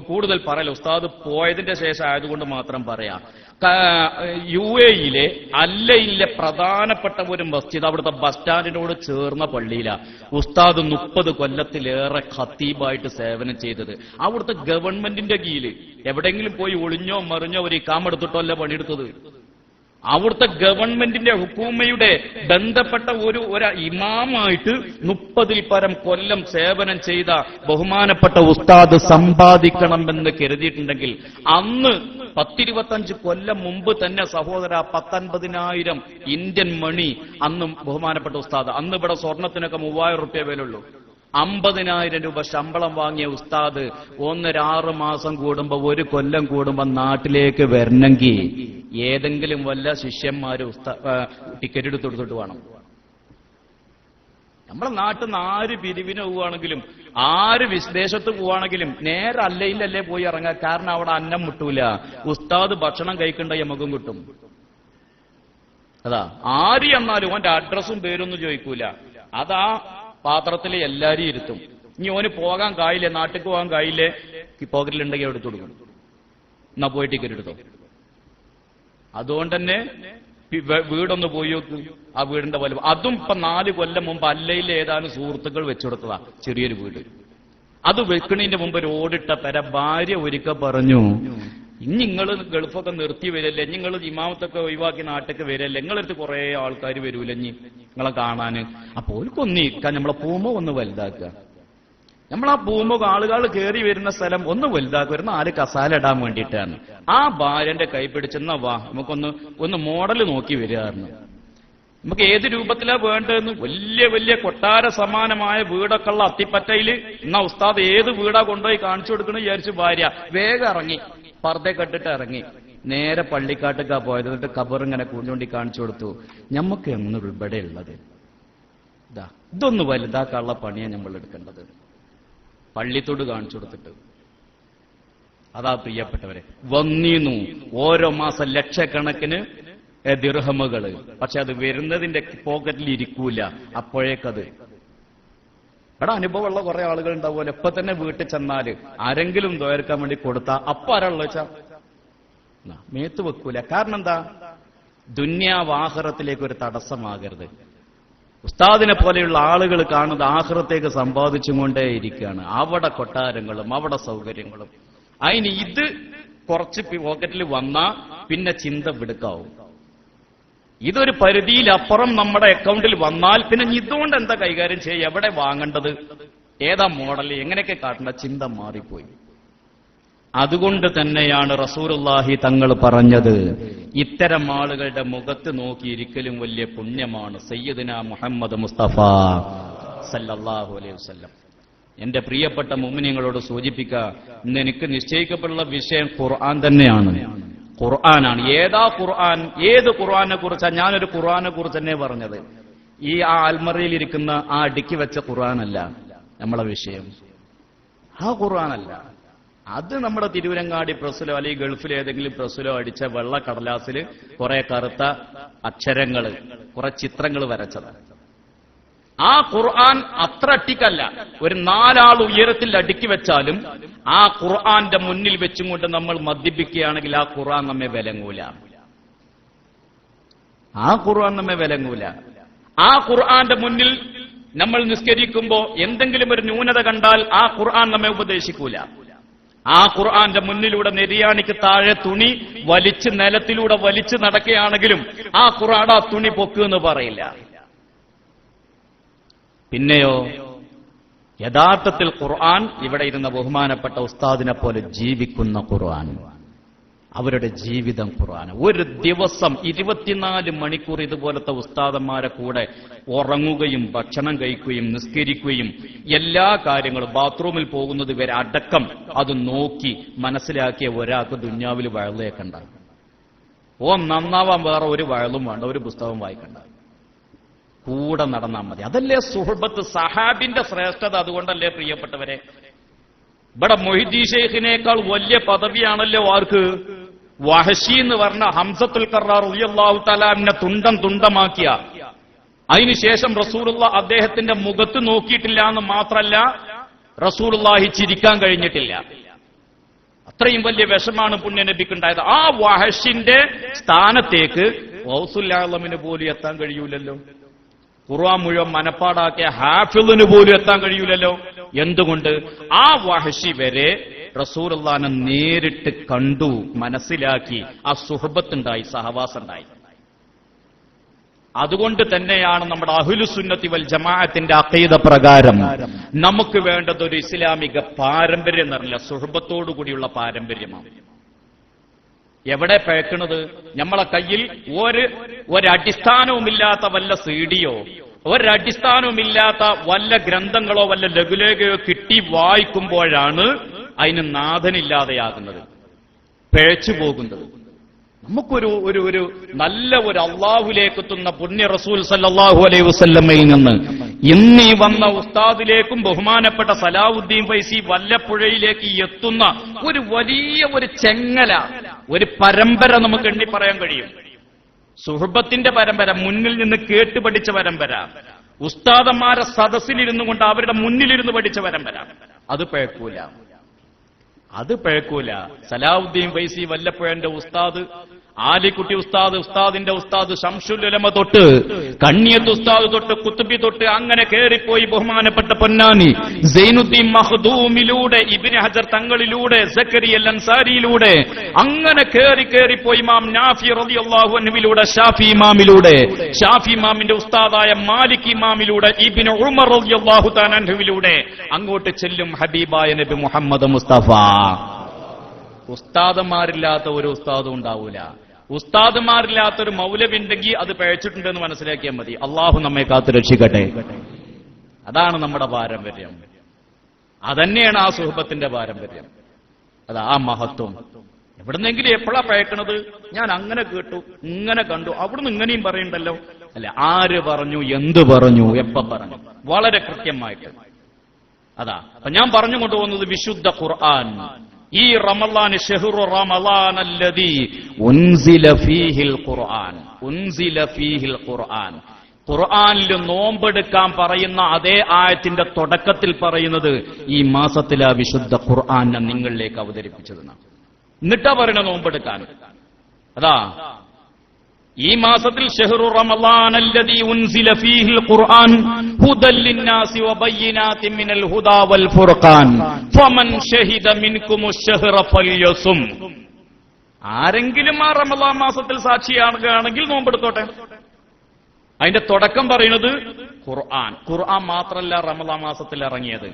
കൂടുതൽ പറയല, ഉസ്താദ് പോയതിന്റെ ശേഷം ആയതുകൊണ്ട് മാത്രം പറയാം. UAE-യിലെ അല്ലയിലെ പ്രധാനപ്പെട്ട ഒരു മസ്ജിദ്, അവിടുത്തെ ബസ് സ്റ്റാൻഡിനോട് ചേർന്ന പള്ളിയിലാണ് ഉസ്താദ് 30 കൊല്ലത്തിലേറെ ഖത്തീബായിട്ട് സേവനം ചെയ്തത്. അവിടുത്തെ ഗവൺമെന്റിന്റെ കീഴിൽ എവിടെയെങ്കിലും പോയി ഒളിഞ്ഞോ മറിഞ്ഞോ ഒരു ഇക്കാമെടുത്തിട്ടോ അല്ല പണിയെടുത്തത്. അവിടുത്തെ ഗവൺമെന്റിന്റെ ഹുക്കൂമയുടെ ബന്ധപ്പെട്ട ഒരു ഇമാമായിട്ട് 30-ൽ പരം കൊല്ലം സേവനം ചെയ്ത ബഹുമാനപ്പെട്ട ഉസ്താദ് സമ്പാദിക്കണമെന്ന് കരുതിയിട്ടുണ്ടെങ്കിൽ അന്ന് 10-25 കൊല്ലം മുമ്പ് തന്നെ സഹോദര 19,000 ഇന്ത്യൻ മണി അന്ന് ബഹുമാനപ്പെട്ട ഉസ്താദ്, അന്ന് ഇവിടെ സ്വർണത്തിനൊക്കെ 3000 റുപ്യ വിലയുള്ളൂ. 50,000 രൂപ ശമ്പളം വാങ്ങിയ ഉസ്താദ് 1-6 മാസം കൂടുമ്പോ 1 കൊല്ലം കൂടുമ്പോ നാട്ടിലേക്ക് വരണമെങ്കിൽ ഏതെങ്കിലും വല്ല ശിഷ്യന്മാര് ടിക്കറ്റ് എടുത്ത് കൊടുത്തിട്ട് വേണം. നമ്മളെ നാട്ടിൽ നിന്ന് ആര് പിരിവിന് പോവുകയാണെങ്കിലും ആര് വിദേശത്ത് പോവുകയാണെങ്കിലും നേരെ അല്ലയിലല്ലേ പോയി ഇറങ്ങാം. കാരണം അവിടെ അന്നം മുട്ടൂല. ഉസ്താദ് ഭക്ഷണം കഴിക്കേണ്ട യമകം കിട്ടും. അതാ ആര് എന്നാലും ഓന്റെ അഡ്രസ്സും പേരൊന്നും ചോദിക്കൂല. അതാ പാത്രത്തിൽ എല്ലാരും ഇരുത്തും. ഇനി ഓന് പോകാൻ കായില്ലേ, നാട്ടിൽ പോകാൻ കായില്ലേ, പോക്കറ്റിലുണ്ടെങ്കിൽ എടുത്തു കൊടുക്കും. എന്നാ പോയി ടിക്കറ്റ് എടുത്തോ. അതുകൊണ്ട് തന്നെ വീടൊന്ന് പോയി നോക്ക്, ആ വീടിന്റെ വലുപ്പം. അതും ഇപ്പൊ 4 കൊല്ലം മുമ്പ് അല്ലയിലെ ഏതാനും സുഹൃത്തുക്കൾ വെച്ചുകൊടുത്തതാ ചെറിയൊരു വീട്. അത് വെക്കണതിന്റെ മുമ്പ് ഒരു ഓടിട്ട പെര. ഭാര്യ ഒരിക്കൽ പറഞ്ഞു, ഇനി നിങ്ങൾ ഗൾഫൊക്കെ നിർത്തി വരല്ലേ, നിങ്ങൾ ഇമാമത്തൊക്കെ ഒഴിവാക്കി നാട്ടിലേക്ക് വരല്ലേ, നിങ്ങളടുത്ത് കുറെ ആൾക്കാർ വരൂല ഇനി നിങ്ങളെ കാണാന്. അപ്പൊ ഓൽക്കൊന്ന് ഇരിക്കാൻ നമ്മളെ പൂമോ ഒന്ന് വലുതാക്കുക. നമ്മളാ പൂമോ ആളുകൾ കയറി വരുന്ന സ്ഥലം ഒന്ന് വലുതാക്കുക, ഒരു 4 കസാല ഇടാൻ വേണ്ടിയിട്ടാണ്. ആ ഭാര്യന്റെ കൈ പിടിച്ചെന്നാ വാ നമുക്കൊന്ന് മോഡൽ നോക്കി വരികയായിരുന്നു. നമുക്ക് ഏത് രൂപത്തിലാ വേണ്ടതെന്ന് വലിയ വലിയ കൊട്ടാര സമാനമായ വീടൊക്കെ ഉള്ള അത്തിപ്പറ്റയില് എന്നാ ഉസ്താദ് ഏത് വീടാ കൊണ്ടുപോയി കാണിച്ചു കൊടുക്കണം വിചാരിച്ചു ഭാര്യ വേഗം ഇറങ്ങി, പർദ്ദയൊക്കെ ഇട്ടിട്ട് ഇറങ്ങി നേരെ പള്ളിക്കാട്ടേക്കാ പോയത്. എന്നിട്ട് കബർ ഇങ്ങനെ കൂഞ്ഞുകൊണ്ടി കാണിച്ചു കൊടുത്തു. ഞമ്മക്ക് എന്ന് ഇവിടെ ഉള്ളത് ഇതൊന്ന് വലുതാക്കാനുള്ള പണിയാണ് നമ്മൾ എടുക്കേണ്ടത്. പള്ളിത്തോട് കാണിച്ചു കൊടുത്തിട്ട് അതാ പ്രിയപ്പെട്ടവരെ വന്നീന്നു ഓരോ മാസം ലക്ഷക്കണക്കിന് ദിർഹമുകള്. പക്ഷെ അത് വരുന്നതിന്റെ പോക്കറ്റിൽ ഇരിക്കൂല. അപ്പോഴേക്കത് എടാ അനുഭവമുള്ള കുറെ ആളുകൾ ഉണ്ടാവുമല്ലോ. ഇപ്പൊ തന്നെ വീട്ടിൽ ചെന്നാല് ആരെങ്കിലും ദ്വയർക്കാൻ വേണ്ടി കൊടുത്താ അപ്പൊ ആരാളോ വെച്ചാ മേത്ത് വെക്കൂല. കാരണം എന്താ? ദുന്യാവ് ആഖിറത്തിലേക്ക് ഒരു തടസ്സമാകരുത്. ഉസ്താദിനെ പോലെയുള്ള ആളുകൾ കാണുന്നത് ആഖിറത്തേക്ക് സമ്പാദിച്ചുകൊണ്ടേ ഇരിക്കുകയാണ്. അവിടെ കൊട്ടാരങ്ങളും അവിടെ സൗകര്യങ്ങളും. അതിന് ഇത് കുറച്ച് പോക്കറ്റിൽ വന്നാ പിന്നെ ചിന്ത വിടുക്കാവും. ഇതൊരു പരിധിയിലപ്പുറം നമ്മുടെ അക്കൗണ്ടിൽ വന്നാൽ പിന്നെ ഇതുകൊണ്ട് എന്താ കൈകാര്യം ചെയ്യുക, എവിടെ വാങ്ങേണ്ടത്, ഏതാ മോഡൽ, എങ്ങനെയൊക്കെ കാട്ടേണ്ട ചിന്ത മാറിപ്പോയി. അതുകൊണ്ട് തന്നെയാണ് റസൂലുള്ളാഹി തങ്ങൾ പറഞ്ഞത്, ഇത്തരം ആളുകളുടെ മുഖത്ത് നോക്കിയിരിക്കലും വലിയ പുണ്യമാണ്. സയ്യിദുനാ മുഹമ്മദ് മുസ്തഫ സല്ലല്ലാഹു അലൈഹി വസല്ലം. എന്റെ പ്രിയപ്പെട്ട മുഅ്മിനീങ്ങളോട് സൂചിപ്പിക്കുക, ഇന്ന് എനിക്ക് നിശ്ചയിക്കപ്പെട്ടുള്ള വിഷയം ഖുർആൻ തന്നെയാണ്. ഖുർആനാണ്. ഏതാ ഖുർആൻ? ഏത് ഖുർആനെ കുറിച്ചാണ്? ഞാനൊരു ഖുർആനെ കുറിച്ച് തന്നെ പറഞ്ഞത്. ഈ അൽമറയിലിരിക്കുന്ന ആ അടുക്കി വെച്ച ഖുർആനല്ല നമ്മളെ വിഷയം. ആ ഖുർആനല്ല. അത് നമ്മുടെ തിരുവരങ്ങാടി പ്രസ്സിലോ അല്ലെങ്കിൽ ഗൾഫിലെ ഏതെങ്കിലും പ്രസ്സിലോ അടിച്ച വെള്ള കടലാസിൽ കുറെ കറുത്ത അക്ഷരങ്ങള്, കുറെ ചിത്രങ്ങൾ വരച്ചത്. ആ ഖുർആൻ അത്ര അട്ടിക്കല്ല. ഒരു 4 ആൾ ഉയരത്തിൽ അടുക്കി വെച്ചാലും ആ ഖുർആന്റെ മുന്നിൽ വെച്ചും കൊണ്ട് നമ്മൾ മദ്യപിക്കുകയാണെങ്കിൽ ആ ഖുർആൻ നമ്മെ വിലങ്ങൂല. ആ ഖുർആൻ നമ്മെ വിലങ്ങൂല. ആ ഖുർആന്റെ മുന്നിൽ നമ്മൾ നിസ്കരിക്കുമ്പോൾ എന്തെങ്കിലും ഒരു ന്യൂനത കണ്ടാൽ ആ ഖുർആൻ നമ്മെ ഉപദേശിക്കൂല. ആ ഖുർആന്റെ മുന്നിലൂടെ നെരിയാണിക്ക് താഴെ തുണി വലിച്ച് നിലത്തിലൂടെ വലിച്ചു നടക്കുകയാണെങ്കിലും ആ ഖുർആൻ ആ തുണി പൊക്കുമെന്ന് പറയില്ല. പിന്നെയോ യഥാർത്ഥത്തിൽ ഖുർആൻ ഇവിടെ ഇരുന്ന ബഹുമാനപ്പെട്ട ഉസ്താദിനെ പോലെ ജീവിക്കുന്ന ഖുർആൻ, അവരുടെ ജീവിതം ഖുർആൻ. ഒരു ദിവസം 24 മണിക്കൂർ ഇതുപോലത്തെ ഉസ്താദന്മാരെ കൂടെ ഉറങ്ങുകയും ഭക്ഷണം കഴിക്കുകയും നിസ്കരിക്കുകയും എല്ലാ കാര്യങ്ങളും ബാത്റൂമിൽ പോകുന്നത് വരെ അടക്കം അത് നോക്കി മനസ്സിലാക്കിയ ഒരാൾക്ക് ദുന്യാവിൽ വഴലേക്കണ്ട. നന്നാവാൻ വേറെ ഒരു വഴലും വേണ്ട, ഒരു പുസ്തകം വായിക്കണ്ട, കൂടെ നടന്നാൽ മതി. അതല്ലേ സുഹബത്ത്, സഹാബിന്റെ ശ്രേഷ്ഠത. അതുകൊണ്ടല്ലേ പ്രിയപ്പെട്ടവരെ, ഇവിടെ മൊഹിദ്ദീൻ ശൈഖിനേക്കാൾ വലിയ പദവിയാണല്ലോ ആർക്ക്? വഹശി എന്ന് പറഞ്ഞ ഹംസത്തുൽ ഖറാർ റളിയല്ലാഹു തആല അൻഹു തുണ്ടമാക്കിയ. അതിനുശേഷം റസൂലുള്ളാഹി അദ്ദേഹത്തിന്റെ മുഖത്ത് നോക്കിയിട്ടില്ല എന്ന് മാത്രമല്ല, റസൂലുള്ളാഹി ചിരിക്കാൻ കഴിഞ്ഞിട്ടില്ല. അത്രയും വലിയ വിഷമാണ് പുണ്യനബിക്കുണ്ടായത്. ആ വഹശിന്റെ സ്ഥാനത്തേക്ക് ഗൗസുൽ ആലമിന് പോലും എത്താൻ കഴിയൂലല്ലോ. ഖുർആൻ മുഴുവൻ മനപ്പാടാക്കിയ ഹാഫിളിന് പോലും എത്താൻ കഴിയൂലല്ലോ. എന്തുകൊണ്ട്? ആ വഹശി വരെ റസൂലുള്ളാഹിനെ നേരിട്ട് കണ്ടു, മനസ്സിലാക്കി, ആ സുഹബത്തുണ്ടായി, സഹവാസമുണ്ടായി. അതുകൊണ്ട് തന്നെയാണ് നമ്മുടെ അഹ്ലുസുന്നത്തി വൽ ജമാഅത്തിന്റെ അഖീദ പ്രകാരം നമുക്ക് വേണ്ടത് ഒരു ഇസ്ലാമിക പാരമ്പര്യം എന്നറിയില്ല, സുഹബത്തോടു കൂടിയുള്ള പാരമ്പര്യമാണ്. എവിടെ പഴക്കണത്? നമ്മളെ കയ്യിൽ ഒരടിസ്ഥാനവുമില്ലാത്ത വല്ല സീഡിയോ ഒരടിസ്ഥാനവുമില്ലാത്ത വല്ല ഗ്രന്ഥങ്ങളോ വല്ല ലഘുലേഖയോ കിട്ടി വായിക്കുമ്പോഴാണ് അതിന് നാഥനില്ലാതെയാകുന്നത്, പിഴച്ചു പോകുന്നത്. നമുക്കൊരു ഒരു നല്ല ഒരു അള്ളാഹുലേക്ക് എത്തുന്ന പുണ്യ റസൂൽ സല്ലല്ലാഹു അലൈഹി വസല്ലമയിൽ നിന്ന് ഇന്നീ വന്ന ഉസ്താദിലേക്കും ബഹുമാനപ്പെട്ട സലാഹുദ്ദീൻ ഫൈസി വല്ലപ്പുഴയിലേക്ക് എത്തുന്ന ഒരു വലിയ ഒരു ചെങ്ങല, ഒരു പരമ്പര നമുക്ക് എണ്ണി പറയാൻ കഴിയും. സുഹബത്തിന്റെ പരമ്പര, മുന്നിൽ നിന്ന് കേട്ടുപഠിച്ച പരമ്പര, ഉസ്താദന്മാരെ സദസ്സിലിരുന്നു കൊണ്ട് അവരുടെ മുന്നിലിരുന്ന് പഠിച്ച പരമ്പര. അത് പഴക്കൂല, അത് പഴക്കൂല. സലാഹുദ്ദീൻ ഫൈസി വല്ലപ്പുഴന്റെ ഉസ്താദ്, ആലിക്കുട്ടി ഉസ്താദ്, ഉസ്താദിന്റെ ഉസ്താദ് ശംസുൽ ഉലമ തൊട്ട് കണ്ണിയത്ത് ഉസ്താദ് തൊട്ട് കുത്തുബി തൊട്ട് അങ്ങനെ കേറിപ്പോയി ബഹുമാനപ്പെട്ട പൊന്നാനി സൈനുദ്ദീൻ മഖ്ദൂമിലൂടെ, ഇബ്നു ഹജർ തങ്ങളിലൂടെ, സക്കരിയ അൻസാരിയിലൂടെ അങ്ങനെ കേറിപ്പോയി ഇമാം നാഫി റളിയല്ലാഹു അൻഹുവിലൂടെ, ഷാഫി ഇമാമിലൂടെ, ഷാഫി ഇമാമിന്റെ ഉസ്താദായ മാലിക് ഇമാമിലൂടെ, ഇബ്നു ഉമർ റളിയല്ലാഹു തആല അൻഹുവിലൂടെ അങ്ങോട്ട് ചെല്ലും ഹബീബായ നബി മുഹമ്മദ് മുസ്തഫ. ഉസ്താദന്മാരില്ലാത്ത ഒരു ഉസ്താദും ഉണ്ടാവൂല. ഉസ്താദന്മാരില്ലാത്തൊരു മൗലവി ഉണ്ടെങ്കിൽ അത് പഴച്ചിട്ടുണ്ടെന്ന് മനസ്സിലാക്കിയാൽ മതി. അള്ളാഹു നമ്മെ കാത്തു രക്ഷിക്കട്ടെ. അതാണ് നമ്മുടെ പാരമ്പര്യം. അതന്നെയാണ് ആ സുഹബത്തിന്റെ പാരമ്പര്യം. അതാ ആ മഹത്വം. എവിടുന്നെങ്കിലും എപ്പോഴാ പഴക്കണത്? ഞാൻ അങ്ങനെ കേട്ടു, ഇങ്ങനെ കണ്ടു, അവിടുന്ന് ഇങ്ങനെയും പറയണ്ടല്ലോ. അല്ല, ആര് പറഞ്ഞു, എന്ത് പറഞ്ഞു, എപ്പ പറഞ്ഞു, വളരെ കൃത്യമായിട്ട്. അതാ അപ്പൊ ഞാൻ പറഞ്ഞു കൊണ്ടുപോകുന്നത് വിശുദ്ധ ഖുർആൻ. ഈ റമളാൻ ഷഹ്റു റമളാൻ അല്ലദീ ഉൻസില ഫീഹിൽ ഖുർആൻ, ഉൻസില ഫീഹിൽ ഖുർആൻ. ഖുർആനിൽ നോമ്പെടുക്കാൻ പറയുന്ന അതേ ആയത്തിന്റെ തുടക്കത്തിൽ പറയുന്നത് ഈ മാസത്തിലെ വിശുദ്ധ ഖുർആനെ നിങ്ങളിലേക്ക് അവതരിപ്പിച്ചതെന്നാണ്. എന്നിട്ടാ പറയണ നോമ്പെടുക്കാൻ. അതാ ഈ മാസത്തിൽ ഷഹ്റു റമളാൻ അല്ലദീ ഉൻസില ഫീഹിൽ ഖുർആൻ ഹുദൽ ലിന്നാസി വബയ്യിനാതിൻ മിനൽ ഹുദാ വൽ ഫുർഖാൻ ഫമൻ ഷഹിദ മിൻകുമുശ് ശഹ്റ ഫൽയസും. ആരെങ്കിലും ആ റമളാൻ മാസത്തിൽ സാക്ഷിയാണെങ്കിൽ നോമ്പെടുത്തോട്ടെ. അതിന്റെ തുടക്കം പറയുന്നത് ഖുർആൻ. ഖുർആൻ മാത്രമല്ല റമളാൻ മാസത്തിൽ ഇറങ്ങിയത്,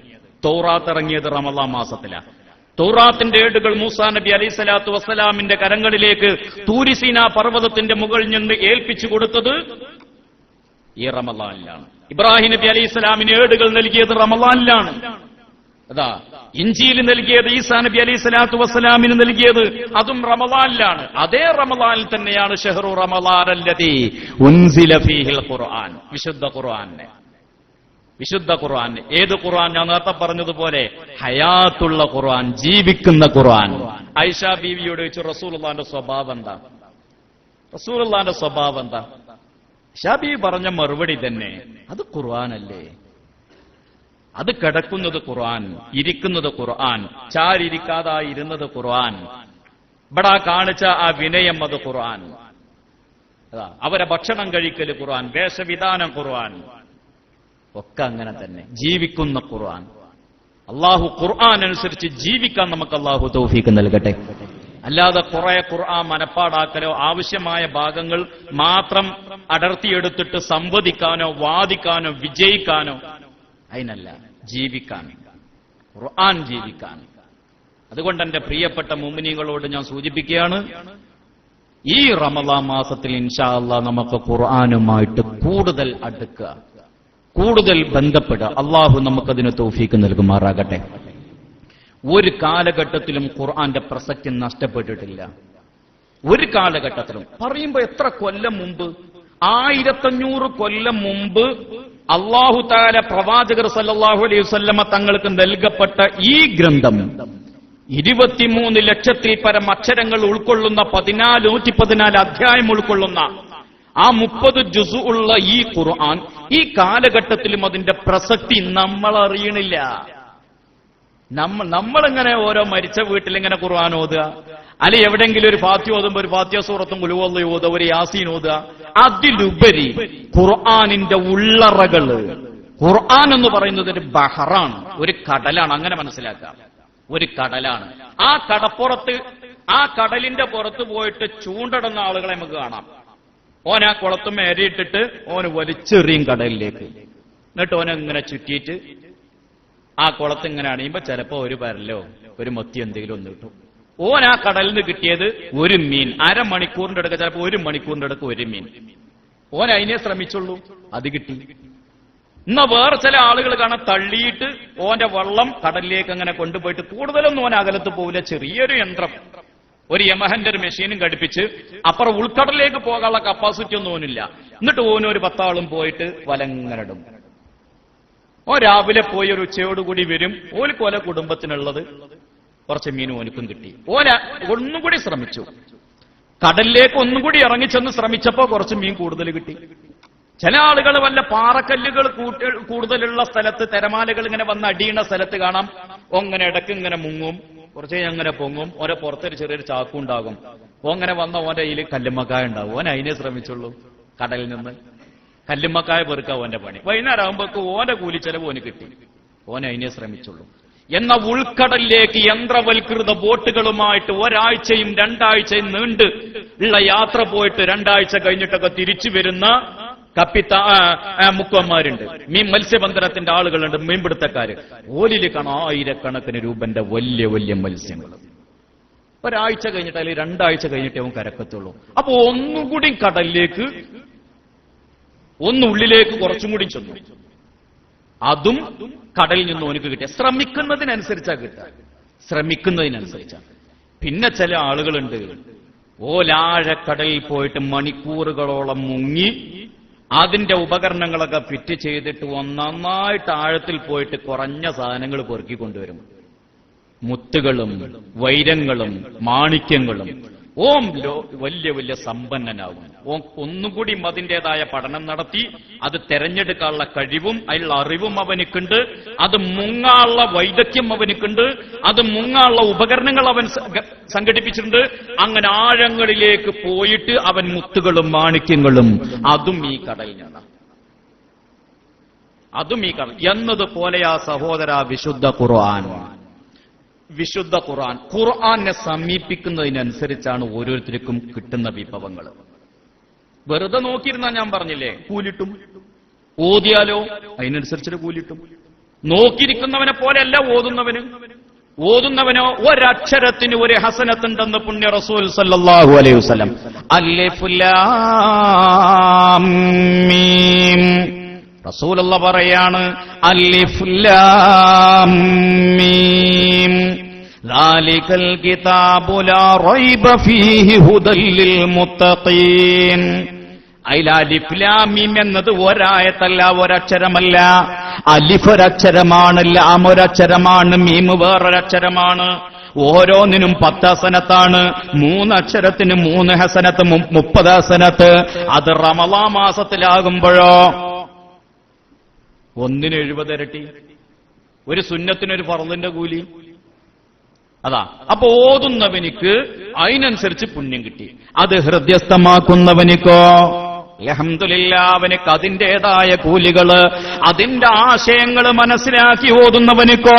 തൗറാത്ത് ഇറങ്ങിയത് റമളാൻ മാസത്തിലാണ്. തൗറാത്തിന്റെ ഏടുകൾ മൂസാ നബി അലൈഹി സ്വലാത്തു വസ്സലാമിന്റെ കരങ്ങളിലേക്ക് തൂരി സീനാ പർവ്വതത്തിന്റെ മുകളിൽ നിന്ന് ഏൽപ്പിച്ചു കൊടുത്തത് ഈ റമളാനിലാണ്. ഇബ്രാഹിം നബി അലൈഹി സ്വലാമിന് ഏടുകൾ നൽകിയത് റമളാനിലാണ്. അതാ ഇഞ്ചീൽ നൽകിയത് ഈസാ നബി അലൈഹി സ്വലാത്തു വസ്സലാമിന് നൽകിയത് അതും റമളാനിലാണ്. അതേ റമളാനിൽ തന്നെയാണ് ഷഹ്റു റമളാനല്ലദീ ഉൻസില ഫീഹിൽ ഖുർആൻ, വിശുദ്ധ ഖുർആനെ. വിശുദ്ധ ഖുർആൻ ഏത് ഖുർആൻ? ഞാൻ നേരത്തെ പറഞ്ഞതുപോലെ ഹയാത്തുള്ള ഖുർആൻ, ജീവിക്കുന്ന ഖുർആൻ. ആയിഷ ബീവിയോട് ചോദിച്ചു, റസൂലുള്ളാഹിന്റെ സ്വഭാവം എന്താ? റസൂലുള്ളാഹിന്റെ സ്വഭാവം എന്താ? ആയിഷ ബീവി പറഞ്ഞ മറുപടി തന്നെ, അത് ഖുർആനല്ലേ, അത് കിടക്കുന്നത് ഖുർആൻ, ഇരിക്കുന്നത് ഖുർആൻ, ചാരിരിക്കാതായിരുന്നത് ഖുർആൻ, ഇവിടെ കാണിച്ച ആ വിനയം അത് ഖുർആൻ, അവരെ ഭക്ഷണം കഴിക്കൽ ഖുർആൻ, വേഷവിധാനം ഖുർആൻ, ഒക്കെ അങ്ങനെ തന്നെ ജീവിക്കുന്ന ഖുർആൻ. അള്ളാഹു ഖുർആൻ അനുസരിച്ച് ജീവിക്കാൻ നമുക്ക് അള്ളാഹു തൗഫീഖ് നൽകട്ടെ. അല്ലാതെ കുറെ ഖുർആൻ മനപ്പാടാക്കലോ ആവശ്യമായ ഭാഗങ്ങൾ മാത്രം അടർത്തിയെടുത്തിട്ട് സംവദിക്കാനോ വാദിക്കാനോ വിജയിക്കാനോ, അതിനല്ല, ജീവിക്കാൻ, ഖുർആൻ ജീവിക്കാൻ. അതുകൊണ്ട് എന്റെ പ്രിയപ്പെട്ട മുഅ്മിനീങ്ങളോട് ഞാൻ സൂചിപ്പിക്കുകയാണ്, ഈ റമളാൻ മാസത്തിൽ ഇൻഷാ അല്ലാഹ് നമുക്ക് ഖുർആനുമായിട്ട് കൂടുതൽ അടുക്കുക, കൂടുതൽ ബന്ധപ്പെടുക. അള്ളാഹു നമുക്കതിന് തൗഫീഖ് നൽകുമാറാകട്ടെ. ഒരു കാലഘട്ടത്തിലും ഖുർആന്റെ പ്രസക്തി നഷ്ടപ്പെട്ടിട്ടില്ല. ഒരു കാലഘട്ടത്തിലും. പറയുമ്പോ എത്ര കൊല്ലം മുമ്പ്, 1500 കൊല്ലം മുമ്പ് അല്ലാഹു തആല പ്രവാചകർ സല്ലല്ലാഹു അലൈഹി വസല്ലമ തങ്ങൾക്ക് നൽകപ്പെട്ട ഈ ഗ്രന്ഥം 23 ലക്ഷത്തിൽ പരം അക്ഷരങ്ങൾ ഉൾക്കൊള്ളുന്ന 114 അധ്യായം ഉൾക്കൊള്ളുന്ന ആ 30 ജുസു ഉള്ള ഈ ഖുർആൻ ഈ കാലഘട്ടത്തിലും അതിന്റെ പ്രസക്തി നമ്മൾ അറിയണില്ല. നമ്മളിങ്ങനെ ഓരോ മരിച്ച വീട്ടിലിങ്ങനെ ഖുർആൻ ഓതുക, അല്ലെ എവിടെയെങ്കിലും ഒരു ഫാത്തിഹ ഓതുമ്പോ ഒരു ഫാത്തിഹ സൂറത്തും ഖുൽ ഹുവല്ലാഹു ഓതുക, ഒരു യാസീൻ ഓതുക. അതിലുപരി ഖുർആനിന്റെ ഉള്ളറകള്, ഖുർആൻ എന്ന് പറയുന്നത് ഒരു ബഹറാണ്, ഒരു കടലാണ്. അങ്ങനെ മനസ്സിലാക്കാം, ഒരു കടലാണ്. ആ കടപ്പുറത്ത്, ആ കടലിന്റെ പുറത്ത് പോയിട്ട് ചൂണ്ടിടുന്ന ആളുകളെ നമുക്ക് കാണാം. ഓൻ ആ കുളത്ത് മേരിയിട്ടിട്ട് ഓന് വലിച്ചെറിയും കടലിലേക്ക്. എന്നിട്ട് ഓനെ ഇങ്ങനെ ചുറ്റിയിട്ട് ആ കുളത്ത് ഇങ്ങനെ അണിയുമ്പോ ചിലപ്പോ ഒരു പരലോ ഒരു മത്തി എന്തെങ്കിലും ഒന്ന് കിട്ടും. ഓൻ ആ കടലിൽ നിന്ന് കിട്ടിയത് ഒരു മീൻ, അരമണിക്കൂറിന്റെ അടുക്ക, ചിലപ്പോ 1 മണിക്കൂറിന്റെ അടുക്ക് ഒരു മീൻ. ഓൻ അതിനെ ശ്രമിച്ചുള്ളൂ, അത് കിട്ടി. എന്നാ വേറെ ചില ആളുകൾ കാണാൻ തള്ളിയിട്ട് ഓന്റെ വള്ളം കടലിലേക്ക് അങ്ങനെ കൊണ്ടുപോയിട്ട് കൂടുതലൊന്നും ഓൻ അകലത്ത് പോവില്ല, ചെറിയൊരു യന്ത്രം, ഒരു യമഹന്റെ ഒരു മെഷീനും ഘടിപ്പിച്ച് അപ്പുറം ഉൾക്കടലിലേക്ക് പോകാനുള്ള കപ്പാസിറ്റി ഒന്നും ഓനില്ല. എന്നിട്ട് ഓന് ഒരു 10 ആളും പോയിട്ട് വലങ്ങരടും. ഓ രാവിലെ പോയി ഒരു ഉച്ചയോടുകൂടി വരും. ഓനക്ക് ഓല കുടുംബത്തിനുള്ളത് കുറച്ച് മീൻ ഓനക്കും കിട്ടി. ഓല ഒന്നുകൂടി ശ്രമിച്ചു, കടലിലേക്ക് ഒന്നുകൂടി ഇറങ്ങിച്ചെന്ന് ശ്രമിച്ചപ്പോ കുറച്ച് മീൻ കൂടുതൽ കിട്ടി. ചില ആളുകൾ വല്ല പാറക്കല്ലുകൾ കൂടുതലുള്ള സ്ഥലത്ത്, തിരമാലകൾ ഇങ്ങനെ വന്ന് അടിയുന്ന സ്ഥലത്ത് കാണാം, ഓങ്ങനെ ഇടയ്ക്ക് ഇങ്ങനെ മുങ്ങും, കുറച്ച് അങ്ങനെ പൊങ്ങും, ഓരോ പുറത്തൊരു ചെറിയൊരു ചാക്കും ഉണ്ടാകും. ഓങ്ങനെ വന്ന ഓന്റെ കയ്യിൽ കല്ലുമ്മക്കായ ഉണ്ടാവും. ഓൻ അതിനെ ശ്രമിച്ചുള്ളൂ, കടലിൽ നിന്ന് കല്ലുമ്മക്കായ പെറുക്കാൻ ഓന്റെ പണി. വൈകുന്നേരം ആകുമ്പോഴേക്ക് ഓന്റെ കൂലിച്ചെലവ് ഓന് കിട്ടി, ഓൻ അതിനെ ശ്രമിച്ചുള്ളൂ. എന്ന ഉൾക്കടലിലേക്ക് യന്ത്രവൽകൃത ബോട്ടുകളുമായിട്ട് ഒരാഴ്ചയും 2 ആഴ്ചയും നീണ്ട് ഉള്ള യാത്ര പോയിട്ട് 2 ആഴ്ച കഴിഞ്ഞിട്ടൊക്കെ തിരിച്ചു വരുന്ന മുക്കന്മാരുണ്ട്, മത്സ്യബന്ധനത്തിന്റെ ആളുകളുണ്ട്, മീൻപിടുത്തക്കാര്. ഓലില് കാണാം 1000കണക്കിന് രൂപന്റെ വലിയ വലിയ മത്സ്യങ്ങൾ. ഒരാഴ്ച കഴിഞ്ഞിട്ട് അല്ലെങ്കിൽ 2 ആഴ്ച കഴിഞ്ഞിട്ടേ അവൻ കരക്കത്തുള്ളൂ. അപ്പൊ ഒന്നുകൂടി കടലിലേക്ക്, ഒന്നുള്ളിലേക്ക് കുറച്ചും കൂടി ചെന്നു. അതും കടലിൽ നിന്ന് ഓനക്ക് കിട്ടിയ, ശ്രമിക്കുന്നതിനനുസരിച്ചാ കിട്ടുക, ശ്രമിക്കുന്നതിനനുസരിച്ചാ. പിന്നെ ചില ആളുകളുണ്ട്, ഓലാഴക്കടലിൽ പോയിട്ട് മണിക്കൂറുകളോളം മുങ്ങി അതിന്റെ ഉപകരണങ്ങളൊക്കെ ഫിറ്റ് ചെയ്തിട്ട് നന്നായിട്ട് ആഴത്തിൽ പോയിട്ട് കുറഞ്ഞ സാധനങ്ങൾ പെറുക്കിക്കൊണ്ടുവരും. മുത്തുകളും വൈരങ്ങളും മാണിക്യങ്ങളും. ഓം വലിയ വലിയ സമ്പന്നനാകും. ഓം ഒന്നുകൂടി അതിൻ്റെതായ പഠനം നടത്തി അത് തെരഞ്ഞെടുക്കാനുള്ള കഴിവും അതിലുള്ള അറിവും അവനിക്കുണ്ട്. അത് മുങ്ങാനുള്ള വൈദഗ്ധ്യം അവനിക്കുണ്ട്. അത് മുങ്ങാനുള്ള ഉപകരണങ്ങൾ അവൻ സംഘടിപ്പിച്ചിട്ടുണ്ട്. അങ്ങനെ ആഴങ്ങളിലേക്ക് പോയിട്ട് അവൻ മുത്തുകളും മാണിക്യങ്ങളും അതും ഈ കടലിനാണ്, അതും ഈ കടൽ എന്നതുപോലെയാ സഹോദര വിശുദ്ധ ഖുർആൻ. വിശുദ്ധ ഖുർആൻ, ഖുർആനെ സമീപിക്കുന്നതിനനുസരിച്ചാണ് ഓരോരുത്തർക്കും കിട്ടുന്ന വിഭവങ്ങൾ. വെറുതെ നോക്കിയിരുന്നാ ഞാൻ പറഞ്ഞില്ലേ കൂലിട്ടും, ഓതിയാലോ അതിനനുസരിച്ചൊരു കൂലിട്ടും. നോക്കിയിരിക്കുന്നവനെ പോലെയല്ല ഓതുന്നവനോ ഒരക്ഷരത്തിന് ഒരു ഹസനത്തുണ്ടെന്ന് പുണ്യ റസൂൽ സല്ലല്ലാഹു അലൈഹി വസല്ലം. അലിഫ് ലാം മീം, റസൂലുള്ള പറയാണ് അലിഫ് ലാം മീം ദാലികൽ കിതാബു ലാ റൈബ ഫീഹി ഹുദൽ ലിൽ മുത്തഖീൻ. അതിൽ അലിഫ് ലാം മീം എന്നത് ഒരായത്തല്ല, ഒരക്ഷരമല്ല. അലിഫ് ഒരക്ഷരമാണ്, ലാം ഒരക്ഷരമാണ്, മീം വേറൊരക്ഷരമാണ്. ഓരോന്നിനും 10 ഹസനത്താണ്. 3 അക്ഷരത്തിന് 3 ഹസനത്ത്, 30 ഹസനത്ത്. അത് റമളാൻ മാസത്തിലാകുമ്പോഴോ ഒന്നിന് 70 ഇരട്ടി, ഒരു സുന്നത്തിനൊരു ഫർളിന്റെ കൂലി. അതാ അപ്പൊ ഓതുന്നവനിക്ക് അതിനനുസരിച്ച് പുണ്യം കിട്ടി. അത് ഹൃദയസ്ഥമാക്കുന്നവനിക്കോ അൽഹംദുലില്ലാഹ് അവനിക്ക് അതിന്റേതായ കൂലികള്. അതിന്റെ ആശയങ്ങൾ മനസ്സിലാക്കി ഓതുന്നവനിക്കോ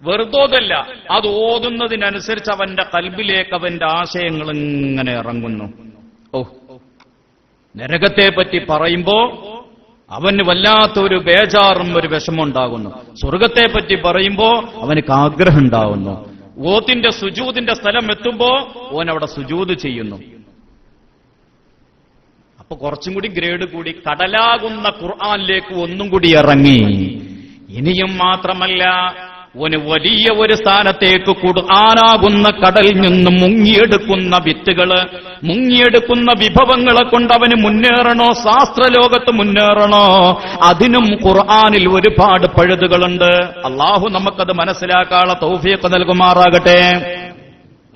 വെറുതോതല്ല, അത് ഓതുന്നതിനനുസരിച്ച് അവന്റെ കൽബിലേക്ക് അവന്റെ ആശയങ്ങൾ ഇങ്ങനെ ഇറങ്ങുന്നു. നരകത്തെ പറ്റി പറയുമ്പോ അവന് വല്ലാത്തൊരു ബേജാറും ഒരു വിഷമമുണ്ടാകുന്നു. സ്വർഗത്തെ പറ്റി പറയുമ്പോ അവനക്ക് ആഗ്രഹം ഉണ്ടാവുന്നു. ഓത്തിന്റെ സുജൂദിന്റെ സ്ഥലം എത്തുമ്പോ ഓൻ അവിടെ സുജൂദ് ചെയ്യുന്നു. അപ്പൊ കുറച്ചും കൂടി ഗ്രേഡ് കൂടി, കടലാകുന്ന ഖുർആനിലേക്ക് ഒന്നും കൂടി ഇറങ്ങി. ഇനിയും മാത്രമല്ല, ഓന് വലിയ ഒരു സ്ഥാനത്തേക്ക് ഖുർആനാകുന്ന കടലിൽ നിന്ന് മുങ്ങിയെടുക്കുന്ന വിത്തുകള്, മുങ്ങിയെടുക്കുന്ന വിഭവങ്ങളെ കൊണ്ട് അവന് മുന്നേറണോ, ശാസ്ത്രലോകത്ത് മുന്നേറണോ, അതിനും ഖുർആനിൽ ഒരുപാട് പഴുതുകളുണ്ട്. അള്ളാഹു നമുക്കത് മനസ്സിലാക്കാനുള്ള തൗഫീഖ് നൽകുമാറാകട്ടെ.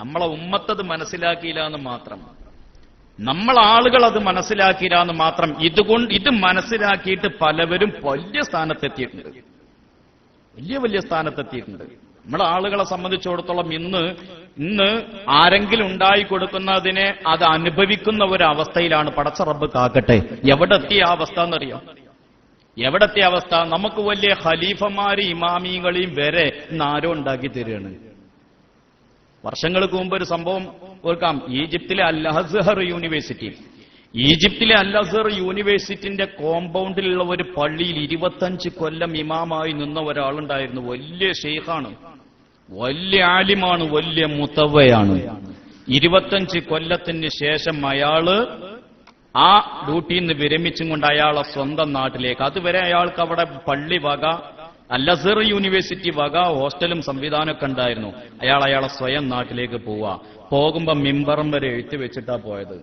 നമ്മളെ ഉമ്മത്തത് മനസ്സിലാക്കിയില്ല എന്ന് മാത്രം, ആളുകൾ അത് മനസ്സിലാക്കിയില്ല എന്ന് മാത്രം. ഇത് മനസ്സിലാക്കിയിട്ട് പലവരും വലിയ സ്ഥാനത്തെത്തിയിട്ടുണ്ട്. നമ്മുടെ ആളുകളെ സംബന്ധിച്ചിടത്തോളം ഇന്ന് ആരെങ്കിലും ഉണ്ടായി കൊടുക്കുന്നതിനെ അത് അനുഭവിക്കുന്ന ഒരു അവസ്ഥയിലാണ്. പടച്ച റബ്ബ് കാക്കട്ടെ. എവിടെ എത്തിയ അവസ്ഥ എന്നറിയോ? എവിടത്തെ അവസ്ഥ? നമുക്ക് വലിയ ഖലീഫമാരും ഇമാമികളെയും വരെ ആരോ ഉണ്ടാക്കി തരികയാണ്. വർഷങ്ങൾക്ക് മുമ്പ് ഒരു സംഭവം ഓർക്കാം. ഈജിപ്തിലെ അൽ അസ്ഹർ യൂണിവേഴ്സിറ്റിന്റെ കോമ്പൗണ്ടിലുള്ള ഒരു പള്ളിയിൽ 25 കൊല്ലം ഇമാമായി നിന്ന ഒരാളുണ്ടായിരുന്നു. വലിയ ഷെയ്ഖാണ്, വലിയ ആലിമാണ്, വലിയ മുതവ്വയാണ്. 25 കൊല്ലത്തിന് ശേഷം അയാള് ആ ഡ്യൂട്ടിയിൽ നിന്ന് വിരമിച്ചും കൊണ്ട് അയാളെ സ്വന്തം നാട്ടിലേക്ക്, അതുവരെ അയാൾക്ക് അവിടെ പള്ളി വക, അൽ അസ്ഹർ യൂണിവേഴ്സിറ്റി വക ഹോസ്റ്റലും സംവിധാനമൊക്കെ ഉണ്ടായിരുന്നു. അയാളെ സ്വയം നാട്ടിലേക്ക് പോകുമ്പോ മിമ്പറം വരെ എഴുത്തി വെച്ചിട്ടാ പോയത്.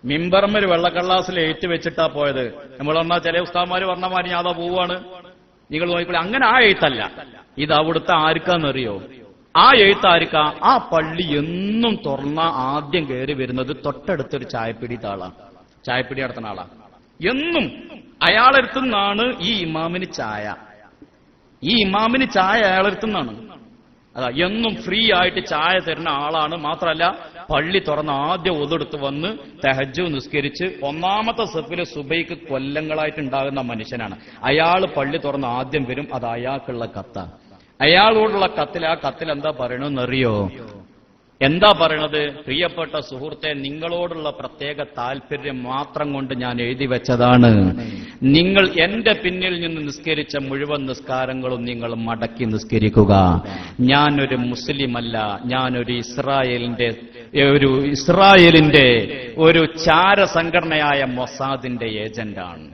മിമ്പറമ്മര് വെള്ളക്കള്ളാസിൽ എഴുത്തി വെച്ചിട്ടാ പോയത്. നമ്മൾ പറഞ്ഞാൽ ചില ഉസ്താദ്മാര് പറഞ്ഞ മാതിരി ഞാൻ അതാ പോവാണ്, നിങ്ങൾ നോക്കിക്കോളെ. അങ്ങനെ ആ എഴുത്തല്ല. ഇത് അവിടുത്തെ ആർക്കാന്നറിയോ? ആ എഴുത്താർക്കാ? ആ പള്ളി എന്നും തുറന്ന ആദ്യം കയറി വരുന്നത് തൊട്ടടുത്തൊരു ചായപ്പിടി നടത്തുന്ന ആളാ. എന്നും അയാളെടുത്തുനിന്നാണ് ഈ ഇമാമിന് ചായ അയാളെടുത്തുനിന്നാണ്. അതാ എന്നും ഫ്രീ ആയിട്ട് ചായ തരുന്ന ആളാണ്. മാത്രമല്ല പള്ളി തുറന്ന് ആദ്യം ഒതെടുത്ത് വന്ന് തഹജ്ജുദ് നിസ്കരിച്ച് ഒന്നാമത്തെ സഫില് സുബൈക്ക് കൊല്ലങ്ങളായിട്ടുണ്ടാകുന്ന മനുഷ്യനാണ്. അയാൾ പള്ളി തുറന്ന് ആദ്യം വരും. അത് അയാൾക്കുള്ള കത്താണ്. അയാളോടുള്ള കത്തിൽ, ആ കത്തിൽ എന്താ പറയണമെന്നറിയോ? എന്താ പറയണത്? പ്രിയപ്പെട്ട സുഹൃത്തെ, നിങ്ങളോടുള്ള പ്രത്യേക താല്പര്യം മാത്രം കൊണ്ട് ഞാൻ എഴുതി വെച്ചതാണ്. നിങ്ങൾ എന്റെ പിന്നിൽ നിന്ന് നിസ്കരിച്ച മുഴുവൻ നിസ്കാരങ്ങളും നിങ്ങൾ മടക്കി നിസ്കരിക്കുക. ഞാനൊരു മുസ്ലിമല്ല, ഞാനൊരു ഇസ്രായേലിന്റെ ഒരു ചാരസംഘടനയായ മൊസാദിന്റെ ഏജന്റാണ്.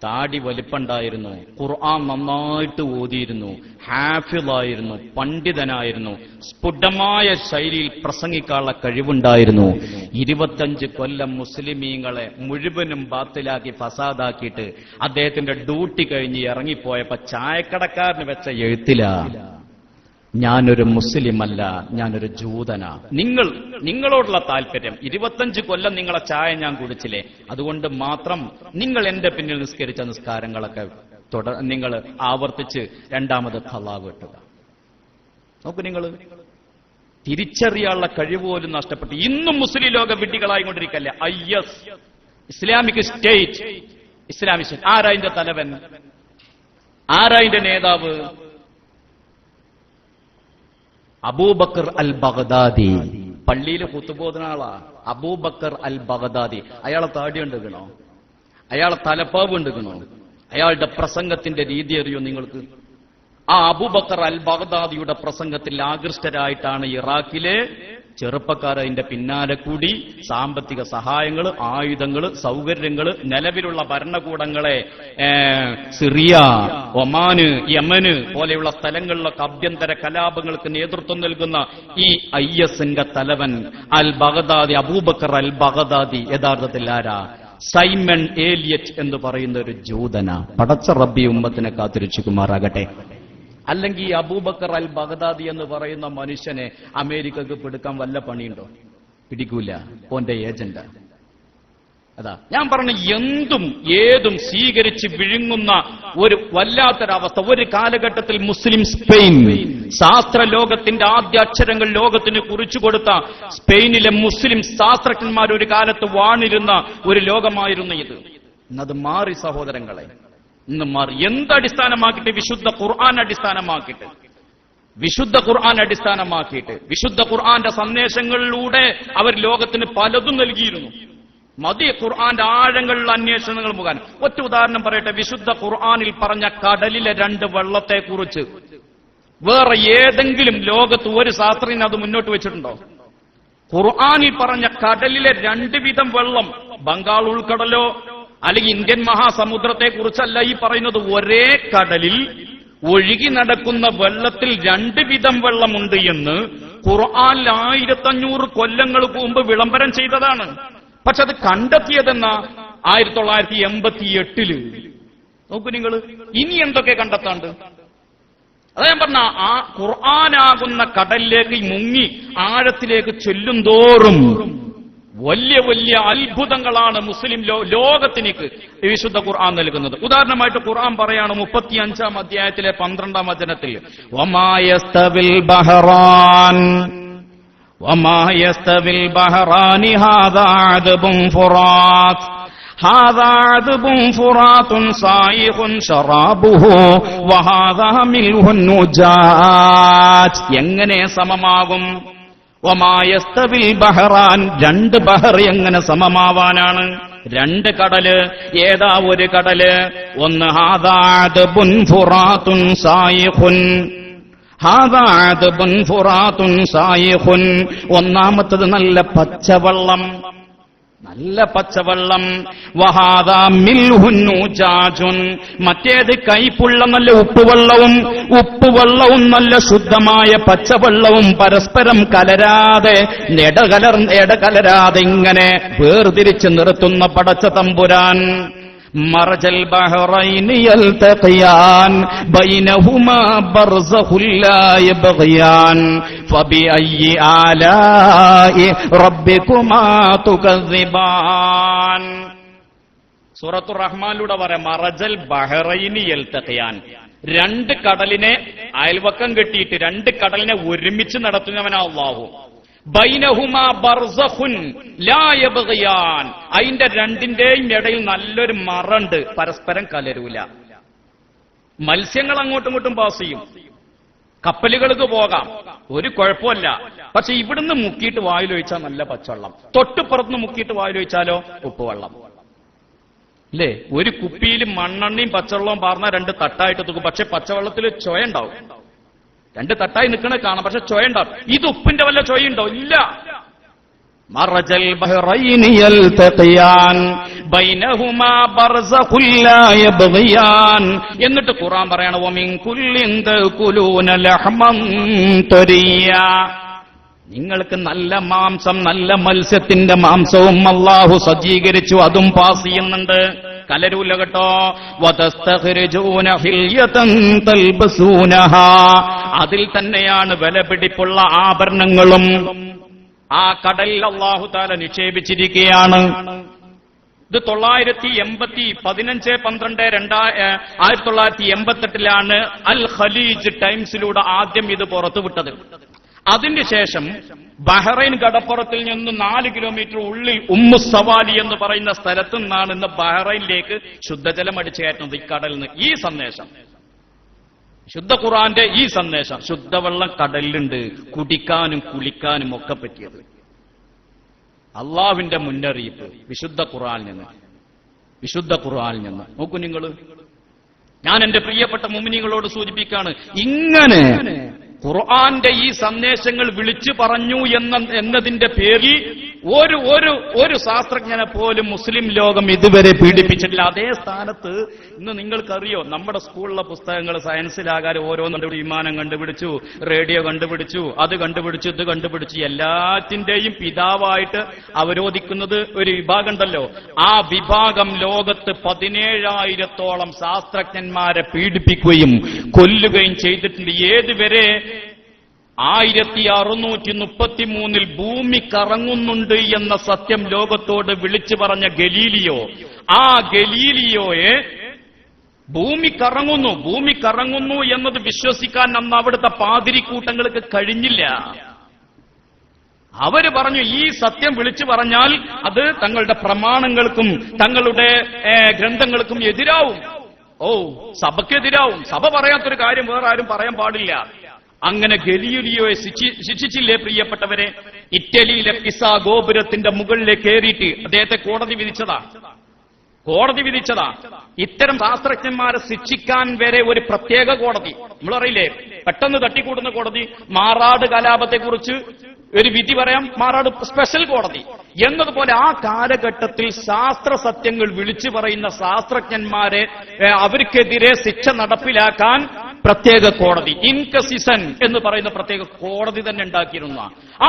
താടി വലിപ്പുണ്ടായിരുന്നു, ഖുർആൻ നന്നായിട്ട് ഓതിയിരുന്നു, ഹാഫിളായിരുന്നു, പണ്ഡിതനായിരുന്നു, സ്ഫുടമായ ശൈലിയിൽ പ്രസംഗിക്കാനുള്ള കഴിവുണ്ടായിരുന്നു. 25 കൊല്ലം മുസ്ലിമീങ്ങളെ മുഴുവനും ബാത്തിലാക്കി ഫസാദാക്കിയിട്ട് അദ്ദേഹത്തിന്റെ ഡ്യൂട്ടി കഴിഞ്ഞ് ഇറങ്ങിപ്പോയപ്പോ ചായക്കടക്കാരന് വെച്ച എഴുത്തിലാ, ഞാനൊരു മുസ്ലിമല്ല, ഞാനൊരു ജൂതനാ. നിങ്ങളോടുള്ള താല്പര്യം, 25 കൊല്ലം നിങ്ങളെ ചായ ഞാൻ കുടിച്ചില്ലേ, അതുകൊണ്ട് മാത്രം നിങ്ങൾ എന്റെ പിന്നിൽ നിസ്കരിച്ച നിസ്കാരങ്ങളൊക്കെ നിങ്ങൾ ആവർത്തിച്ച് രണ്ടാമത് ഖളാ വെട്ടുക. നോക്കൂ, നിങ്ങൾ തിരിച്ചറിയാനുള്ള കഴിവ് പോലും നഷ്ടപ്പെട്ടു. ഇന്നും മുസ്ലിം ലോക വിഡ്ഢികളായിക്കൊണ്ടിരിക്കല്ലേ. IS, Islamic State, Islamic State. ആരായിന്റെ തലവൻ? ആരായിന്റെ നേതാവ്? അബൂബക്കർ അൽ ബഗ്ദാദി. പള്ളിയിൽ കുത്തുബോധന ആളാ അബൂബക്കർ അൽ ബഗ്ദാദി. അയാളെ താടി കണ്ടുകണോ? അയാളെ തലപ്പാവ് കണ്ടുകണോ? അയാളുടെ പ്രസംഗത്തിന്റെ രീതി അറിയോ നിങ്ങൾക്ക്? ആ അബൂബക്കർ അൽ ബഗ്ദാദിയുടെ പ്രസംഗത്തിൽ ആകൃഷ്ടരായിട്ടാണ് ഇറാഖിലെ ചെറുപ്പക്കാർ അതിന്റെ പിന്നാലെ കൂടി സാമ്പത്തിക സഹായങ്ങൾ, ആയുധങ്ങൾ, സൗകര്യങ്ങൾ, നിലവിലുള്ള ഭരണകൂടങ്ങളെ സിറിയ, ഒമാന്, യമന് പോലെയുള്ള സ്ഥലങ്ങളിലൊക്കെ ആഭ്യന്തര കലാപങ്ങൾക്ക് നേതൃത്വം നൽകുന്ന ഈ IS-ന്റെ തലവൻ അൽ ബഗ്ദാദി, അബൂബക്കർ അൽ ബഗ്ദാദി യഥാർത്ഥത്തിൽ ആരാ? സൈമൺ ഏലിയറ്റ് എന്ന് പറയുന്ന ഒരു ജൂതന. പടച്ച റബ്ബി ഉമ്മത്തിനെ കാത്തിരക്ഷിക്കുമാറാകട്ടെ. അല്ലെങ്കിൽ ഈ അബൂബക്കർ അൽ ബഗ്ദാദി എന്ന് പറയുന്ന മനുഷ്യനെ അമേരിക്കക്ക് പിടിക്കാൻ വല്ല പണിയുണ്ടോ? പിടിക്കൂല. ഓന്റെ ഏജന്റ് അതാ ഞാൻ പറഞ്ഞ എന്തും ഏതും സ്വീകരിച്ച് വിഴുങ്ങുന്ന ഒരു വല്ലാത്തൊരവസ്ഥ. ഒരു കാലഘട്ടത്തിൽ മുസ്ലിം സ്പെയിൻ, ശാസ്ത്ര ലോകത്തിന്റെ ആദ്യ അക്ഷരങ്ങൾ ലോകത്തിന് കുറിച്ചു കൊടുത്ത സ്പെയിനിലെ മുസ്ലിം ശാസ്ത്രജ്ഞന്മാർ ഒരു കാലത്ത് വാണിരുന്ന ഒരു ലോകമായിരുന്നു ഇത്. ഇന്നത് മാറി സഹോദരങ്ങളെ, ഇന്ന് മാറി. എന്തടിസ്ഥാനമാക്കിയിട്ട്? വിശുദ്ധ ഖുർആൻ അടിസ്ഥാനമാക്കിയിട്ട്, വിശുദ്ധ ഖുർആൻ അടിസ്ഥാനമാക്കിയിട്ട്, വിശുദ്ധ ഖുർആന്റെ സന്ദേശങ്ങളിലൂടെ അവർ ലോകത്തിന് പലതും നൽകിയിരുന്നു. മതി ഖുർആന്റെ ആഴങ്ങളിലുള്ള അന്വേഷണങ്ങൾ മുഖാൻ. ഒറ്റ ഉദാഹരണം പറയട്ടെ. വിശുദ്ധ ഖുർആനിൽ പറഞ്ഞ കടലിലെ 2 വെള്ളത്തെക്കുറിച്ച് വേറെ ഏതെങ്കിലും ലോകത്ത് ഒരു ശാസ്ത്രജ്ഞൻ അത് മുന്നോട്ട് വെച്ചിട്ടുണ്ടോ? ഖുർആനിൽ പറഞ്ഞ കടലിലെ 2 വിധം വെള്ളം, ബംഗാൾ ഉൾക്കടലോ അല്ലെങ്കിൽ ഇന്ത്യൻ മഹാസമുദ്രത്തെ കുറിച്ചല്ല ഈ പറയുന്നത്. ഒരേ കടലിൽ ഒഴുകി നടക്കുന്ന വെള്ളത്തിൽ 2 വിധം വെള്ളമുണ്ട് എന്ന് ഖുർആനിൽ 1500 കൊല്ലങ്ങൾക്ക് മുമ്പ് വിളംബരം ചെയ്തതാണ്. പക്ഷെ അത് കണ്ടെത്തിയതെന്ന 1988. നോക്കൂ നിങ്ങൾ, ഇനി എന്തൊക്കെ കണ്ടെത്താണ്ട്. അതാ ഞാൻ പറഞ്ഞ ആ ഖുർആനാകുന്ന കടലിലേക്ക് മുങ്ങി ആഴത്തിലേക്ക് ചെല്ലും തോറും വലിയ വലിയ അത്ഭുതങ്ങളാണ് മുസ്ലിം ലോകത്തിനേക്ക് വിശുദ്ധ ഖുർആൻ നൽകുന്നത്. ഉദാഹരണമായിട്ട് ഖുർആൻ പറയാണ് 35-ാം അധ്യായത്തിലെ 12-ാം വചനത്തിൽ, وما يستوي البحران هذا عذب فرات صائغ شرابه وهذا ملح نجاج. എങ്ങനെ സമമാകും? وما يستوي البحران, 2 ബഹർ എങ്ങനെ സമമാവാനാണ്? 2 കടല്. ഏതാ ഒരു കടല്? ഒന്ന് هذا عذب فرات صائغ, ഒന്നാമത്തത് നല്ല പച്ചവെള്ളം, നല്ല പച്ചവെള്ളം. വഹാദാ മിൽഹുൻ ഉജാജുൻ, മറ്റേത് കൈപ്പുള്ള നല്ല ഉപ്പുവെള്ളവും നല്ല ശുദ്ധമായ പച്ചവെള്ളവും പരസ്പരം കലരാതെ ഇടകലരാതെ ഇങ്ങനെ വേർതിരിച്ച് നിർത്തുന്ന പടച്ച തമ്പുരാൻ. മറജൽ ബഹറൈനി യൽതഖിയാൻ ബൈനഹുമാ ബർസഖുൽ ലാ യബ്ഗിയാൻ ഫബിഅയ്യി ആലാഇ റബ്ബികുമാ തുകദ്ദിബാൻ. സൂറത്തുർ റഹ്മാനിലൂടെ പറയാം, മറജൽ ബഹറൈനി യൽതഖിയാൻ, 2 കടലിനെ അയൽവക്കം കെട്ടിയിട്ട് 2 കടലിനെ ഒരുമിച്ച് നടത്തുന്നവനാ അല്ലാഹു. ബൈനഹുമാ ബർസഖുൻ ലാ യബ്ഗിയാൻ, അതിന്റെ 2ന്റെയും ഇടയിൽ നല്ലൊരു മറണ്ട്, പരസ്പരം കലരൂല. മത്സ്യങ്ങൾ അങ്ങോട്ടും ഇങ്ങോട്ടും പാസ് ചെയ്യും, കപ്പലുകൾക്ക് പോകാം, ഒരു കുഴപ്പമില്ല. പക്ഷെ ഇവിടുന്ന് മുക്കിയിട്ട് വായിലൊഴിച്ചാൽ നല്ല പച്ചവെള്ളം, തൊട്ടുപുറത്തുനിന്ന് മുക്കിയിട്ട് വായിലൊഴിച്ചാലോ ഉപ്പുവെള്ളം. അല്ലേ? ഒരു കുപ്പിയിൽ മണ്ണെണ്ണയും പച്ചവെള്ളവും പാർന്ന 2 തട്ടായിട്ട് തൂക്കും, പക്ഷെ പച്ചവെള്ളത്തിൽ ചൊയ ഉണ്ടാവും. 2 തട്ടായി നിൽക്കണ കാണാം, പക്ഷെ ചൊയ ഉണ്ടാവും. ഇത് ഉപ്പിന്റെ വല്ല ചൊയുണ്ടോ? ഇല്ല. മറജൽ ബഹറൈനി യൽതഖിയാൻ ബൈനഹുമാ ബർസഖുൽ ലാ യബ്ഗിയാൻ. എന്നിട്ട് ഖുർആൻ പറയാണ്, വമിൻ കുല്ലിൻ തഅകുലൂന ലഹ്മൻ തരിയാ, നിങ്ങൾക്ക് നല്ല മാംസം, നല്ല മത്സ്യത്തിന്റെ മാംസവും അല്ലാഹു സജ്ജീകരിച്ചു, അതും പാസ് ചെയ്യുന്നുണ്ട്, കലരൂല കേട്ടോ. വതസ്തഖ്രിജൂന ഹില്യതൻ തൽബസൂനഹാ, അതിൽ തന്നെയാണ് വിലപിടിപ്പുള്ള ആഭരണങ്ങളും ആ കടലിൽ അല്ലാഹു തആല നിക്ഷേപിച്ചിരിക്കുകയാണ്. ഇത് 1988 അൽ ഖലീജ് ടൈംസിലൂടെ ആദ്യം ഇത് പുറത്തുവിട്ടത്. അതിനുശേഷം ബഹ്റൈൻ കടപ്പുറത്തിൽ നിന്ന് 4 കിലോമീറ്റർ ഉള്ളിൽ ഉമ്മു സവാലി എന്ന് പറയുന്ന സ്ഥലത്തു നിന്നാണ് ഇന്ന് ബഹ്റൈനിലേക്ക് ശുദ്ധജലം അടിച്ചു കയറ്റുന്നത്, ഈ കടലിൽ നിന്ന്. ഈ സന്ദേശം, ശുദ്ധ ഖുർആന്റെ ഈ സന്ദേശം, ശുദ്ധവെള്ളം കടലിലുണ്ട്, കുടിക്കാനും കുളിക്കാനും ഒക്കെ പറ്റിയത്. അള്ളാഹുവിന്റെ മുന്നറിയിപ്പ് വിശുദ്ധ ഖുർആനിൽ നിന്ന് നോക്കൂ നിങ്ങൾ. ഞാൻ എന്റെ പ്രിയപ്പെട്ട മുഅ്മിനീങ്ങളോട് സൂചിപ്പിക്കാണ്, ഇങ്ങനെ ഖുർആന്റെ ഈ സന്ദേശങ്ങൾ വിളിച്ചു പറഞ്ഞു എന്നതിന്റെ പേരിൽ ഒരു ശാസ്ത്രജ്ഞനെ പോലും മുസ്ലിം ലോകം ഇതുവരെ പീഡിപ്പിച്ചിട്ടില്ല. അതേ സ്ഥാനത്ത് ഇന്ന് നിങ്ങൾക്കറിയോ, നമ്മുടെ സ്കൂളിലെ പുസ്തകങ്ങൾ സയൻസിലാകാതെ ഓരോന്നും വിമാനം കണ്ടുപിടിച്ചു, റേഡിയോ കണ്ടുപിടിച്ചു, അത് കണ്ടുപിടിച്ചു, ഇത് കണ്ടുപിടിച്ചു, എല്ലാറ്റിന്റെയും പിതാവായിട്ട് അവരോധിക്കുന്നത് ഒരു വിഭാഗം ഉണ്ടല്ലോ. ആ വിഭാഗം ലോകത്ത് 17,000-ഓളം ശാസ്ത്രജ്ഞന്മാരെ പീഡിപ്പിക്കുകയും കൊല്ലുകയും ചെയ്തിട്ടുണ്ട്. ഏതുവരെ 1633 ഭൂമി കറങ്ങുന്നുണ്ട് എന്ന സത്യം ലോകത്തോട് വിളിച്ചു പറഞ്ഞ ഗലീലിയോ, ആ ഗലീലിയോയെ ഭൂമി കറങ്ങുന്നു എന്നത് വിശ്വസിക്കാൻ അന്ന് അവിടുത്തെ പാതിരിക്കൂട്ടങ്ങൾക്ക് കഴിഞ്ഞില്ല. അവര് പറഞ്ഞു, ഈ സത്യം വിളിച്ചു പറഞ്ഞാൽ അത് തങ്ങളുടെ പ്രമാണങ്ങൾക്കും തങ്ങളുടെ ഗ്രന്ഥങ്ങൾക്കും എതിരാവും. സഭയ്ക്കെതിരാവും. സഭ പറയാത്തൊരു കാര്യം വേറെ ആരും പറയാൻ പാടില്ല. അങ്ങനെ ഗലീലിയോയെ ശിക്ഷിച്ചില്ലേ പ്രിയപ്പെട്ടവരെ? ഇറ്റലിയിലെ പിസാ ഗോപുരത്തിന്റെ മുകളിലേക്ക് കയറിയിട്ട് അദ്ദേഹത്തെ കോടതി വിധിച്ചതാ. ഇത്തരം ശാസ്ത്രജ്ഞന്മാരെ ശിക്ഷിക്കാൻ വരെ ഒരു പ്രത്യേക കോടതി, നമ്മളറിയില്ലേ, പെട്ടെന്ന് തട്ടിക്കൂടുന്ന കോടതി. മാറാട് കലാപത്തെക്കുറിച്ച് ഒരു വിധി പറയാം, മാറാട് സ്പെഷ്യൽ കോടതി എന്നതുപോലെ ആ കാലഘട്ടത്തിൽ ശാസ്ത്ര സത്യങ്ങൾ വിളിച്ചു പറയുന്ന ശാസ്ത്രജ്ഞന്മാരെ അവർക്കെതിരെ ശിക്ഷ നടപ്പിലാക്കാൻ പ്രത്യേക കോടതി, ഇൻക്വസിഷൻ എന്ന് പറയുന്ന പ്രത്യേക കോടതി തന്നെ ഉണ്ടാക്കിയിരുന്ന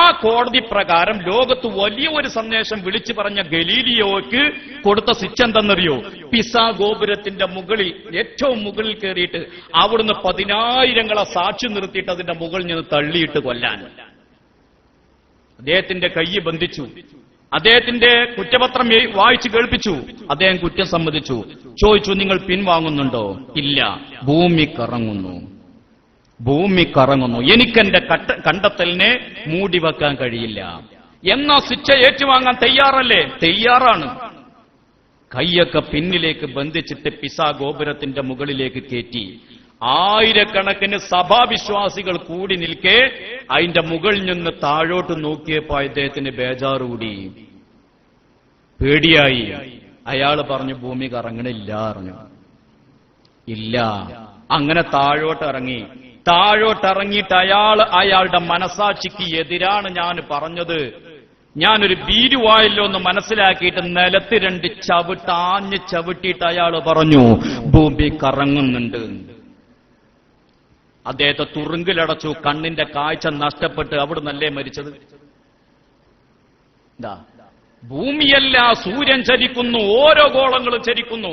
ആ കോടതി പ്രകാരം ലോകത്ത് വലിയ ഒരു സന്ദേശം വിളിച്ചു പറഞ്ഞ ഗലീലിയോയ്ക്ക് കൊടുത്ത ശിക്ഷ എന്തെന്നറിയോ? പിസാ ഗോപുരത്തിന്റെ മുകളിൽ, ഏറ്റവും മുകളിൽ കയറിയിട്ട് അവിടുന്ന് 10,000 സാക്ഷി നിർത്തിയിട്ട് അതിന്റെ മുകളിൽ നിന്ന് തള്ളിയിട്ട് കൊല്ലാൻ. അദ്ദേഹത്തിന്റെ കൈ ബന്ധിച്ചു, അദ്ദേഹത്തിന്റെ കുറ്റപത്രം വായിച്ചു കേൾപ്പിച്ചു. അദ്ദേഹം കുറ്റം സമ്മതിച്ചു. ചോദിച്ചു, നിങ്ങൾ പിൻവാങ്ങുന്നുണ്ടോ? ഇല്ല. ഭൂമി കറങ്ങുന്നു, എനിക്കെന്റെ കണ്ടെത്തലിനെ മൂടിവെക്കാൻ കഴിയില്ല. എന്നാ ശിക്ഷ ഏറ്റുവാങ്ങാൻ തയ്യാറല്ലേ? തയ്യാറാണ്. കൈയൊക്കെ പിന്നിലേക്ക് ബന്ധിച്ചിട്ട് പിസാ ഗോപുരത്തിന്റെ മുകളിലേക്ക് കയറ്റി. 1000കണക്കിന് സഭാവിശ്വാസികൾ കൂടി നിൽക്കെ അതിന്റെ മുകളിൽ നിന്ന് താഴോട്ട് നോക്കിയപ്പോ അദ്ദേഹത്തിന് ബേജാറുകൂടി, പേടിയായി. അയാൾ പറഞ്ഞു, ഭൂമി കറങ്ങണില്ല പറഞ്ഞു. ഇല്ല. അങ്ങനെ താഴോട്ടിറങ്ങിയിട്ട് അയാളുടെ മനസാക്ഷിക്ക് എതിരാണ് ഞാൻ പറഞ്ഞത്, ഞാനൊരു ഭീരുവായല്ലോ എന്ന് മനസ്സിലാക്കിയിട്ട് നിലത്ത് 2 ചവിട്ടാഞ്ഞ് ചവിട്ടിയിട്ട് അയാൾ പറഞ്ഞു, ഭൂമി കറങ്ങുന്നുണ്ട്. അദ്ദേഹത്തെ തുറുങ്കിലടച്ചു. കണ്ണിന്റെ കാഴ്ച നഷ്ടപ്പെട്ട് അവിടെ നല്ലേ മരിച്ചത്. ഭൂമിയല്ല, സൂര്യൻ ചലിക്കുന്നു, ഓരോ ഗോളങ്ങളും ചലിക്കുന്നു.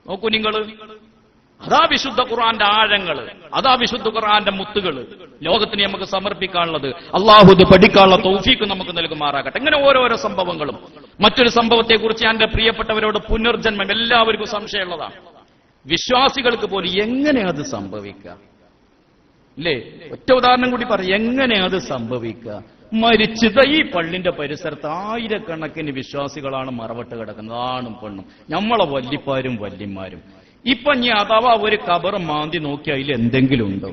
നോക്കൂ നിങ്ങൾ, അതാ വിശുദ്ധ ഖുർആന്റെ ആഴങ്ങള്, അതാ വിശുദ്ധ ഖുർആന്റെ മുത്തുകള് ലോകത്തിന് നമുക്ക് സമർപ്പിക്കാനുള്ളത്. അള്ളാഹു ഇത് പഠിക്കാനുള്ള തൗഫീക്ക് നമുക്ക് നൽകുമാറാകട്ടെ. ഇങ്ങനെ ഓരോരോ സംഭവങ്ങളും. മറ്റൊരു സംഭവത്തെക്കുറിച്ച് എന്റെ പ്രിയപ്പെട്ടവരോട്, പുനർജന്മം എല്ലാവർക്കും സംശയമുള്ളതാണ്. വിശ്വാസികൾക്ക് പോലും എങ്ങനെ അത് സംഭവിക്കുക? അല്ലേ? ഒറ്റ ഉദാഹരണം കൂടി പറയും, എങ്ങനെ അത് സംഭവിക്കുക? മരിച്ചത് ഈ പള്ളിന്റെ പരിസരത്ത് 1000കണക്കിന് വിശ്വാസികളാണ് മറവട്ട് കിടക്കുന്നത്, ആണും പെണ്ണും, നമ്മളെ വല്ലിപ്പാരും വല്യന്മാരും. ഇപ്പൊ ഇനി അഥവാ ഒരു കബർ മാന്തി നോക്കി അതിൽ എന്തെങ്കിലും ഉണ്ടോ?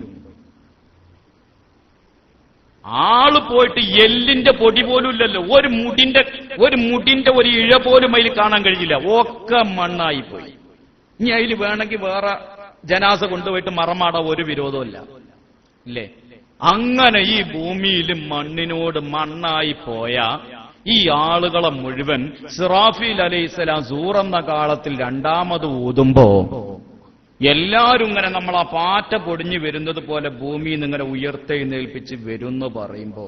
ആള് പോയിട്ട് എല്ലിന്റെ പൊടി പോലും ഇല്ലല്ലോ, ഒരു മുടിന്റെ ഒരു ഇഴ പോലും അതിൽ കാണാൻ കഴിയില്ല, ഒക്കെ മണ്ണായി പോയി. ഇനി അതിൽ വേണമെങ്കിൽ വേറെ ജനാസ കൊണ്ടുപോയിട്ട് മറമാടാൻ ഒരു വിരോധമില്ല, ഇല്ലേ? അങ്ങനെ ഈ ഭൂമിയിൽ മണ്ണിനോട് മണ്ണായി പോയ ഈ ആളുകളെ മുഴുവൻ ഇസ്രാഫീൽ അലൈഹിസ്സലാം സൂറെന്ന കാലത്തിൽ 2ാമത് ഊതുമ്പോ എല്ലാവരും ഇങ്ങനെ നമ്മളാ പാറ്റ പൊടിഞ്ഞു വരുന്നത് പോലെ ഭൂമിയിൽ നിന്ന് ഇങ്ങനെ ഉയർത്തെഴുന്നേൽപ്പിച്ച് വരുമെന്ന് പറയുമ്പോ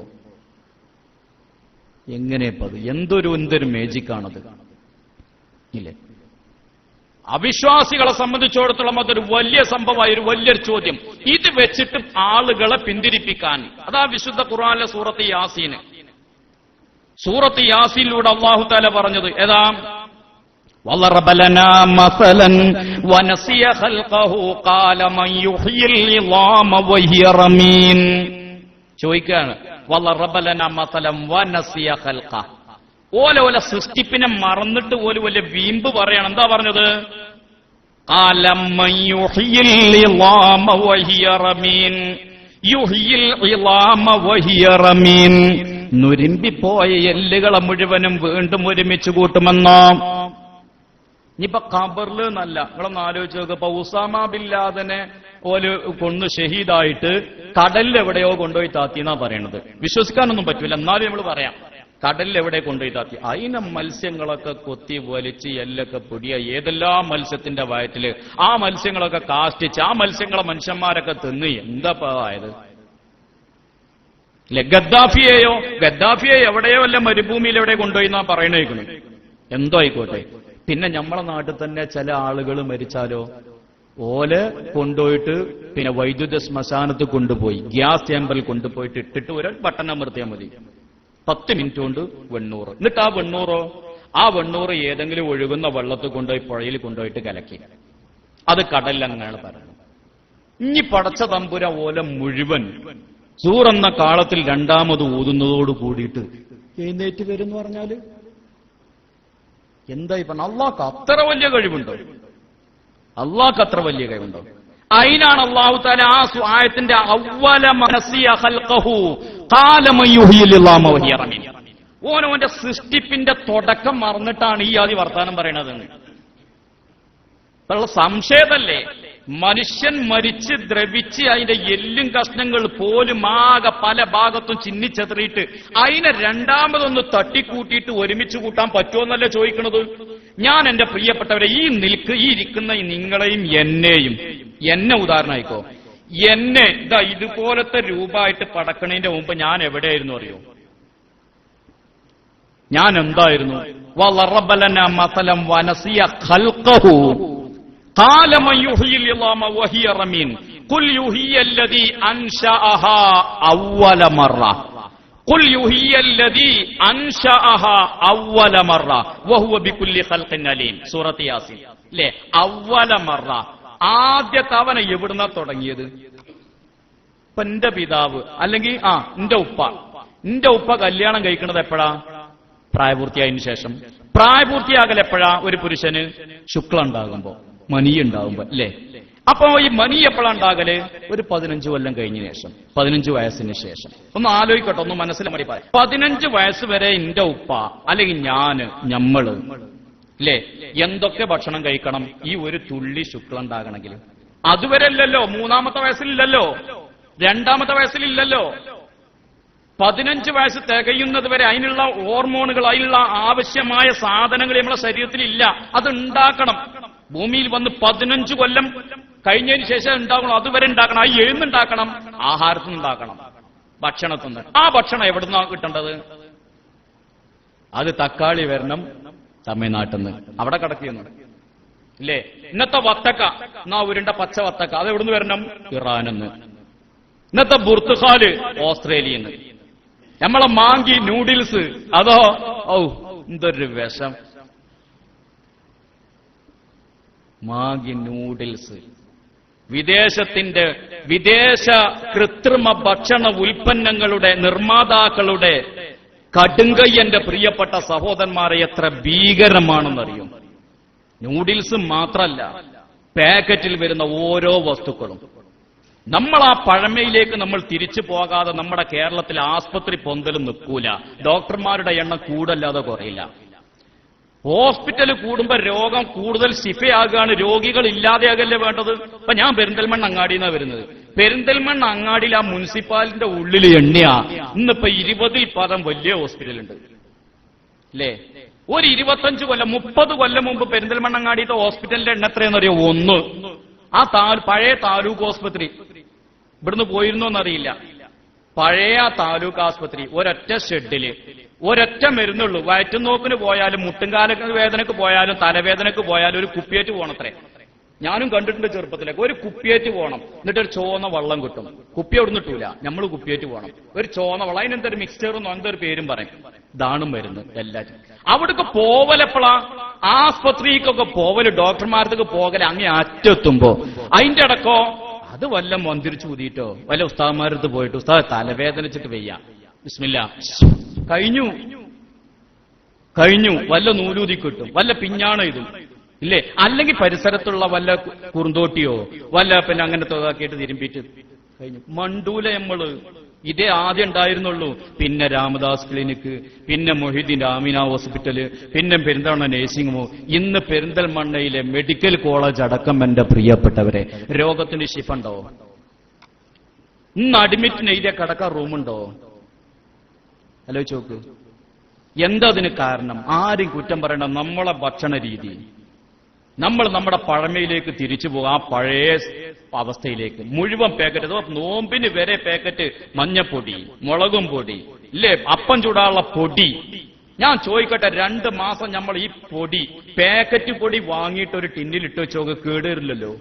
എങ്ങനെയപ്പത്? എന്തൊരു മേജിക്കാണത്, ഇല്ലേ? അവിശ്വാസികളെ സംബന്ധിച്ചിടത്തോളം അതൊരു വലിയ സംഭവമായി, ഒരു വലിയൊരു ചോദ്യം. ഇത് വെച്ചിട്ട് ആളുകളെ പിന്തിരിപ്പിക്കാൻ, അതാ വിശുദ്ധ ഖുർആനിലെ സൂറത്ത് യാസീനിലൂടെ അല്ലാഹു തആല പറഞ്ഞത് ഏതാ? وَضَرَبَ لَنَا مَثَلًا وَنَسِيَ خَلْقَهُ قَالَ مَنْ يُحْيِي الْعِظَامَ وَهِيَ رَمِيمٌ. ചോദിക്കാണ്, وَضَرَبَ لَنَا مَثَلًا وَنَسِيَ خَلْقَهُ. ഓല സൃഷ്ടിപ്പിനെ മറന്നിട്ട് പോലും വലിയ വീമ്പ് പറയണം. എന്താ പറഞ്ഞത്? قَالَ مَنْ يُحْيِي الْعِظَامَ وَهِيَ رَمِيمٌ. യുഹ്യിൽ ഇളാമ വഹിയ റമീം, നുരുമ്പിപ്പോയ എല്ലുകളെ മുഴുവനും വീണ്ടും ഒരുമിച്ച് കൂട്ടുമെന്നോ. ഇനിയിപ്പൊ ഖബറിൽ എന്നല്ല, നിങ്ങളൊന്ന് ആലോചിച്ച് നോക്കുക. ഇപ്പൊ ഉസാമ ബിൻ ലാദനെ ഓല് കൊന്ന് ഷഹീദായിട്ട് കടലിൽ എവിടെയോ കൊണ്ടുപോയി താത്തി എന്നാ പറയണത്. വിശ്വസിക്കാനൊന്നും പറ്റൂല, എന്നാലും നമ്മൾ പറയാം കടലിൽ എവിടെ കൊണ്ടുപോയി താത്തി. അതിനെ മത്സ്യങ്ങളൊക്കെ കൊത്തി വലിച്ച് എല്ലൊക്കെ പൊടിയ ഏതെല്ലാം മത്സ്യത്തിന്റെ വയറ്റില് ആ മത്സ്യങ്ങളൊക്കെ കാഷ്ടിച്ച് ആ മത്സ്യങ്ങളെ മനുഷ്യന്മാരൊക്കെ തിന്ന് എന്താ ആയത്? അല്ലെ ഗദ്ദാഫിയെ എവിടെയോ അല്ല മരുഭൂമിയിൽ എവിടെ കൊണ്ടുപോയി എന്നാ പറയണേക്കണം. എന്തോ ആയിക്കോട്ടെ. പിന്നെ നമ്മളെ നാട്ടിൽ തന്നെ ചില ആളുകൾ മരിച്ചാലോ ഓല് കൊണ്ടുപോയിട്ട് പിന്നെ വൈദ്യുത ശ്മശാനത്ത് കൊണ്ടുപോയി ഗ്യാസ് ചേമ്പറിൽ കൊണ്ടുപോയിട്ട് ഇട്ടിട്ട് ഒരു ബട്ടൺ അമർത്തിയാൽ മതി, 10 മിനിറ്റ് കൊണ്ട് 800. എന്നിട്ട് ആ 800 ഏതെങ്കിലും ഒഴുകുന്ന വെള്ളത്തിൽ കൊണ്ടുപോയി പുഴയിൽ കൊണ്ടുപോയിട്ട് കലക്കി അത് കടലിലങ്ങനെയാണ് പറയുന്നത്. ഇനി പടച്ച തമ്പുര ഓല മുഴുവൻ സൂറെന്ന കാലത്തിൽ രണ്ടാമത് ഊതുന്നതോട് കൂടിയിട്ട് എഴുന്നേറ്റ് വരും എന്ന് പറഞ്ഞാല് എന്തായി പറഞ്ഞ? അള്ളാഹ്ക്ക് അത്ര വലിയ കഴിവുണ്ടോ? അള്ളാഹ്ക്ക് അത്ര വലിയ കഴിവുണ്ടോ? അതിനാണ് അല്ലാഹു തആല ആ ആയത്തിന്റെ അവ്വല മനസിയ ഖൽഖഹു ഖാല മൻ യുഹ്യിൽ ഇളാമ വഹിയ റമീം, ഓന്റെ സൃഷ്ടിപ്പിന്റെ തുടക്കം മറന്നിട്ടാണ് ഈ ആദി വർത്താനം പറയണത്. ഉള്ള സംശയതല്ലേ? മനുഷ്യൻ മരിച്ച് ദ്രവിച്ച് അതിന്റെ എല്ലും കഷ്ണങ്ങൾ പോലും ആകെ പല ഭാഗത്തും ചിന്നിച്ചെതറിയിട്ട് അതിനെ രണ്ടാമതൊന്ന് തട്ടിക്കൂട്ടിയിട്ട് ഒരുമിച്ച് കൂട്ടാൻ പറ്റുമെന്നല്ലേ ചോദിക്കണത്? ഞാൻ എന്റെ പ്രിയപ്പെട്ടവരെ ഈ ഇരിക്കുന്ന നിങ്ങളെയും എന്നെ ഉദാഹരണമായിക്കോ. എന്നെ ഇതാ ഇതുപോലത്തെ രൂപമായിട്ട് പടക്കണതിന്റെ മുമ്പ് ഞാൻ എവിടെയായിരുന്നു അറിയോ? ഞാൻ എന്തായിരുന്നു? വളറബ ലനാ മസലൻ വനസിയ ഖൽഖഹു ഖാല മൻ യുഹ്യിൽ ഇളാമ വഹിയ റമീം ഖുൽ യുഹ്യിയല്ലദീ അൻശഅഹാ അവ്വല മറ ഖുൽ യുഹ്യിയല്ലദീ അൻശഅഹാ അവ്വല മറ വഹുവ ബികുല്ലി ഖൽഖിൻ അലീം. സൂറത്ത് യാസീൻ അല്ലേ? അവ്വല മറ, ആദ്യത്തെ അവനെ എവിടുന്നാ തുടങ്ങിയത്? ഇപ്പൊ എന്റെ പിതാവ് അല്ലെങ്കിൽ എന്റെ ഉപ്പ കല്യാണം കഴിക്കുന്നത് എപ്പോഴാ? പ്രായപൂർത്തിയായതിനു ശേഷം. പ്രായപൂർത്തിയാകൽ എപ്പോഴാ? ഒരു പുരുഷന് ശുക്ല ഉണ്ടാകുമ്പോ, മനി ഉണ്ടാകുമ്പോ അല്ലേ? അപ്പൊ ഈ മനി എപ്പോഴാണ് ഉണ്ടാകല്? ഒരു 15 കൊല്ലം കഴിഞ്ഞതിന് ശേഷം, 15 വയസ്സിന് ശേഷം. ഒന്ന് ആലോചിക്കട്ടെ, ഒന്ന് മനസ്സിൽ മതി പറയാം. 15 വയസ്സ് വരെ എന്റെ ഉപ്പ അല്ലെങ്കിൽ ഞമ്മള് അല്ലേ എന്തൊക്കെ ഭക്ഷണം കഴിക്കണം ഈ ഒരു തുള്ളി ശുക്ല ഉണ്ടാകണമെങ്കിൽ? അതുവരെ അല്ലല്ലോ, 3-ാമത്തെ വയസ്സിലില്ലല്ലോ, 2-ാമത്തെ വയസ്സിലില്ലല്ലോ. 15 വയസ്സ് തികയുന്നത് വരെ അതിനുള്ള ഹോർമോണുകൾ, അതിനുള്ള ആവശ്യമായ സാധനങ്ങൾ നമ്മുടെ ശരീരത്തിലില്ല. അത് ഉണ്ടാക്കണം. ഭൂമിയിൽ വന്ന് 15 കൊല്ലം കഴിഞ്ഞതിന് ശേഷം ഉണ്ടാക്കണം. അതുവരെ ഉണ്ടാക്കണം. ആ എഴുന്നുണ്ടാക്കണം, ആഹാരത്തിൽ നിന്നുണ്ടാക്കണം, ഭക്ഷണത്തിൽ നിന്ന്. ആ ഭക്ഷണം എവിടുന്നാണ് കിട്ടേണ്ടത്? അത് തക്കാളി വരണം തമിഴ്നാട്ടിൽ നിന്ന്, അവിടെ കിടക്കുന്നു ഇല്ലേ? ഇന്നത്തെ വത്തക്ക, എന്നാ ഉരുണ്ട പച്ച വത്തക്ക, അത് എവിടുന്ന് വരണം? ഇറാനിന്ന്. ഇന്നത്തെ ബുർത്തുഖാല് ഓസ്ട്രേലിയയിൽ നിന്ന്. നമ്മളെ മാങ്കി നൂഡിൽസ് അതോ എന്തൊരു വിഷം! മാഗി നൂഡിൽസ് വിദേശ കൃത്രിമ ഭക്ഷണ ഉൽപ്പന്നങ്ങളുടെ നിർമ്മാതാക്കളുടെ കടുങ്കൈ എന്റെ പ്രിയപ്പെട്ട സഹോദരന്മാരെ എത്ര ഭീകരമാണെന്നറിയും. നൂഡിൽസ് മാത്രല്ല, പാക്കറ്റിൽ വരുന്ന ഓരോ വസ്തുക്കളും. നമ്മൾ ആ പഴമയിലേക്ക് നമ്മൾ തിരിച്ചു പോകാതെ നമ്മുടെ കേരളത്തിൽ ആസ്പത്രി പൊന്തലും നിൽക്കൂല. ഡോക്ടർമാരുടെ എണ്ണം കൂടല്ലാതെ കുറയില്ല. ഹോസ്പിറ്റൽ കൂടുമ്പോ രോഗം കൂടുതൽ ശിഫയാകുകയാണ്, രോഗികൾ ഇല്ലാതെയാകല്ലേ വേണ്ടത്. ഇപ്പൊ ഞാൻ പെരിന്തൽമണ്ണ അങ്ങാടിന്നാ വരുന്നത്. പെരിന്തൽമണ്ണ അങ്ങാടിയിൽ ആ മുനിസിപ്പാലിറ്റിന്റെ ഉള്ളിൽ എണ്ണിയാ ഇന്നിപ്പോ 20 പദം വലിയ ഹോസ്പിറ്റലുണ്ട് അല്ലേ? ഒരു 25 കൊല്ലം 30 കൊല്ലം മുമ്പ് പെരിന്തൽമണ്ണ അങ്ങാടിയത്തെ ഹോസ്പിറ്റലിന്റെ എണ്ണ എത്രയെന്നറിയോ? 1. ആ പഴയ താലൂക്ക് ആസ്പത്രി ഇവിടുന്ന് പോയിരുന്നോന്നറിയില്ല. പഴയ താലൂക്ക് ആസ്പത്രി ഒരൊറ്റ ഷെഡില് ഒരൊറ്റ മരുന്നുള്ളൂ. വയറ്റുനോക്കിന് പോയാലും മുട്ടുംകാല വേദനക്ക് പോയാലും തലവേദനക്ക് പോയാലും ഒരു കുപ്പിയേറ്റ് പോകണത്രേ. ഞാനും കണ്ടിട്ടുണ്ട് ചെറുപ്പത്തിലേക്ക്. ഒരു കുപ്പിയേറ്റ് പോകണം, എന്നിട്ടൊരു ചോന്ന വെള്ളം കിട്ടും. കുപ്പി അവിടെ നിട്ടൂല, നമ്മൾ കുപ്പിയേറ്റ് പോകണം. ഒരു ചോന്ന വെള്ളം, അതിനെന്തൊരു മിക്സ്ചറും എന്തൊരു പേരും പറയും. ഇതാണ് മരുന്ന് എല്ലാറ്റും. അവിടേക്ക് പോവലെപ്പോഴാ? ആസ്പത്രിക്കൊക്കെ പോവല്, ഡോക്ടർമാർക്ക് പോകല് അങ്ങേ അറ്റെത്തുമ്പോ. അതിന്റെ ഇടക്കോ അത് വല്ല മന്ദിരിച്ചു കൂതിയിട്ടോ വല്ല ഉസ്താദ്മാരടുത്ത് പോയിട്ട് ഉസ്താദ് തലവേദനിച്ചിട്ട് വയ്യ, ബിസ്മില്ല, കഴിഞ്ഞു വല്ല നൂലൂതി കിട്ടും, വല്ല പിഞ്ഞാണ ഇതും ഇല്ലേ? അല്ലെങ്കിൽ പരിസരത്തുള്ള വല്ല കുറുന്തോട്ടിയോ വല്ല പിന്നെ അങ്ങനത്തെ ഇതാക്കിയിട്ട് തിരുമ്പിയിട്ട് കഴിഞ്ഞു. മണ്ടൂല നമ്മള് ഇതേ ആദ്യം ഉണ്ടായിരുന്നുള്ളൂ. പിന്നെ രാമദാസ് ക്ലിനിക്ക്, പിന്നെ മൊഹിദ്ദീൻ ആമിന ഹോസ്പിറ്റല്, പിന്നെ പെരിന്തൽമണ്ണ നേഴ്സിംഗ് ഹോം, ഇന്ന് പെരിന്തൽമണ്ണയിലെ മെഡിക്കൽ കോളേജ് അടക്കം. എന്റെ പ്രിയപ്പെട്ടവരെ, രോഗത്തിന് ശിഫുണ്ടോ? ഇന്ന് അഡ്മിറ്റിന് എഴുതിയ കിടക്കാൻ റൂമുണ്ടോ? ആലോചിച്ച് നോക്ക്. എന്താ അതിന് കാരണം? ആരും കുറ്റം പറയണ്ട. നമ്മളെ ഭക്ഷണ രീതി, നമ്മൾ നമ്മുടെ പഴമയിലേക്ക് തിരിച്ചു പോകും. ആ പഴയ അവസ്ഥയിലേക്ക് മുഴുവൻ പാക്കറ്റ്, അതോ നോമ്പിന് വരെ പാക്കറ്റ് മഞ്ഞപ്പൊടി, മുളകും പൊടി, ഇല്ലേ, അപ്പം ചൂടാനുള്ള പൊടി. ഞാൻ ചോദിക്കട്ടെ, 2 മാസം നമ്മൾ ഈ പൊടി, പാക്കറ്റ് പൊടി വാങ്ങിയിട്ട് ഒരു ടിന്നിൽ ഇട്ട് വെച്ചോക്ക്, കേടുവരില്ലല്ലോ.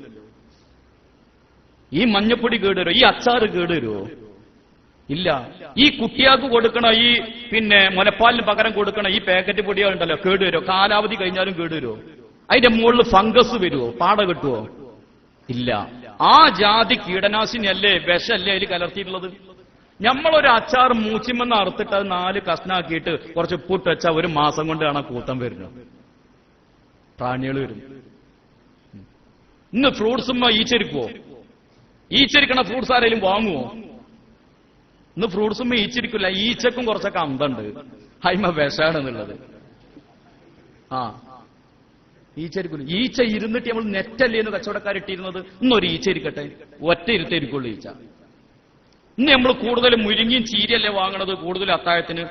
ഈ മഞ്ഞപ്പൊടി കേടുവരുമോ? ഈ അച്ചാറ് കേടുവരുമോ? ഇല്ല. ഈ കുട്ടിയാൾക്ക് കൊടുക്കണ ഈ പിന്നെ മുലപ്പാലിന് പകരം കൊടുക്കണ ഈ പാക്കറ്റ് പൊടികളുണ്ടല്ലോ, കേടുവരുമോ? കാലാവധി കഴിഞ്ഞാലും കേടുവരുമോ? അതിന്റെ മുകളിൽ ഫംഗസ് വരുമോ? പാട കിട്ടുമോ? ഇല്ല. ആ ജാതി കീടനാശിനിയല്ലേ, വിഷല്ലേ അതിൽ കലർത്തിയിട്ടുള്ളത്. നമ്മളൊരു അച്ചാർ മൂച്ചിമെന്ന് അറുത്തിട്ട് അത് 4 കഷ്ണാക്കിയിട്ട് കുറച്ച് ഉപ്പിട്ട് വെച്ചാൽ 1 മാസം കൊണ്ട് കാണാൻ കൂട്ടം വരുന്നത്. പ്രാണികൾ വരും. ഇന്ന് ഫ്രൂട്ട്സുമ്മ ഈച്ചരിക്കുവോ? ഈച്ചരിക്കണ ഫ്രൂട്ട്സ് ആരെങ്കിലും വാങ്ങുവോ? ഇന്ന് ഫ്രൂട്ട്സുമ്മ ഈച്ചിരിക്കില്ല. ഈച്ചക്കും കുറച്ചൊക്കെ അന്തണ്ട്, ഹൈമ വിഷാണെന്നുള്ളത്. ഈച്ചരിക്കില്ല. ഈച്ച ഇരുന്നിട്ട് നമ്മൾ നെറ്റല്ലേ എന്ന് കച്ചവടക്കാരിട്ടിരുന്നത്. ഇന്നൊരു ഈച്ച ഇരിക്കട്ടെ, ഒറ്റ ഇരുത്തായിരിക്കുള്ളൂ ഈച്ച. ഇന്ന് നമ്മൾ കൂടുതലും മുരിങ്ങിയും ചീരയല്ലേ വാങ്ങണത്, കൂടുതലും അത്താഴത്തിന്.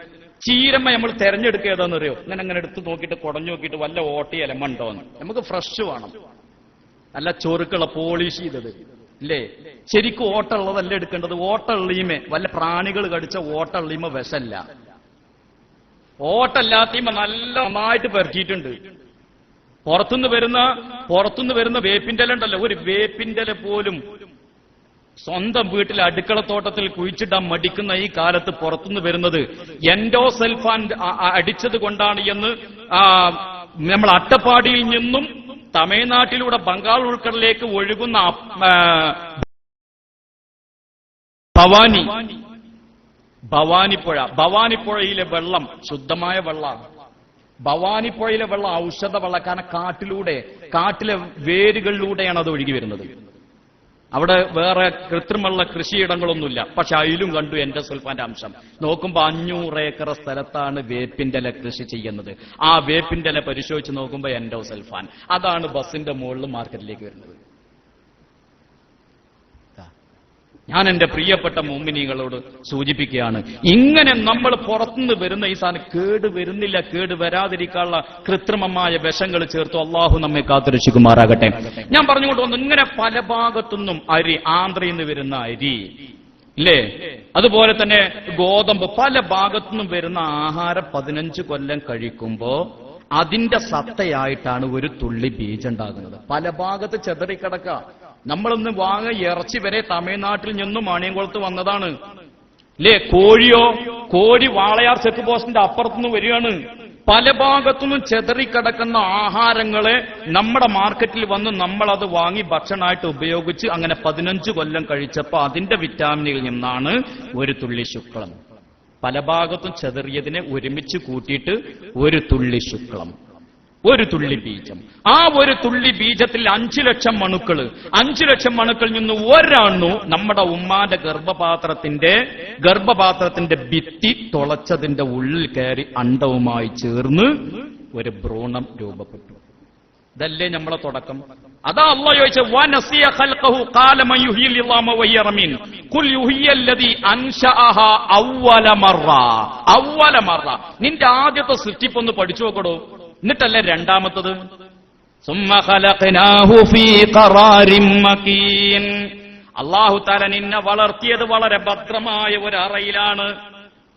ചീരമ്മ നമ്മൾ തെരഞ്ഞെടുക്കുക ഏതാണെന്നറിയോ? അങ്ങനെ എടുത്ത് നോക്കിയിട്ട് കുടഞ്ഞു നോക്കിയിട്ട് വല്ല ഓട്ടി ഇലമുണ്ടോന്ന്. നമുക്ക് ഫ്രഷ് വേണം, നല്ല ചൊറുക്കുള്ള പോളിഷ് ചെയ്തത്, ഇല്ലേ? ശരിക്കും ഓട്ടുള്ളതല്ല എടുക്കേണ്ടത്. ഓട്ടുള്ളീമേ വല്ല പ്രാണികൾ കടിച്ച ഓട്ടുള്ളീമ വിഷല്ല. ഓട്ടല്ലാത്തീമ നല്ല നന്നായിട്ട് പെരക്കിയിട്ടുണ്ട്. പുറത്തുനിന്ന് വരുന്ന വേപ്പിന്റെ ഇല ഉണ്ടല്ലോ, ഒരു വേപ്പിന്റെ ഇല പോലും സ്വന്തം വീട്ടിൽ അടുക്കളത്തോട്ടത്തിൽ കുഴിച്ചിടാൻ മടിക്കുന്ന ഈ കാലത്ത് പുറത്തുനിന്ന് വരുന്നത് എൻഡോസൾഫാൻ അടിച്ചത് കൊണ്ടാണ് എന്ന് നമ്മൾ അട്ടപ്പാടിയിൽ നിന്നും തമിഴ്നാട്ടിലൂടെ ബംഗാൾ ഉൾക്കടലിലേക്ക് ഒഴുകുന്ന ഭവാനിപ്പുഴയിലെ വെള്ളം ശുദ്ധമായ വെള്ളമാണ്. ഭവാനിപ്പുഴയിലെ വെള്ളം ഔഷധ വെള്ളം. കാരണം കാട്ടിലെ വേരുകളിലൂടെയാണ് അത് ഒഴുകി വരുന്നത്. അവിടെ വേറെ കൃത്രിമുള്ള കൃഷിയിടങ്ങളൊന്നുമില്ല. പക്ഷെ അതിലും കണ്ടു എൻഡോസൾഫാന്റെ അംശം. നോക്കുമ്പോൾ 500 ഏക്കർ സ്ഥലത്താണ് വേപ്പിന്റെ ഇല കൃഷി ചെയ്യുന്നത്. ആ വേപ്പിന്റെ ഇല പരിശോധിച്ച് നോക്കുമ്പോൾ എൻഡോസൾഫാൻ. അതാണ് ബസിന്റെ മുകളിൽ മാർക്കറ്റിലേക്ക് വരുന്നത്. ഞാൻ എന്റെ പ്രിയപ്പെട്ട മുഅ്മിനീങ്ങളോട് സൂചിപ്പിക്കുകയാണ്, ഇങ്ങനെ നമ്മൾ പുറത്തുനിന്ന് വരുന്ന ഈ സാധനം കേട് വരുന്നില്ല, കേട് വരാതിരിക്കാനുള്ള കൃത്രിമമായ വിഷങ്ങൾ ചേർത്തു. അള്ളാഹു നമ്മെ കാത്തുരക്ഷിക്കുമാറാകട്ടെ. ഞാൻ പറഞ്ഞുകൊണ്ട് വന്നു, ഇങ്ങനെ പല ഭാഗത്തുനിന്നും അരി, ആന്ധ്രയിൽ നിന്ന് വരുന്ന അരി, ഇല്ലേ, അതുപോലെ തന്നെ ഗോതമ്പ്, പല ഭാഗത്തുനിന്നും വരുന്ന ആഹാരം 15 കൊല്ലം കഴിക്കുമ്പോ അതിന്റെ സത്തയായിട്ടാണ് ഒരു തുള്ളി ബീജം ഉണ്ടാകുന്നത്. പല ഭാഗത്ത് ചെതറിക്കിടക്കുക. നമ്മളൊന്ന് വാങ്ങ ഇറച്ചി വരെ തമിഴ്നാട്ടിൽ നിന്നും മാണിയംകുളത്ത് വന്നതാണ്, അല്ലേ? കോഴി വാളയാർ ചെക്ക് പോസ്റ്റിന്റെ അപ്പുറത്തുനിന്ന് വരികയാണ്. പല ഭാഗത്തുനിന്നും ചെതറിക്കിടക്കുന്ന ആഹാരങ്ങളെ നമ്മുടെ മാർക്കറ്റിൽ വന്ന് നമ്മളത് വാങ്ങി ഭക്ഷണമായിട്ട് ഉപയോഗിച്ച് അങ്ങനെ 15 കൊല്ലം കഴിച്ചപ്പോൾ അതിന്റെ വിറ്റാമിനുകളിൽ നിന്നാണ് ഒരു തുള്ളി ശുക്ലം. പല ഭാഗത്തും ചെതറിയതിനെ ഒരുമിച്ച് കൂട്ടിയിട്ട് ഒരു തുള്ളി ശുക്ലം, ഒരു തുള്ളി ബീജം. ആ ഒരു തുള്ളി ബീജത്തിൽ 5 ലക്ഷം അണുക്കൾ. 5 ലക്ഷം അണുക്കളിൽ നിന്ന് ഒരണു നമ്മുടെ ഉമ്മാന്റെ ഗർഭപാത്രത്തിന്റെ ഭിത്തി തുളച്ചതിന്റെ ഉള്ളിൽ കയറി അണ്ടവുമായി ചേർന്ന് ഒരു ഭ്രൂണം രൂപപ്പെട്ടു. ഇതല്ലേ നമ്മളെ തുടക്കം? അതാ അല്ലാഹു ചോദിച്ചത്, വനസിയ ഖൽഖഹു ഖാല മൻ യുഹ്യിൽ ഇളാമ വഹിയ റമീൻ ഖുൽ യുഹ്യില്ലദീ അൻശഅഹാ അവ്വല മറ. നിന്റെ ആദ്യത്തെ സൃഷ്ടിപ്പൊന്ന് പഠിച്ചു നോക്കടോ, എന്നിട്ടല്ലേ രണ്ടാമത്തത്. സുമ്മ ഖലഖനാഹു ഫീ ഖറാരിൻ മകീൻ. അല്ലാഹു തആല നിന്നെ വളർത്തിയത് വളരെ ഭദ്രമായ ഒരു അറയിലാണ്.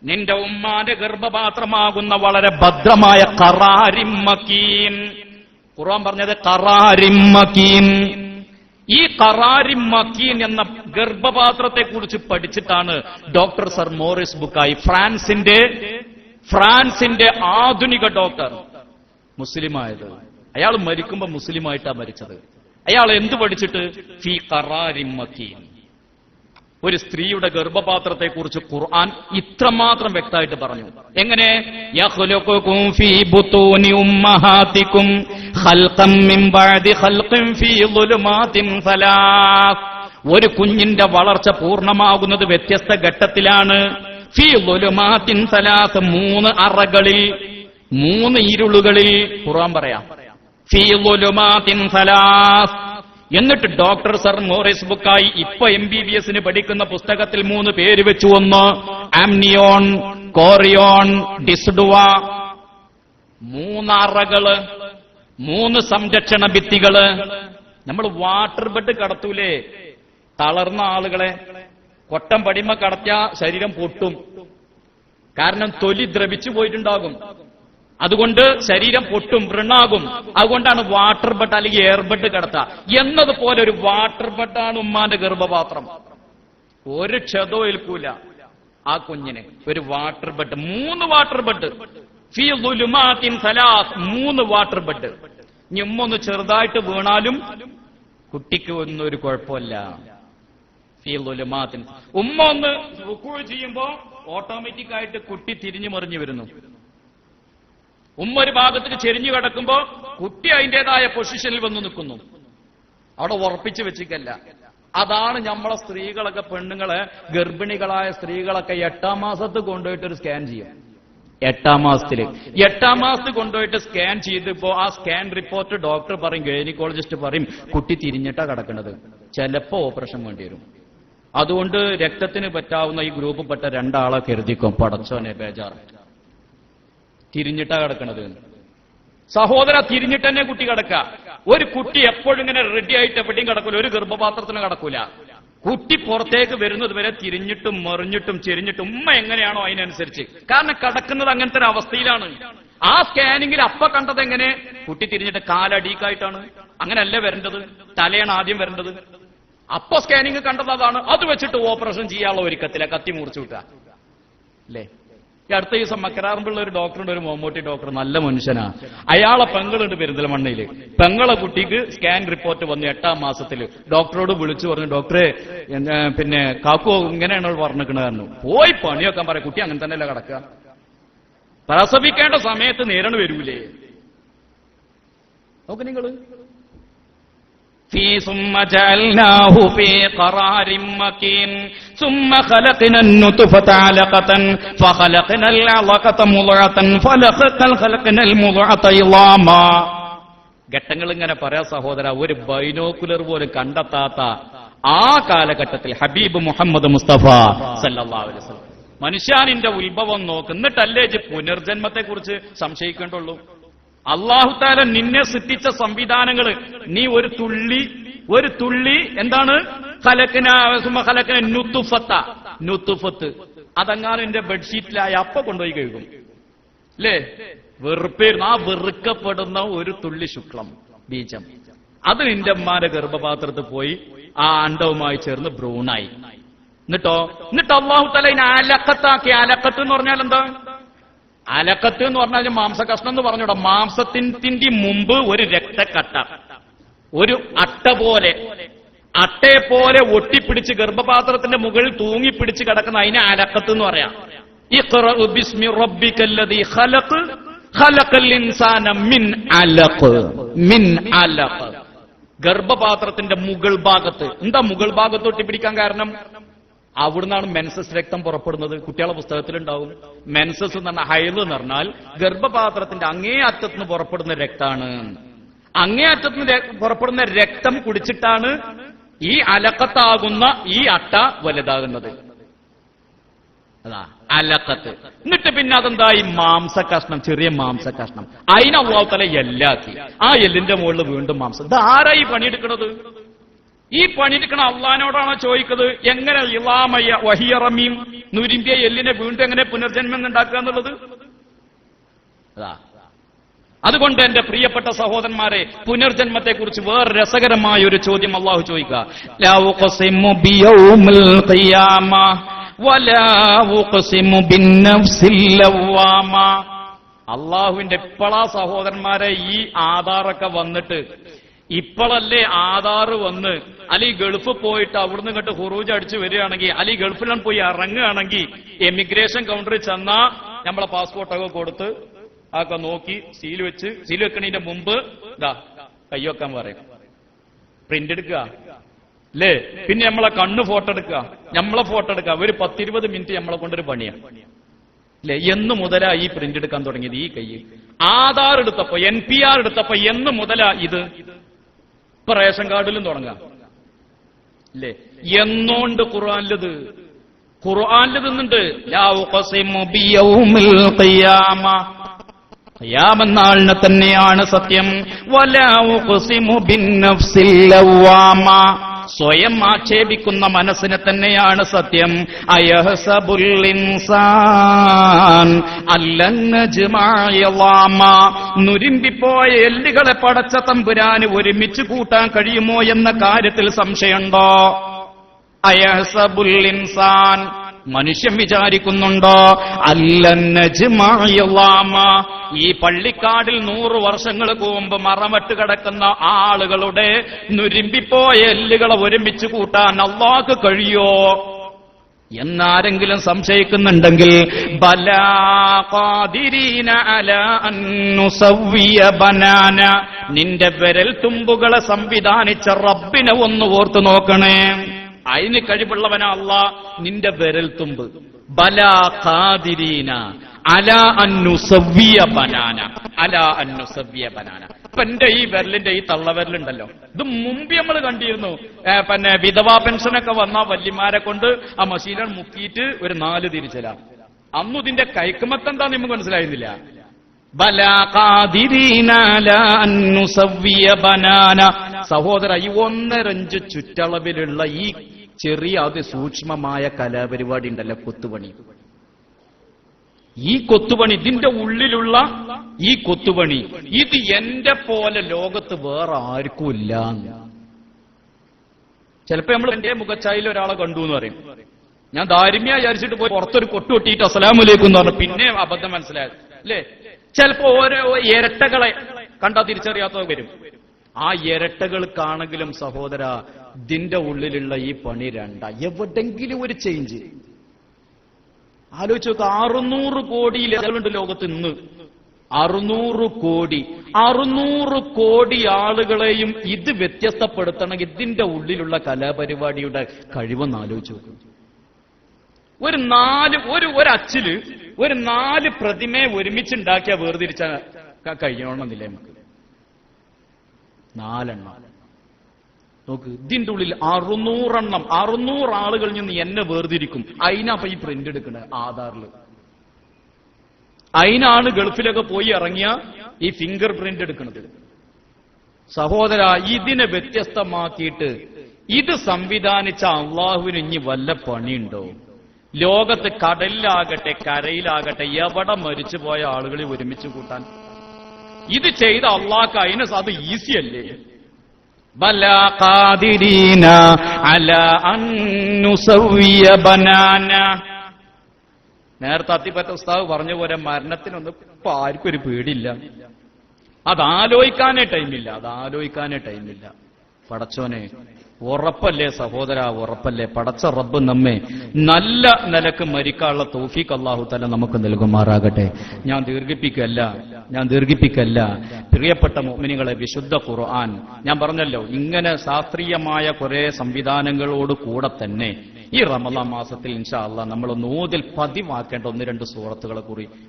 നിന്റെ ഉമ്മാന്റെ ഗർഭപാത്രമാകുന്ന വളരെ ഭദ്രമായ ഖറാരിൻ മകീൻ. ഖുർആൻ പറഞ്ഞത് ഖറാരിൻ മകീൻ. ഈ ഖറാരിൻ മകീൻ എന്ന ഗർഭപാത്രത്തെ കുറിച്ച് പഠിച്ചിട്ടാണ് ഡോക്ടർ സർ മോറിസ് ബുക്കായി, ഫ്രാൻസിന്റെ ആധുനിക ഡോക്ടർ, മുസ്ലിമായത്. അയാൾ മരിക്കുമ്പോ മുസ്ലിമായിട്ടാണ് മരിച്ചത്. അയാൾ എന്ത് പഠിച്ചിട്ട്? ഫീ ഖറാരിൻ മകീൻ. ഒരു സ്ത്രീയുടെ ഗർഭപാത്രത്തെ കുറിച്ച് ഖുർആൻ ഇത്രമാത്രം വ്യക്തമായിട്ട് പറഞ്ഞു. എങ്ങനെ? യഖ്ലുഖുകും ഫീ ബുതൂനി ഉമ്മഹാതികും ഖൽഖൻ മിൻ ബഅദി ഖൽഖിൻ ഫീ ളുലുമാതിൻ സലാസ് ഒരു കുഞ്ഞിന്റെ വളർച്ച പൂർണ്ണമാകുന്നത് വ്യത്യസ്ത ഘട്ടത്തിലാണ്. ഫീ ളുലുമാത്തിൻ സലാസ്, 3 അറകളിൽ, 3 ഇരുളുകളിൽ. ഖുർആൻ പറയാം ഫീ ളുലുമാത്തിൻ സലാസ്. എന്നിട്ട് ഡോക്ടർ സർ മോറിസ് ബുക്കായി ഇപ്പൊ MBBS പഠിക്കുന്ന പുസ്തകത്തിൽ 3 പേര് വെച്ചു. ഒന്ന് ആംനിയോൺ, കോറിയോൺ, ഡിസ്ഡുവ. 3 അറകള്, 3 സംരക്ഷണ ഭിത്തികള്. നമ്മൾ വാട്ടർ ബെഡ് കടത്തൂലേ തളർന്ന ആളുകളെ? കൊട്ടം പടിമ കടത്തിയ ശരീരം പൊട്ടും. കാരണം തൊലി ദ്രവിച്ചു പോയിട്ടുണ്ടാകും. അതുകൊണ്ട് ശരീരം പൊട്ടും, വൃണാകും. അതുകൊണ്ടാണ് വാട്ടർ ബെഡ് അല്ലെങ്കിൽ എയർ ബെഡ് കടത്തുക. എന്നതുപോലെ ഒരു വാട്ടർ ബെഡാണ് ഉമ്മാന്റെ ഗർഭപാത്രം. ഒരു ക്ഷതവും ഏൽക്കൂല ആ കുഞ്ഞിന്. ഒരു വാട്ടർ ബെഡ്, 3 വാട്ടർ ബെഡ്. ഫീ ളുലുമാത്തിൻ സലാസ്, 3 വാട്ടർ ബെഡ്. ഇനി ഉമ്മ ഒന്ന് ചെറുതായിട്ട് വീണാലും കുട്ടിക്ക് ഒന്നും ഒരു കുഴപ്പമില്ല. ഫീ ളുലുമാത്തിൻ. ഉമ്മ ഒന്ന് റുക്കൂ ചെയ്യുമ്പോ ഓട്ടോമാറ്റിക് ആയിട്ട് കുട്ടി തിരിഞ്ഞു മറിഞ്ഞു വരുന്നു. ഉമ്മ ഒരു ഭാഗത്തേക്ക് ചെരിഞ്ഞു കിടക്കുമ്പോ കുട്ടി അതിന്റേതായ പൊസിഷനിൽ വന്ന് നിൽക്കുന്നു. അവിടെ ഉറപ്പിച്ചു വെച്ചിക്കല്ല. അതാണ് നമ്മളെ സ്ത്രീകളൊക്കെ, പെണ്ണുങ്ങളെ, ഗർഭിണികളായ സ്ത്രീകളൊക്കെ 8ാം മാസത്ത് കൊണ്ടുപോയിട്ട് ഒരു സ്കാൻ ചെയ്യും. 8ാം മാസത്തിൽ കൊണ്ടുപോയിട്ട് സ്കാൻ ചെയ്തപ്പോ ആ സ്കാൻ റിപ്പോർട്ട് ഡോക്ടർ പറയും, ഗൈനക്കോളജിസ്റ്റ് പറയും, കുട്ടി തിരിഞ്ഞിട്ടാ കിടക്കുന്നത്, ചിലപ്പോ ഓപ്പറേഷൻ വേണ്ടി വരും. അതുകൊണ്ട് രക്തത്തിന് പറ്റാവുന്ന ഈ ഗ്രൂപ്പ് പെട്ട 2 ആളെ കരുതിക്കും. പടച്ചോനെ ബേജാറ്. തിരിഞ്ഞിട്ടാ കിടക്കണത്. സഹോദര, തിരിഞ്ഞിട്ട് തന്നെ കുട്ടി കിടക്കുക. ഒരു കുട്ടി എപ്പോഴും ഇങ്ങനെ റെഡി ആയിട്ട് എവിടെയും കിടക്കൂല, ഒരു ഗർഭപാത്രത്തിന് കിടക്കൂല. കുട്ടി പുറത്തേക്ക് വരുന്നത് വരെ തിരിഞ്ഞിട്ടും മറിഞ്ഞിട്ടും ചെരിഞ്ഞിട്ടും ഉമ്മ എങ്ങനെയാണോ അതിനനുസരിച്ച്. കാരണം കിടക്കുന്നത് അങ്ങനത്തെ ഒരു അവസ്ഥയിലാണ്. ആ സ്കാനിങ്ങിൽ അപ്പ കണ്ടത് എങ്ങനെ? കുട്ടി തിരിഞ്ഞിട്ട് കാലടീക്കായിട്ടാണ്. അങ്ങനെയല്ല വരേണ്ടത്, തലയാണ് ആദ്യം വരേണ്ടത്. അപ്പൊ സ്കാനിങ് കണ്ടത് അതാണ്. അത് വെച്ചിട്ട് ഓപ്പറേഷൻ ചെയ്യാനുള്ള ഒരുക്കത്തില കത്തി മുറിച്ചു വിട്ട അല്ലേ? ഈ അടുത്ത ദിവസം മക്കരാറുമ്പുള്ള ഒരു ഡോക്ടറുണ്ട്, ഒരു മമ്മൂട്ടി ഡോക്ടർ, നല്ല മനുഷ്യനാ. അയാളെ പെങ്ങളുണ്ട് പെരിന്തൽമണ്ണയില്. പെങ്ങളെ കുട്ടിക്ക് സ്കാൻ റിപ്പോർട്ട് വന്നു 8ാം മാസത്തില്. ഡോക്ടറോട് വിളിച്ചു പറഞ്ഞു, ഡോക്ടറെ പിന്നെ കാക്കു ഇങ്ങനെയാണ് പറഞ്ഞിരിക്കണെന്ന്. പോയി പണിയൊക്കാൻ പറയാം. കുട്ടി അങ്ങനെ തന്നെയല്ല കിടക്കുക. പ്രസവിക്കേണ്ട സമയത്ത് നേരിട്ട് വരൂലേ? നോക്ക് നിങ്ങള്. ثم جعلناه في قرار مكين ثم خلقنا النطفة علقة فخلقنا العلقة مضغة فخلقنا المضغة عظاما. ഘട്ടങ്ങൾ ഇങ്ങനെ പറയാ സഹോദര. ഒരു ബൈനോക്കുലർ പോലും കണ്ടെത്താത്ത ആ കാലഘട്ടത്തിൽ ഹബീബ് മുഹമ്മദ് മുസ്തഫ സല്ലല്ലാഹു അലൈഹി വസല്ലം മനുഷ്യാനിന്റെ ഉത്ഭവം നോക്കുന്നിട്ടല്ലേ പുനർജന്മത്തെ കുറിച്ച് സംശയിക്കേണ്ടുള്ളൂ. അല്ലാഹു തആല നിന്നെ സൃഷ്ടിച്ച സംവിധാനങ്ങൾ, നീ ഒരു തുള്ളി എന്താണ് ഖലഖന നുത്ഫത്ത്, അതങ്ങാനും എന്റെ ബെഡ്ഷീറ്റിലായി അപ്പ കൊണ്ടുപോയി കഴുകും അല്ലേ? വെറുപ്പേരുന്നു. ആ വെറുക്കപ്പെടുന്ന ഒരു തുള്ളി ശുക്ലം, ബീജം, അത് നിന്റെ അമ്മാന്റെ ഗർഭപാത്രത്തിൽ പോയി ആ അണ്ടവുമായി ചേർന്ന് ഭ്രൂണായി. എന്നിട്ട് അല്ലാഹു തആല ഇതിനെ അലഖത്താക്കി. അലഖത്ത് എന്ന് പറഞ്ഞാൽ എന്താ? അലക്കത്ത് എന്ന് പറഞ്ഞാൽ മാംസകഷ്ണം എന്ന് പറഞ്ഞൂടാ. മാംസത്തിന്റെ മുമ്പ് ഒരു രക്തക്കട്ട, ഒരു അട്ടയെ പോലെ ഒട്ടിപ്പിടിച്ച് ഗർഭപാത്രത്തിന്റെ മുകളിൽ തൂങ്ങിപ്പിടിച്ച് കിടക്കുന്ന അതിനെ അലക്കത്ത് എന്ന് പറയാം. ഇഖ്റഉ ബിസ്മി റബ്ബിക്കല്ലദീ ഖലഖ് ഖലഖൽ ഇൻസാന മിൻ അലഖ്. ഗർഭപാത്രത്തിന്റെ മുകൾ ഭാഗത്ത്. എന്താ മുകൾ ഭാഗത്ത് ഒട്ടിപ്പിടിക്കാൻ കാരണം? അവിടുന്നാണ് മെൻസസ് രക്തം പുറപ്പെടുന്നത്. കുട്ടികളെ പുസ്തകത്തിലുണ്ടാവും. മെൻസസ് എന്ന് പറഞ്ഞാൽ, ഹൈദ് എന്ന് പറഞ്ഞാൽ ഗർഭപാത്രത്തിന്റെ അങ്ങേ അറ്റത്തുനിന്ന് പുറപ്പെടുന്ന രക്താണ്. അങ്ങേ അറ്റത്തുനിന്ന് പുറപ്പെടുന്ന രക്തം കുടിച്ചിട്ടാണ് ഈ അലക്കത്താകുന്ന ഈ അട്ട വലുതാകുന്നത്. അതാ അലക്കത്ത്. എന്നിട്ട് പിന്നെ അതെന്തായി? മാംസകഷ്ണം, ചെറിയ മാംസകഷ്ണം. അതിന് അല്ലാഹു തആല എല്ലാക്കി. ആ എല്ലിന്റെ മുകളിൽ വീണ്ടും മാംസം. ഇത് ആരായി പണിയെടുക്കുന്നത്? ഈ പണിയെടുക്കണ അള്ളാഹിനോടാണോ ചോദിക്കുന്നത്? എങ്ങനെ ഇളാമയ വഹിയറമീം, നുരിമ്പിയ എല്ലിനെ വീണ്ടും എങ്ങനെ പുനർജന്മം ഉണ്ടാക്കുക എന്നുള്ളത്? അതുകൊണ്ട് എന്റെ പ്രിയപ്പെട്ട സഹോദരന്മാരെ, പുനർജന്മത്തെ കുറിച്ച് വേറെ രസകരമായ ഒരു ചോദ്യം അള്ളാഹു ചോദിക്കുക. ലാ ഉഖ്സിമു ബിയൗമിൽ ഖിയാമ വലാ ഉഖ്സിമു ബിന്നഫ്സിൽ ലവ്വാമ. അള്ളാഹുവിന്റെ ഇപ്പളാ സഹോദരന്മാരെ ഈ ആധാറൊക്കെ വന്നിട്ട്, ഇപ്പോഴല്ലേ ആധാറ് വന്ന് അല്ലെങ്കിൽ ഗൾഫ് പോയിട്ട് അവിടുന്ന് ഇങ്ങോട്ട് ഹുറൂജ് അടിച്ചു വരികയാണെങ്കിൽ, അല്ലെങ്കിൽ ഗൾഫിലാണ് പോയി ഇറങ്ങുകയാണെങ്കിൽ എമിഗ്രേഷൻ കൗണ്ടറിൽ ചെന്നാ നമ്മളെ പാസ്പോർട്ടൊക്കെ കൊടുത്ത് അതൊക്കെ നോക്കി സീൽ വെക്കണതിന്റെ മുമ്പ് കൈവെക്കാൻ പറയും. പ്രിന്റ് എടുക്കുക. അല്ലേ? പിന്നെ നമ്മളെ കണ്ണ് ഫോട്ടോ എടുക്കുക, നമ്മളെ ഫോട്ടോ എടുക്കുക, ഒരു 10-20 മിനിറ്റ് നമ്മളെ കൊണ്ടൊരു പണിയാണ് അല്ലേ? എന്ന് മുതലാ ഈ പ്രിന്റ് എടുക്കാൻ തുടങ്ങിയത് ഈ കൈ? ആധാർ എടുത്തപ്പോ, NPR എടുത്തപ്പോ എന്ന് മുതലാ ഇത്? ഇപ്പൊ റേഷൻ കാർഡിലും തുടങ്ങാം അല്ലേ? എന്നോണ്ട് ഖുർആനിലത് നിന്നുണ്ട്. ലാ ഉഖ്സിമു ബിയൗമിൽ ഖിയാമ, ഖിയാമനാളിനെ തന്നെയാണ് സത്യം. വലാ ഉഖ്സിമു ബിന്നഫ്സിൽ ലവ്വാമ, സ്വയം ആക്ഷേപിക്കുന്ന മനസ്സിനെ തന്നെയാണ് സത്യം. അയഹ്സബുൽ ഇൻസാൻ അല്ലൻ നജ്മഅ യളാമ, നുരുമ്പിപ്പോയ എല്ലുകളെ പടച്ച തമ്പുരാന് ഒരുമിച്ച് കൂട്ടാൻ കഴിയുമോ എന്ന കാര്യത്തിൽ സംശയമുണ്ടോ? അയഹ്സബുൽ ഇൻസാൻ, മനുഷ്യൻ വിചാരിക്കുന്നുണ്ടോ? അല്ലൻ നജ്മഅ യളാമ, ഈ പള്ളിക്കാടിൽ 100 വർഷങ്ങൾക്ക് മുമ്പ് മറമട്ട് കിടക്കുന്ന ആളുകളുടെ നുരുമ്പിപ്പോയ എല്ലുകളെ ഒരുമിച്ച് കൂട്ടാൻ അല്ലാഹുക്ക് കഴിയോ എന്നാരെങ്കിലും സംശയിക്കുന്നുണ്ടെങ്കിൽ, ബലാ ഖാദിരീന അലാ അൻ നുസവ്വിയ ബനാന, നിന്റെ വിരൽ തുമ്പുകളെ സംവിധാനിച്ച റബ്ബിനെ ഒന്ന് ഓർത്തു നോക്കണേ. അതിന് കഴിവുള്ളവനാ അല്ലാഹ്. നിന്റെ വിരൽ തുമ്പ്, ബലാ ഖാദിരീന അലാ അൻ നുസവ്വിയ ബനാന, അലാ അൻ നുസവ്വിയ ബനാന. ഇപ്പൊ എന്റെ ഈ വിരലിന്റെ ഈ തള്ളവിരലുണ്ടല്ലോ, ഇത് മുമ്പ് നമ്മൾ കണ്ടിരുന്നു. പിന്നെ വിധവാ പെൻഷനൊക്കെ വന്ന വല്യമാരെ കൊണ്ട് ആ മഷീനെ മുക്കിയിട്ട് ഒരു 4 തിരിച്ചലാം. അന്നും ഇതിന്റെ കൈക്കുമത്തെന്താ നമുക്ക് മനസ്സിലായിരുന്നില്ല. ബലാ ഖാദിരീന അലാ അൻ നുസവ്വിയ ബനാന. സഹോദര, ഈ 1.5 ഇഞ്ച് ചുറ്റളവിലുള്ള ഈ ചെറിയ സൂക്ഷ്മമായ കലാപരിപാടി ഉണ്ടല്ലോ, കൊത്തുപണി. ഈ കൊത്തുപണി, ഇതിന്റെ ഉള്ളിലുള്ള ഈ കൊത്തുപണി, ഇത് എന്റെ പോലെ ലോകത്ത് വേറെ ആർക്കും ഇല്ല. ചിലപ്പോ നമ്മൾ എന്റെ മുഖച്ചായിൽ ഒരാളെ കണ്ടു എന്ന് പറയും, ഞാൻ ദാരിമ്യ വിചാരിച്ചിട്ട് പോയി പുറത്തൊരു കൊട്ടു കൊട്ടിയിട്ട് അസ്സലാമു അലൈക്കും എന്ന് പറഞ്ഞു, പിന്നെ അബദ്ധം മനസ്സിലായത് അല്ലേ? ചിലപ്പോ ഓരോ ഇരട്ടകളെ കണ്ടാ തിരിച്ചറിയാത്തവർ വരും. ആ ഇരട്ടകൾക്കാണെങ്കിലും സഹോദര, ഇതിന്റെ ഉള്ളിലുള്ള ഈ പണി രണ്ടാ. എവിടെങ്കിലും ഒരു ചേഞ്ച് ആലോചിച്ച് നോക്കുക. 600 കോടി ലഹലുണ്ട് ലോകത്ത് ഇന്ന്. 600 കോടി ആളുകളെയും ഇത് വ്യത്യസ്തപ്പെടുത്തണമെങ്കിൽ ഇതിന്റെ ഉള്ളിലുള്ള കലാപരിപാടിയുടെ കഴിവെന്ന് ആലോചിച്ച് നോക്കും. ഒരു അച്ചില് ഒരു 4 പ്രതിമയെ ഒരുമിച്ചുണ്ടാക്കിയാൽ വേർതിരിച്ചാൽ കഴിയണമെന്നില്ലേ നമുക്ക്? 4 എണ്ണം നോക്ക്. ഇതിന്റെ ഉള്ളിൽ 600 എണ്ണം, 600 ആളുകളിൽ നിന്ന് എന്നെ വേർതിരിക്കും. അതിനപ്പൊ ഈ പ്രിന്റ് എടുക്കണത് ആധാറിൽ. അതിനാണ് ഗൾഫിലൊക്കെ പോയി ഇറങ്ങിയ ഈ ഫിംഗർ പ്രിന്റ് എടുക്കുന്നത്. സഹോദര, ഇതിനെ വ്യത്യസ്തമാക്കിയിട്ട് ഇത് സംവിധാനിച്ച അള്ളാഹുവിന് ഇനി വല്ല പണിയുണ്ടോ? ലോകത്ത് കടലിലാകട്ടെ കരയിലാകട്ടെ എവിടെ മരിച്ചു പോയ ആളുകളെ ഒരുമിച്ച് കൂട്ടാൻ ഇത് ചെയ്ത അള്ളാഹ്ക്ക് അതിന് അത് ഈസിയല്ലേ? ബലാ ഖാദിരീന അലാ അൻ നുസവ്വിയ ബനാന. നേരത്തെ അത്തിപ്പറ്റ ഉസ്താദ് പറഞ്ഞ പോലെ മരണത്തിനൊന്നും ഇപ്പൊ ആർക്കും ഒരു പേടിയില്ല. അതാലോചിക്കാനേ ടൈമില്ല. പടച്ചോനെ, ഉറപ്പല്ലേ സഹോദര, ഉറപ്പല്ലേ? പടച്ച റബ്ബ് നമ്മെ നല്ല നിലക്ക് മരിക്കാനുള്ള തൗഫീഖ് അല്ലാഹു തആല നമുക്ക് നൽകുമാറാകട്ടെ. ഞാൻ ദീർഘിപ്പിക്കല്ല. പ്രിയപ്പെട്ട മുഅ്മിനീങ്ങളെ, വിശുദ്ധ ഖുർആൻ ഞാൻ പറഞ്ഞല്ലോ, ഇങ്ങനെ ശാസ്ത്രീയമായ കുറെ സംവിധാനങ്ങളോട് കൂടെ തന്നെ ഈ റമളാൻ മാസത്തിൽ ഇൻഷാ അല്ലാഹ് നമ്മൾ ഓതിൽ പതിവാക്കേണ്ട 1-2 സൂറത്തുകളെ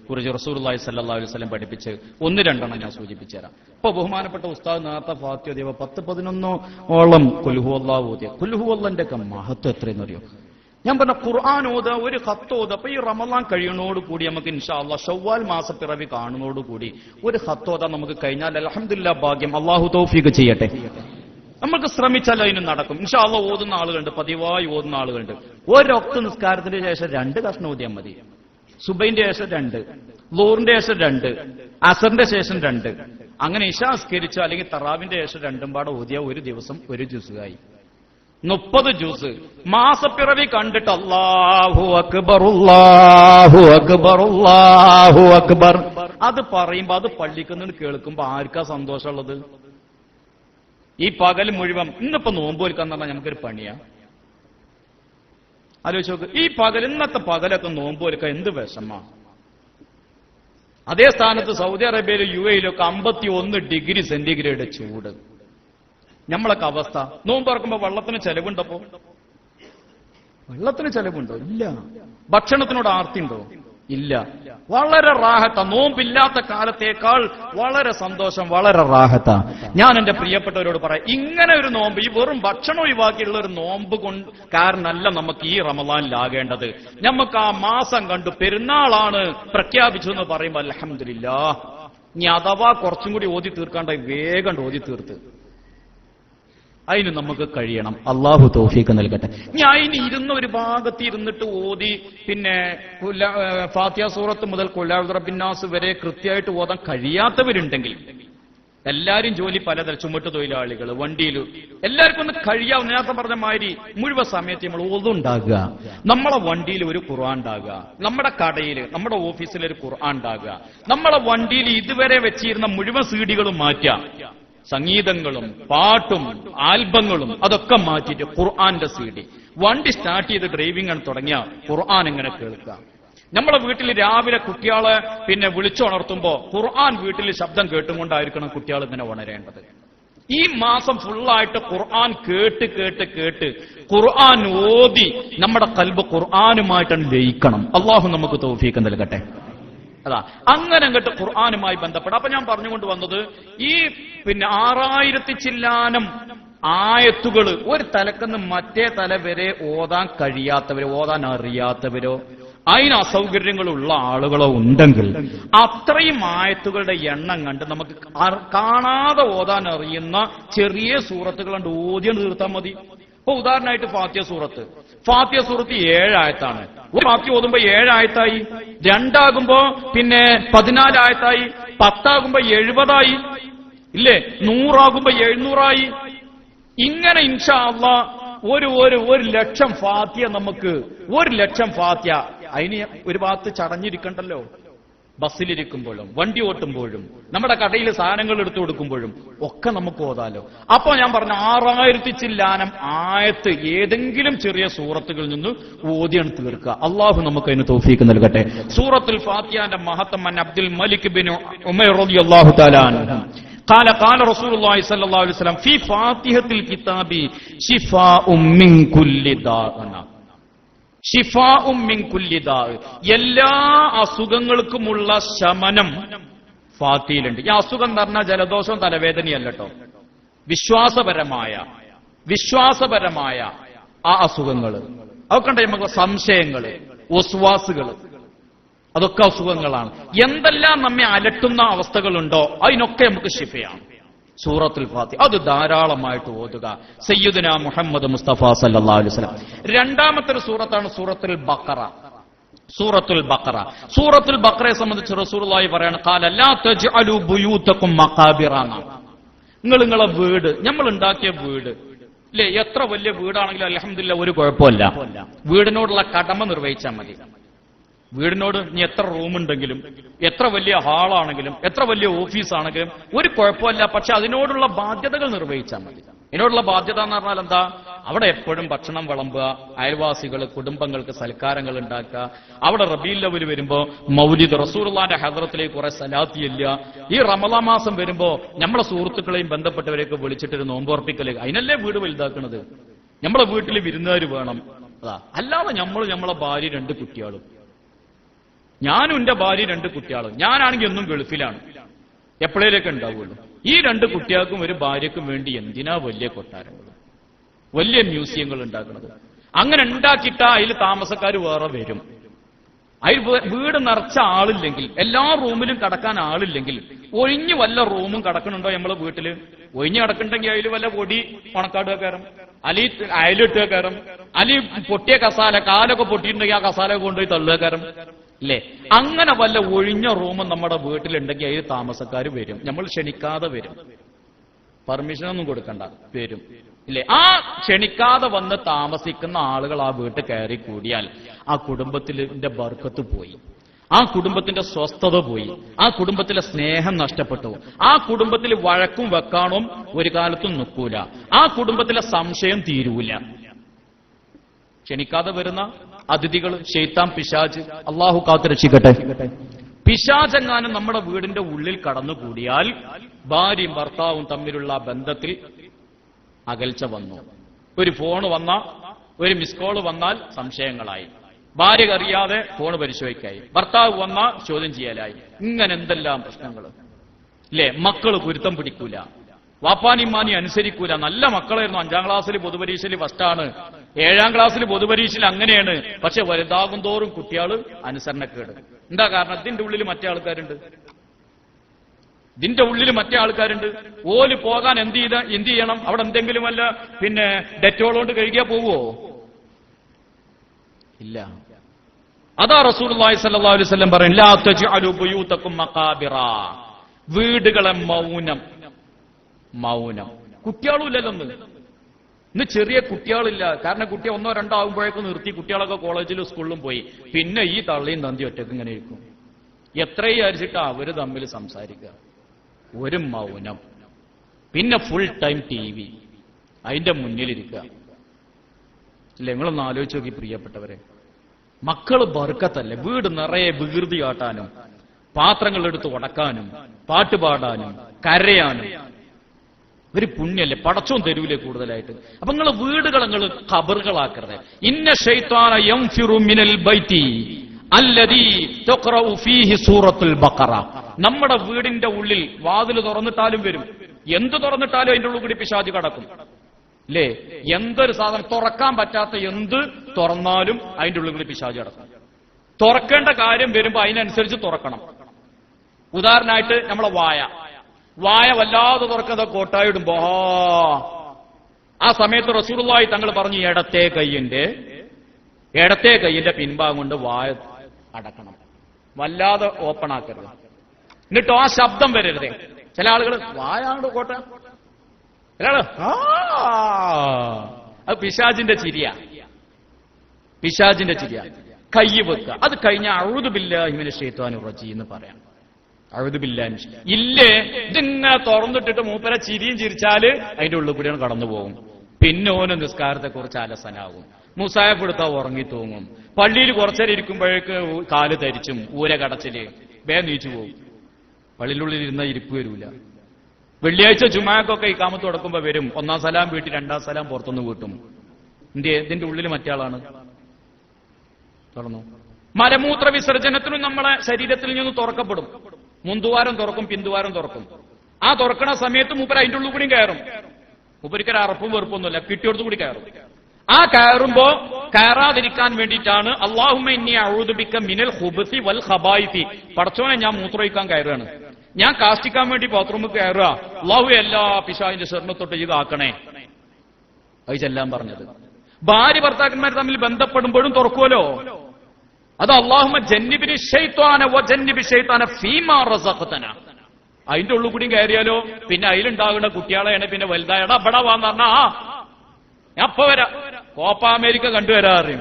കുറിച്ച് റസൂലുള്ളാഹി സ്വല്ലല്ലാഹു അലൈഹി വസല്ലം പഠിപ്പിച്ച് 1-2 ഞാൻ സൂചിപ്പിച്ചു തരാം. ഇപ്പൊ ബഹുമാനപ്പെട്ട ഉസ്താദ് നേരത്തെ ഫാത്തിഹ ഓതിയ 10-11 ഖുൽ ഹുവല്ലാഹു ഓതിയ. ഖുൽ ഹുവല്ലന്റെ ഒക്കെ മഹത്വം എത്രയെന്നറിയോ? ഞാൻ പറഞ്ഞ ഖുർആൻ ഓത, ഒരു ഖത്ത് ഓത. അപ്പൊ ഈ റമളാൻ കഴിയുന്നതോടുകൂടി നമുക്ക് ഇൻഷാ അല്ലാഹ് ഷവ്വാൽ മാസപ്പിറവി കാണുന്നതോടുകൂടി ഒരു ഖത്ത് ഓതാൻ നമുക്ക് കഴിഞ്ഞാൽ അൽഹംദുലില്ലാഹ് ഭാഗ്യം. അല്ലാഹു തൗഫീഖ് ചെയ്യട്ടെ. നമുക്ക് ശ്രമിച്ചാൽ അതിന് നടക്കും. ഇൻഷാ അല്ലാഹ് ഓതുന്ന ആളുകളുണ്ട്, പതിവായി ഓതുന്ന ആളുകളുണ്ട്. ഒരൊക്ത് നിസ്കാരത്തിന്റെ ശേഷം 2 കഷ്ണം ഓതിയാൽ മതി. സുബൈന്റെ ശേഷം 2, ളുഹറിന്റെ ശേഷം 2, അസറിന്റെ ശേഷം 2, അങ്ങനെ ഇശാ നിസ്കരിച്ചോ അല്ലെങ്കിൽ തറാവിന്റെ ശേഷം 2 പാടെ ഓതിയ ഒരു ദിവസം 1 ജുസ്ആയി 30 ജുസ്. മാസപ്പിറവി കണ്ടിട്ട് അല്ലാഹു അക്ബർ അല്ലാഹു അക്ബർ അല്ലാഹു അക്ബർ അത് പറയുമ്പോ, അത് പള്ളിക്കുന്ന് കേൾക്കുമ്പോ ആർക്കാ സന്തോഷമുള്ളത്? ഈ പകൽ മുഴുവൻ ഇന്നിപ്പോ നോമ്പോൽക്കാന്ന് പറഞ്ഞാൽ നമുക്കൊരു പണിയാ. ആലോചിച്ച് നോക്ക്. ഈ ഇന്നത്തെ പകലൊക്കെ നോമ്പോൽക്കാൻ എന്ത് വിഷമാ. അതേ സ്ഥാനത്ത് സൗദി അറേബ്യയിലും UAE-യിലൊക്കെ 51 ഡിഗ്രി സെന്റിഗ്രേഡ് ചൂട്. നമ്മളൊക്കെ അവസ്ഥ നോമ്പ് തുറക്കുമ്പോ വെള്ളത്തിന് ചെലവുണ്ടപ്പോ? വെള്ളത്തിന് ചെലവുണ്ടോ? ഇല്ല. ഭക്ഷണത്തിനോട് ആർത്തിയുണ്ടോ? ഇല്ല. വളരെ റാഹത്ത. നോമ്പില്ലാത്ത കാലത്തേക്കാൾ വളരെ സന്തോഷം, വളരെ റാഹത്ത. ഞാൻ എന്റെ പ്രിയപ്പെട്ടവരോട് പറയാം, ഇങ്ങനെ ഒരു നോമ്പ്, ഈ വെറും ഭക്ഷണം ഒഴിവാക്കിയുള്ള ഒരു നോമ്പ് കാരണമല്ല നമുക്ക് ഈ റമളാനിലാകേണ്ടത്. നമുക്ക് ആ മാസം കണ്ടു പെരുന്നാളാണ് പ്രഖ്യാപിച്ചു എന്ന് പറയുമ്പോൾ അൽഹംദുലില്ലാഹ്. ഇനി അഥവാ കുറച്ചും കൂടി ഓതി തീർക്കാണ്ടായി വേഗം ഓതി തീർത്ത് അതിന് നമുക്ക് കഴിയണം. അള്ളാഹു തൗഫീഖ് നൽകട്ടെ. ഞാൻ അതിന് ഇരുന്ന ഒരു ഭാഗത്ത് ഇരുന്നിട്ട് ഓതി പിന്നെ ഫാത്തിഹ സൂറത്ത് മുതൽ ഖുൽ അഊദു ബിറബ്ബിന്നാസ് വരെ കൃത്യമായിട്ട് ഓതാൻ കഴിയാത്തവരുണ്ടെങ്കിൽ, എല്ലാവരും ജോലി പലതരം, ചുമട്ട് തൊഴിലാളികൾ, വണ്ടിയിൽ, എല്ലാവർക്കും ഒന്ന് കഴിയാവുന്ന, നേരത്തെ പറഞ്ഞ മാതിരി മുഴുവൻ സമയത്ത് നമ്മൾ ഓതുണ്ടാകുക. നമ്മളെ വണ്ടിയിൽ ഒരു ഖുർആൻ ഉണ്ടാകുക, നമ്മുടെ കടയിൽ, നമ്മുടെ ഓഫീസിൽ ഒരു ഖുർആൻ ഉണ്ടാകുക, നമ്മളെ വണ്ടിയിൽ ഇതുവരെ വെച്ചിരുന്ന മുഴുവൻ സീഡികളും മാറ്റുക, സംഗീതങ്ങളും പാട്ടും ആൽബങ്ങളും അതൊക്കെ മാറ്റിയിട്ട് ഖുർആന്റെ സീഡി. വണ്ടി സ്റ്റാർട്ട് ചെയ്ത് ഡ്രൈവിംഗ് ആണ് തുടങ്ങിയ ഖുർആൻ എങ്ങനെ കേൾക്കുക. നമ്മളെ വീട്ടിൽ രാവിലെ കുട്ടികളെ പിന്നെ വിളിച്ചുണർത്തുമ്പോ ഖുർആൻ വീട്ടിൽ ശബ്ദം കേട്ടുകൊണ്ടായിരിക്കണം കുട്ടികൾ ഇങ്ങനെ ഉണരേണ്ടത്. ഈ മാസം ഫുള്ളായിട്ട് ഖുർആൻ കേട്ട് കേട്ട് കേട്ട് ഖുർആൻ ഓതി നമ്മുടെ ഖൽബ് ഖുർആനുമായിട്ടാണ് ലയിക്കണം. അള്ളാഹു നമുക്ക് തൗഫീഖ് നൽകട്ടെ. അതാ അങ്ങനെ അങ്ങോട്ട് ഖുർആനുമായി ബന്ധപ്പെട്ട് അപ്പൊ ഞാൻ പറഞ്ഞുകൊണ്ട് വന്നത്, ഈ പിന്നെ 6000 ചില്ലാനം ആയത്തുകൾ ഒരു തലക്കെന്ന് മറ്റേ തല വരെ ഓതാൻ കഴിയാത്തവരോ ഓതാൻ അറിയാത്തവരോ അതിന് അസൗകര്യങ്ങളുള്ള ആളുകളോ ഉണ്ടെങ്കിൽ അത്രയും ആയത്തുകളുടെ എണ്ണം കണ്ട് നമുക്ക് കാണാതെ ഓതാൻ അറിയുന്ന ചെറിയ സൂറത്തുകൾ കണ്ട് ഓതിയാണ് തീർത്താൽ മതി. ഇപ്പൊ ഉദാഹരണമായിട്ട് ഫാത്തിഹ സൂറത്ത് 7 ആയത്താണ്. ഒരു ഫാത്തിഹ ഓതുമ്പോ 7 ആയത്തായി, 2 ആകുമ്പോ പിന്നെ 14 ആയത്തായി, 10 ആകുമ്പോ 70 ഇല്ലേ, 100 ആകുമ്പോ 700 ഇങ്ങനെ ഇൻഷാ അല്ലാഹ് ഒരു ലക്ഷം ഫാത്തിഹ നമുക്ക് 1 ലക്ഷം ഫാത്തിഹ. അതിന് ഒരു ഭാഗത്ത് ചടഞ്ഞിരിക്കണ്ടല്ലോ, ബസ്സിലിരിക്കുമ്പോഴും വണ്ടി ഓട്ടുമ്പോഴും നമ്മുടെ കടയിൽ സാധനങ്ങൾ എടുത്തു കൊടുക്കുമ്പോഴും ഒക്കെ നമുക്ക് ഓതാലോ. അപ്പൊ ഞാൻ പറഞ്ഞ 6000 ചില്ലാനം ആയത്ത് ഏതെങ്കിലും ചെറിയ സൂറത്തുകളിൽ നിന്ന് ഓതിയാണ് തീർക്കുക. അള്ളാഹു നമുക്ക് അതിന് തൗഫീഖ് നൽകട്ടെ. സൂറത്തുൽ ഫാത്തിഹയുടെ മഹത്വം അബ്ദുൽ മലിക് ബിൻ ഉമൈർ റളിയല്ലാഹു തആല അൻഹു قال قال رسول الله صلى الله عليه وسلم في فاتحة الكتاب شفاء من كل داء ഷിഫാഉം മിൻ കുല്ലി ദാ, എല്ലാ അസുഖങ്ങൾക്കുമുള്ള ശമനം ഫാത്തിഹയിലുണ്ട്. ഈ അസുഖം എന്ന് പറഞ്ഞാൽ ജലദോഷവും തലവേദനയല്ല കേട്ടോ, വിശ്വാസപരമായ ആ അസുഖങ്ങൾ, അതൊക്കെ ഉണ്ട്. നമുക്ക് സംശയങ്ങള്, വസ്വാസുകൾ, അതൊക്കെ അസുഖങ്ങളാണ്. എന്തെല്ലാം നമ്മെ അലട്ടുന്ന അവസ്ഥകളുണ്ടോ അതിനൊക്കെ നമുക്ക് ഷിഫയാണ് സൂറത്തുൽ ഫാത്തിഹ. അത് ധാരാളമായിട്ട് ഓതുക. സയ്യിദുനാ മുഹമ്മദ് മുസ്തഫ സല്ലല്ലാഹു അലൈഹി വസല്ലം. രണ്ടാമത്തെ ഒരു സൂറത്താണ് സൂറത്തുൽ ബഖറ. സൂറത്തുൽ ബഖറയെ സംബന്ധിച്ച് റസൂലുള്ളാഹി പറയാണ്, ഖാല ലാ തജ്അലു ബുയൂതകും മഖാബിറ. നിങ്ങളെ വീട്, നമ്മൾ ഉണ്ടാക്കിയ വീട് അല്ലേ, എത്ര വലിയ വീടാണെങ്കിലും അൽഹംദുലില്ലാഹ് ഒരു കുഴപ്പമില്ല, വീടിനോടുള്ള കടമ നിർവഹിച്ചാൽ മതി. വീടിനോട് ഇനി എത്ര റൂമുണ്ടെങ്കിലും, എത്ര വലിയ ഹാളാണെങ്കിലും, എത്ര വലിയ ഓഫീസാണെങ്കിലും ഒരു കുഴപ്പമില്ല, പക്ഷെ അതിനോടുള്ള ബാധ്യതകൾ നിർവഹിച്ചാൽ മതി. ഇതിനോടുള്ള ബാധ്യത എന്ന് പറഞ്ഞാൽ എന്താ? അവിടെ എപ്പോഴും ഭക്ഷണം വിളമ്പുക, അയൽവാസികൾ, കുടുംബങ്ങൾക്ക് സൽക്കാരങ്ങൾ ഉണ്ടാക്കുക, അവിടെ റബീഉൽ അവ്വൽ വരുമ്പോ മൗലിദ്, റസൂലുള്ളാഹിന്റെ ഹദ്റത്തിലേക്ക് കുറെ സലാത്ത് ചെല്ലുക. ഈ റമളാൻ മാസം വരുമ്പോ നമ്മളെ സുഹൃത്തുക്കളെയും ബന്ധപ്പെട്ടവരെയൊക്കെ വിളിച്ചിട്ടൊരു നോമ്പുറപ്പിക്കല്. അതിനല്ലേ വീട് വലുതാക്കുന്നത്. നമ്മളെ വീട്ടിൽ വിരുന്നുകാർ വേണം. അതാ, അല്ലാതെ നമ്മളെ ഭാര്യ 2 കുട്ടികളും, ഞാനും എന്റെ ഭാര്യ 2 കുട്ടികളും, ഞാനാണെങ്കിൽ എന്നും ഗൾഫിലാണ്, എപ്പോഴേലൊക്കെ ഉണ്ടാവുള്ളൂ. ഈ 2 കുട്ടികൾക്കും ഒരു ഭാര്യക്കും വേണ്ടി എന്തിനാ വലിയ കൊട്ടാരങ്ങൾ, വലിയ മ്യൂസിയങ്ങൾ ഉണ്ടാക്കുന്നത്? അങ്ങനെ ഉണ്ടാക്കിയിട്ടാ അതിൽ താമസക്കാർ വേറെ വരും. അതിൽ വീട് നിറച്ച ആളില്ലെങ്കിൽ, എല്ലാ റൂമിലും കടക്കാൻ ആളില്ലെങ്കിൽ, ഒഴിഞ്ഞ് വല്ല റൂമും കടക്കണുണ്ടോ നമ്മളെ വീട്ടില്? ഒഴിഞ്ഞ് കിടക്കണ്ടെങ്കിൽ അതിൽ വല്ല പൊടി ഉണക്കാടുക കയറും, അല്ലെങ്കിൽ അയലിട്ടുക കയറും, അല്ലെങ്കിൽ പൊട്ടിയ കസാല, കാലൊക്കെ പൊട്ടിയിട്ടുണ്ടെങ്കിൽ ആ കസാല കൊണ്ടുപോയി തള്ളുക കയറും ഇല്ലേ? അങ്ങനെ വല്ല ഒഴിഞ്ഞ റൂമും നമ്മുടെ വീട്ടിലുണ്ടെങ്കിൽ അതിൽ താമസക്കാർ വരും. നമ്മൾ ക്ഷണിക്കാതെ വരും, പെർമിഷനൊന്നും കൊടുക്കണ്ട, വരും ഇല്ലേ? ആ ക്ഷണിക്കാതെ വന്ന് താമസിക്കുന്ന ആളുകൾ ആ വീട്ടിൽ കയറി കൂടിയാൽ ആ കുടുംബത്തിന്റെ ബർക്കത്ത് പോയി, ആ കുടുംബത്തിന്റെ സ്വസ്ഥത പോയി, ആ കുടുംബത്തിലെ സ്നേഹം നഷ്ടപ്പെട്ടു, ആ കുടുംബത്തിൽ വഴക്കും വെക്കാണും ഒരു കാലത്തും നിൽക്കൂല, ആ കുടുംബത്തിലെ സംശയം തീരൂല. ക്ഷണിക്കാതെ വരുന്ന അതിഥികൾ, ശൈത്താൻ, പിശാച്, അള്ളാഹു കാത്തുരക്ഷിക്കട്ടെ. പിശാചെങ്ങാനും നമ്മുടെ വീടിന്റെ ഉള്ളിൽ കടന്നുകൂടിയാൽ ഭാര്യയും ഭർത്താവും തമ്മിലുള്ള ബന്ധത്തിൽ അകൽച്ച വന്നു. ഒരു ഫോൺ വന്ന, ഒരു മിസ് കോൾ വന്നാൽ സംശയങ്ങളായി. ഭാര്യ അറിയാതെ ഫോൺ പരിശോധിക്കായി. ഭർത്താവ് വന്ന ചോദ്യം ചെയ്യലായി. ഇങ്ങനെ എന്തെല്ലാം പ്രശ്നങ്ങൾ ഇല്ലേ? മക്കള് കുരുത്തം പിടിക്കൂല, വാപ്പാനിമാനി അനുസരിക്കൂല. നല്ല മക്കളായിരുന്നു. 5ാം ക്ലാസ്സിൽ പൊതുപരീക്ഷയിൽ ഫസ്റ്റാണ്, 7ാം ക്ലാസ്സിൽ പൊതുപരീക്ഷയിൽ അങ്ങനെയാണ്. പക്ഷെ വലുതാകും തോറും കുട്ടികൾ അനുസരണക്കേട്. എന്താ കാരണം? ഇതിന്റെ ഉള്ളിൽ മറ്റേ ആൾക്കാരുണ്ട്. ഓല് പോകാൻ എന്ത് ചെയ്യണം? അവിടെ എന്തെങ്കിലും വല്ല ഡെറ്റോൾ കൊണ്ട് കഴുകിയാ പോവോ? ഇല്ല. അതാ റസൂലുള്ളാഹി സ്വല്ലല്ലാഹു അലൈഹി വസല്ലം പറയുന്നു, ലാ തജ്അലു ബുയൂതകും മഖാബിറ. വീടുകളെ മൗനം. കുട്ടികളും ഇല്ലല്ലോ ഇന്ന് ചെറിയ കുട്ടികളില്ല. കാരണം കുട്ടി 1 2 ആകുമ്പോഴേക്കും നിർത്തി. കുട്ടികളൊക്കെ കോളേജിലും സ്കൂളിലും പോയി. പിന്നെ ഈ തള്ളിയും തന്തി ഒറ്റക്ക് ഇങ്ങനെ ഇരിക്കും. എത്രയും അരിച്ചിട്ടാ അവര് തമ്മിൽ സംസാരിക്കുക. ഒരു മൗനം. പിന്നെ ഫുൾ ടൈം TV, അതിന്റെ മുന്നിലിരിക്കുക. ഇല്ല, നിങ്ങളൊന്ന് ആലോചിച്ച് നോക്കി പ്രിയപ്പെട്ടവരെ. മക്കള് ബർക്കത്തല്ലേ? വീട് നിറയെ വികൃതി കാട്ടാനും, പാത്രങ്ങൾ എടുത്ത് ഉടക്കാനും, പാട്ടുപാടാനും, കരയാനും ഒരു പുണ്യല്ലേ? പടച്ചോൻ തരൂലേ കൂടുതലായിട്ട്? അപ്പൊ നിങ്ങൾ വീടുകൾ ഖബറുകളാക്കരുത്. ഇന്ന ശൈത്താന യൻഫിറു മിനൽ ബൈതി അല്ലദീ തഖറഉ ഫീഹി സൂറത്തുൽ ബഖറ. നമ്മുടെ വീടിന്റെ ഉള്ളിൽ വാതിൽ തുറന്നിട്ടാലും വരും, എന്ത് തുറന്നിട്ടാലും അതിന്റെ ഉള്ളിൽ കൂടി പിശാച് കടക്കും. അല്ലേ? എന്തൊരു സാധനം തുറക്കാൻ പറ്റാത്ത എന്ത് തുറന്നാലും അതിന്റെ ഉള്ളിൽ കൂടി പിശാച് കടക്കും. തുറക്കേണ്ട കാര്യം വരുമ്പോ അതിനനുസരിച്ച് തുറക്കണം. ഉദാഹരണമായിട്ട് നമ്മളെ വായ വല്ലാതെ തുറക്കാതെ കോട്ടായി ഇടുമ്പോ ആ സമയത്ത് റസൂലുള്ളാഹി തങ്ങൾ പറഞ്ഞു, ഇടത്തെ കൈയിന്റെ പിൻഭാഗം കൊണ്ട് വായ അടക്കണം, വല്ലാതെ ഓപ്പൺ ആക്കരുത്. എന്നിട്ടോ ആ ശബ്ദം വരരുതേ. ചില ആളുകൾ വായാണ്ട് കോട്ട, ചില അത് പിശാചിന്റെ ചിരിയ. കൈ വെക്കുക. അത് കഴിഞ്ഞ അഊദു ബില്ലാഹി മിനശ് ശൈത്വാനിർ റജീം എന്ന് പറയാം. അഊദു ബില്ലാഹി. ഇല്ലേ, ഇതിങ്ങനെ തുറന്നിട്ടിട്ട് മൂപ്പരെ ചിരിയും ചിരിച്ചാല് അതിന്റെ ഉള്ളിൽ കൂടിയാണ് കടന്നു പോകും. പിന്നെ ഓന് നിസ്കാരത്തെ കുറിച്ച് അലസനാകും, മുസായപ്പെടുത്താ ഉറങ്ങി തൂങ്ങും. പള്ളിയിൽ കുറച്ചേരം ഇരിക്കുമ്പോഴേക്ക് കാല് തരിച്ചും ഊര കടച്ചില് നീച്ചു പോകും. പള്ളിയിലുള്ളിൽ ഇരുന്ന ഇരിപ്പ് വരൂല. വെള്ളിയാഴ്ച ജുമാക്കൊക്കെ ഇഖാമത്ത് തുടക്കുമ്പോ വരും. 1ാം സലാം വീട്ടിൽ 2ാം സലാം പുറത്തുനിന്ന് വീട്ടും. ഇതിന്റെ ഉള്ളിൽ മറ്റേ ആളാണ്. തുറന്നു. മലമൂത്ര വിസർജനത്തിനും നമ്മളെ ശരീരത്തിൽ നിന്ന് തുറക്കപ്പെടും. മുന്തുവാരം തുറക്കും, പിന്തുവാരം തുറക്കും. ആ തുറക്കണ സമയത്ത് മൂപ്പര് അതിന്റെ ഉള്ളിൽ കൂടിയും കയറും. മൂപ്പരിക്കൊരു അറപ്പും വെറുപ്പൊന്നുമില്ല, കിട്ടിയോടത്തു കൂടി കയറും. ആ കയറുമ്പോ കയറാതിരിക്കാൻ വേണ്ടിയിട്ടാണ് അല്ലാഹുമ്മ ഇന്നി അഊദു ബിക മിനൽ ഖുബസി വൽ ഖബായിസി. പടച്ചോനെ, ഞാൻ മൂത്രമൊഴിക്കാൻ കയറുകയാണ്, ഞാൻ കാഷ്ടിക്കാൻ വേണ്ടി ബാത്റൂമിൽ കയറുക, അല്ലാഹു എല്ലാ പിശാചിന്റെ ശരണത്തൊട്ട് ഇതാക്കണേ. അത് ചെല്ലാൻ പറഞ്ഞത്. ഭാര്യ ഭർത്താക്കന്മാർ തമ്മിൽ ബന്ധപ്പെടുമ്പോഴും തുറക്കുമല്ലോ. അത് അല്ലാഹുമ്മ ജന്നിബിനി ശൈത്വാന വജന്നിബി ശൈത്വാന ഫീമാ റസഖ്തന. അതിന്റെ ഉള്ളിൽ കൂടിയും കയറിയാലോ പിന്നെ അതിലുണ്ടാകുന്ന കുട്ടികളെയാണ് പിന്നെ വലുതായടാ ഇവിടെ വാന്ന് പറഞ്ഞാ ഞാൻ അപ്പൊ വരാം, കോപ്പ അമേരിക്ക കണ്ടുവരാറ്.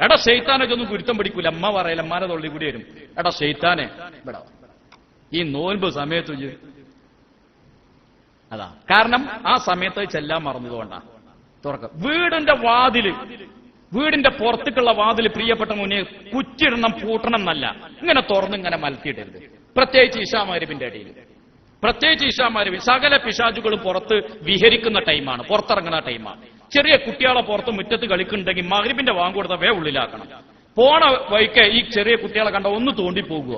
എടാ ശൈത്താനൊക്കെ ഒന്നും ഗുരുത്തം പിടിക്കൂല. അമ്മ പറയല, അമ്മാരെ തൊള്ളി കൂടി വരും. എടാ ശൈത്താനെ ഇവിടെ ഈ നോൻപ് സമയത്ത് അതാ കാരണം. ആ സമയത്ത് ചെല്ലാൻ മറന്നതുകൊണ്ടാ തുറക്കം. വീടിന്റെ പുറത്തേക്കുള്ള വാതില് പ്രിയപ്പെട്ട മുന്നേ കുറ്റിടണം, പൂട്ടണം എന്നല്ല, ഇങ്ങനെ തുറന്ന് ഇങ്ങനെ മലത്തിയിടരുത്. പ്രത്യേകിച്ച് ഇശാമഗ്‌രിബിന്റെ ഇടയിൽ. സകല പിശാചുകളും പുറത്ത് വിഹരിക്കുന്ന ടൈമാണ്, പുറത്തിറങ്ങുന്ന ടൈമാണ്. ചെറിയ കുട്ടികളെ പുറത്ത് മുറ്റത്ത് കളിക്കുന്നുണ്ടെങ്കിൽ മഗ്‌രിബിന്റെ വാങ്ങ് കൊടുത്ത ഉള്ളിലാക്കണം. പോണ വഴിക്ക് ഈ ചെറിയ കുട്ടികളെ കണ്ട ഒന്ന് തോണ്ടി പോകുക.